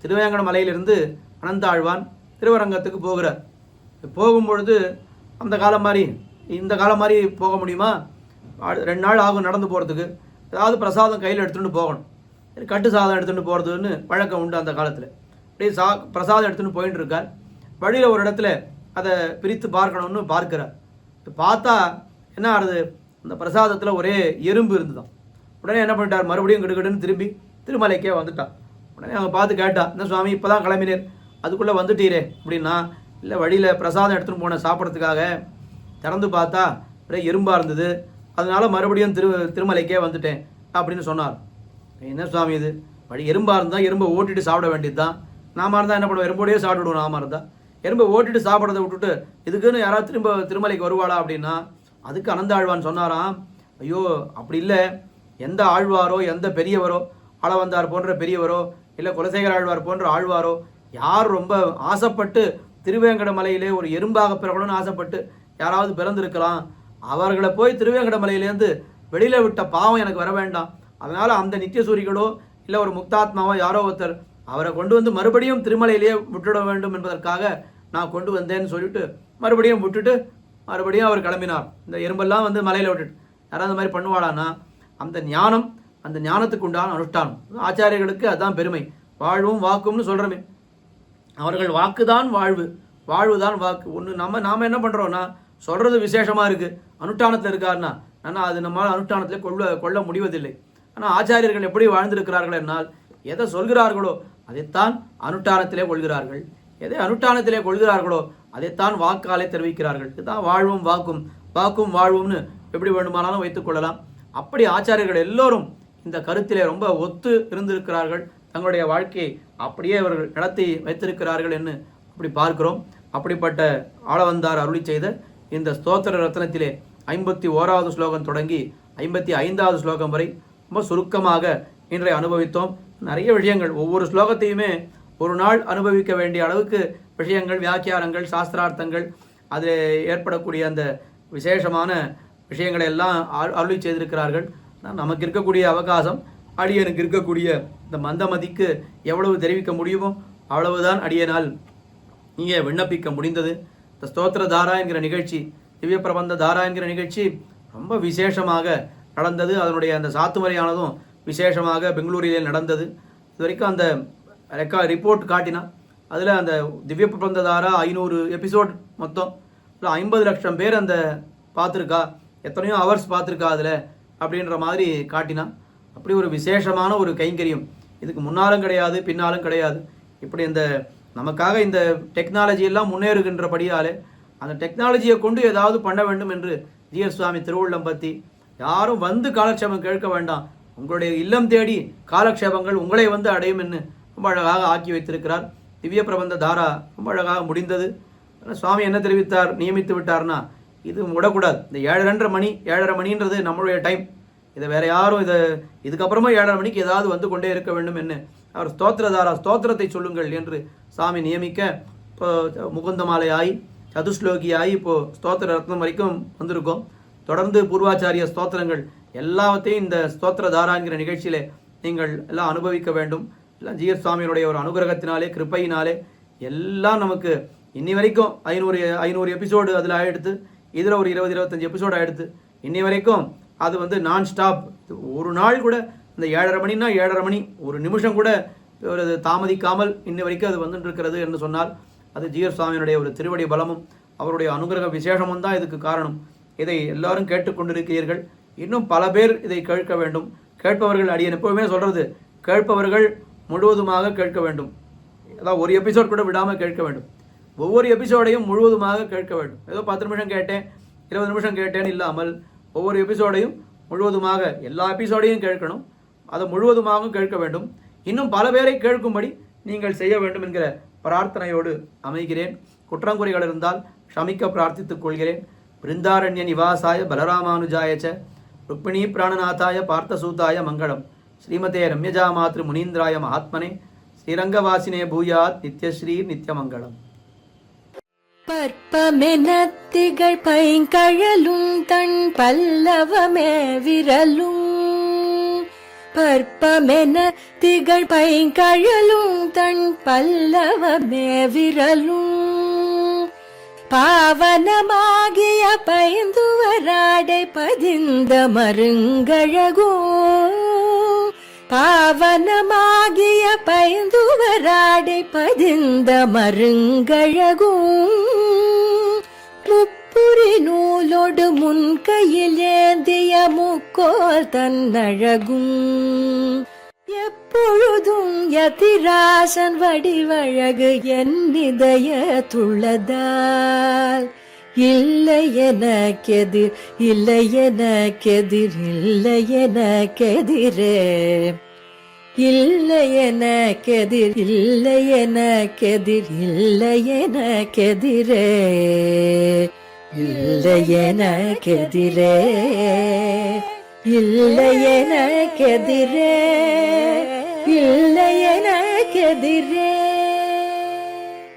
திருவேங்கட மலையிலிருந்து அனந்த ஆழ்வான் திருவரங்கத்துக்கு போகிறார். போகும்பொழுது அந்த காலம் மாதிரி இந்த காலம் மாதிரி போக முடியுமா? 2 நாள் ஆகும் நடந்து போகிறதுக்கு. ஏதாவது பிரசாதம் கையில் எடுத்துகிட்டு போகணும். கட்டு சாதம் எடுத்துகிட்டு போகிறதுன்னு வழக்கம் உண்டு அந்த காலத்தில். அப்படியே பிரசாதம் எடுத்துகிட்டு போயின்னு இருக்கார். வழியில் ஒரு இடத்துல அதை பிரித்து பார்க்கணும்னு பார்க்கிறார். பார்த்தா என்ன ஆகுது, அந்த பிரசாதத்தில் ஒரே எறும்பு இருந்துதான். உடனே என்ன பண்ணிட்டார், மறுபடியும் கிடுகிடுன்னு திரும்பி திருமலைக்கே வந்துட்டான். உடனே அவங்க பார்த்து கேட்டா, என்ன சுவாமி இப்போ தான் கிளம்பினேர், அதுக்குள்ளே வந்துட்டீரே அப்படின்னா, இல்லை வழியில் பிரசாதம் எடுத்துகிட்டு போன சாப்பிட்றதுக்காக திறந்து பார்த்தா ஒரே எறும்பாக இருந்தது, அதனால மறுபடியும் திருமலைக்கே வந்துட்டேன் அப்படின்னு சொன்னார். என்ன சுவாமி இது, வழி எறும்பாக இருந்தால் எறும்பை ஓட்டிட்டு சாப்பிட வேண்டியது தான். நாம இருந்தால் என்ன பண்ணுவோம், எறும்போடையே சாப்பிடுவோம். நாம இருந்தால் எறும்பை ஓட்டிட்டு சாப்பிட்றதை விட்டுட்டு இதுக்குன்னு யாராவது திருமலைக்கு வருவாளா அப்படின்னா, அதுக்கு அனந்த ஆழ்வான் சொன்னாராம், ஐயோ அப்படி இல்லை, எந்த ஆழ்வாரோ எந்த பெரியவரோ ஆளவந்தார் போன்ற பெரியவரோ இல்லை குலசேகர ஆழ்வார் போன்ற ஆழ்வாரோ யார் ரொம்ப ஆசைப்பட்டு திருவேங்கட மலையிலே ஒரு எறும்பாக பிறக்கணும்னு ஆசைப்பட்டு யாராவது பிறந்திருக்கலாம், அவர்களை போய் திருவேங்கட மலையிலேருந்து வெளியில் விட்ட பாவம் எனக்கு வர வேண்டாம். அதனால் அந்த நித்தியசூரிகளோ இல்லை ஒரு முக்தாத்மாவோ யாரோ ஒருத்தர் அவரை கொண்டு வந்து மறுபடியும் திருமலையிலேயே விட்டுட வேண்டும் என்பதற்காக நான் கொண்டு வந்தேன்னு சொல்லிட்டு மறுபடியும் விட்டுட்டு மறுபடியும் அவர் கிளம்பினார். இந்த எறும்பெல்லாம் வந்து மலையில் விட்டுட்டு யாராவது அந்த மாதிரி பண்ணுவாளான்னா, அந்த ஞானம், அந்த ஞானத்துக்கு உண்டான அனுஷ்டானம். ஆச்சாரியர்களுக்கு அதுதான் பெருமை. வாழ்வும் வாக்கும்னு சொல்கிறோமே, அவர்கள் வாக்கு தான் வாழ்வு, வாழ்வு தான் வாக்கு. ஒன்று நாம் என்ன பண்ணுறோன்னா, சொல்கிறது விசேஷமாக இருக்குது, அனுஷ்டானத்தில் இருக்காருன்னா ஆனால் அது நம்மளால் அனுஷ்டானத்தில் கொள்ள முடிவதில்லை. ஆனால் ஆச்சாரியர்கள் எப்படி வாழ்ந்திருக்கிறார்கள் என்னால், எதை சொல்கிறார்களோ அதைத்தான் அனுஷ்டானத்திலே கொள்கிறார்கள், எதை அனுஷ்டானத்திலே கொள்கிறார்களோ அதைத்தான் வாக்காலே தெரிவிக்கிறார்கள். இதுதான் வாழ்வும் வாக்கும், வாக்கும் வாழ்வும்னு எப்படி வேண்டுமானாலும் வைத்துக்கொள்ளலாம். அப்படி ஆச்சாரியர்கள் எல்லோரும் இந்த கருத்திலே ரொம்ப ஒத்து இருந்திருக்கிறார்கள். தங்களுடைய வாழ்க்கையை அப்படியே அவர்கள் நடத்தி வைத்திருக்கிறார்கள் என்று அப்படி பார்க்கிறோம். அப்படிப்பட்ட ஆளவந்தார் அருளி செய்த இந்த ஸ்தோத்திர ரத்னத்திலே 51வது ஸ்லோகம் தொடங்கி 55வது ஸ்லோகம் வரை ரொம்ப சுருக்கமாக இன்றை அனுபவித்தோம். நிறைய விஷயங்கள், ஒவ்வொரு ஸ்லோகத்தையுமே ஒரு நாள் அனுபவிக்க வேண்டிய அளவுக்கு விஷயங்கள், வியாக்கியானங்கள், சாஸ்திரார்த்தங்கள், அதில் ஏற்படக்கூடிய அந்த விசேஷமான விஷயங்களை எல்லாம் அருளி செய்திருக்கிறார்கள். நமக்கு இருக்கக்கூடிய அவகாசம், அடியனுக்கு இருக்கக்கூடிய இந்த மந்தமதிக்கு எவ்வளவு தெரிவிக்க முடியுமோ அவ்வளவுதான் அடியனால் இங்கே விண்ணப்பிக்க முடிந்தது. இந்த ஸ்தோத்திர தாரா என்கிற நிகழ்ச்சி, திவ்ய பிரபந்த தாரா என்கிற நிகழ்ச்சி ரொம்ப விசேஷமாக நடந்தது. அதனுடைய அந்த சாத்துமறையானதும் விசேஷமாக பெங்களூரிலே நடந்தது. இது வரைக்கும் அந்த ரிப்போர்ட் காட்டினா அதில் அந்த திவ்ய பிரபந்த தாரா 500 எபிசோட் மொத்தம், 50 லட்சம் பேர் அந்த பார்த்துருக்கா, எத்தனையோ ஹவர்ஸ் பார்த்துருக்கா அதில் அப்படின்ற மாதிரி காட்டினா. அப்படி ஒரு விசேஷமான ஒரு கைங்கரியம் இதுக்கு முன்னாலும் கிடையாது, பின்னாலும் கிடையாது. இப்படி இந்த நமக்காக இந்த டெக்னாலஜி எல்லாம் முன்னேறுகின்றபடியாலே அந்த டெக்னாலஜியை கொண்டு ஏதாவது பண்ண வேண்டும் என்று ஜிஎஸ் சுவாமி திருவுள்ளம் பற்றி, யாரும் வந்து காலக்ஷேபம் கேட்க வேண்டாம், உங்களுடைய இல்லம் தேடி காலக்ஷேபங்கள் உங்களை வந்து அடையும் என்று ரொம்ப அழகாக ஆக்கி வைத்திருக்கிறார். திவ்ய பிரபந்த தாரா ரொம்ப அழகாக முடிந்தது. சுவாமி என்ன தெரிவித்தார், நியமித்து விட்டார்னா, இது விடக்கூடாது. இந்த 7:30 மணின்றது நம்மளுடைய டைம். இதை வேறு யாரும் இதுக்கப்புறமா 7:30 மணிக்கு ஏதாவது வந்து கொண்டே இருக்க வேண்டும் என்று அவர் ஸ்தோத்திரதாரா ஸ்தோத்திரத்தை சொல்லுங்கள் என்று சாமி நியமிக்க, இப்போ முகுந்தமாலை ஆகி சதுஸ்லோகி ஆகி இப்போது ஸ்தோத்திர ரத்னம் வரைக்கும் வந்திருக்கோம். தொடர்ந்து பூர்வாச்சாரிய ஸ்தோத்திரங்கள் எல்லாத்தையும் இந்த ஸ்தோத்திர தாராங்கிற நிகழ்ச்சியிலே நீங்கள் எல்லாம் அனுபவிக்க வேண்டும். எல்லாம் ஜிஎஸ் சுவாமியினுடைய ஒரு அனுகிரகத்தினாலே, கிருப்பையினாலே எல்லாம் நமக்கு இன்னி வரைக்கும் 500 எபிசோடு அதில் ஆகிடுத்து. இதில் ஒரு 20-25 எபிசோடு ஆகிடுத்து. இன்னி வரைக்கும் அது வந்து நான் ஸ்டாப். ஒரு நாள் கூட இந்த 7:30 மணின்னா 7:30 மணி, ஒரு நிமிஷம் கூட ஒரு தாமதிக்காமல் இன்னி வரைக்கும் அது வந்துட்டு இருக்கிறது என்று சொன்னால் அது ஜிஎஸ் சுவாமியினுடைய ஒரு திருவடி பலமும் அவருடைய அனுகிரக விசேஷமும் தான் இதுக்கு காரணம். இதை எல்லாரும் கேட்டுக்கொண்டிருக்கிறீர்கள். இன்னும் பல பேர் இதை கேட்க வேண்டும். கேட்பவர்கள், அடியன் எப்போவுமே சொல்கிறது, கேட்பவர்கள் முழுவதுமாக கேட்க வேண்டும். அதாவது ஒரு எபிசோட் கூட விடாமல் கேட்க வேண்டும். ஒவ்வொரு எபிசோடையும் முழுவதுமாக கேட்க வேண்டும். ஏதோ 10 நிமிஷம் கேட்டேன், 20 நிமிஷம் கேட்டேன்னு இல்லாமல் ஒவ்வொரு எபிசோடையும் முழுவதுமாக, எல்லா எபிசோடையும் கேட்கணும், அதை முழுவதுமாக கேட்க வேண்டும். இன்னும் பல பேரை கேட்கும்படி நீங்கள் செய்ய வேண்டும் என்கிற பிரார்த்தனையோடு அமைகிறேன். குற்றங்குறைகள் இருந்தால் க்ஷமிக்க பிரார்த்தித்துக் கொள்கிறேன். பிருந்தாரண்ய நிவாசாய பலராமானுஜாயச்ச ருக்மிணி பிராணநாதாய பார்த்தசூதாய மங்களம். ஸ்ரீமதே ரம்யஜா மாத்ரு முனீந்திராய மகாத்மனே ஸ்ரீரங்கவாசினே பூயாத் நித்யஸ்ரீ நித்யமங்கலம். பற்பமென திகழ் பைங்கழலும் தன் பல்லவமே விரலும். பற்பமென திகழ் பைங்கழலும் தன் பல்லவமே விரலும். பாவனமாகிய பைந்துவராடை பதிந்த மருங்கழகும். பாவனமாகிய பைந்துவராடை பதிந்த மருங்கழகும். முப்புரி நூலோடு முன் கையில் ஏந்திய முக்கோல் தன்னழகும். எப்பொழுதும் யதிராசன் வடிவழகு என் இதயத்துள்ளதால் இல்லை எனக்கெதிர், இல்லை எனக்கெதிர், இல்லை எனக்கெதிரே. இல்லை எனக்கெதிர், இல்லை எனக்கெதிர், இல்லை எனக்கெதிரே. இல்லை எனக்கெதிரே, இல்லை எனக்கெதிரே, இல்லை எனக்கெதிரே.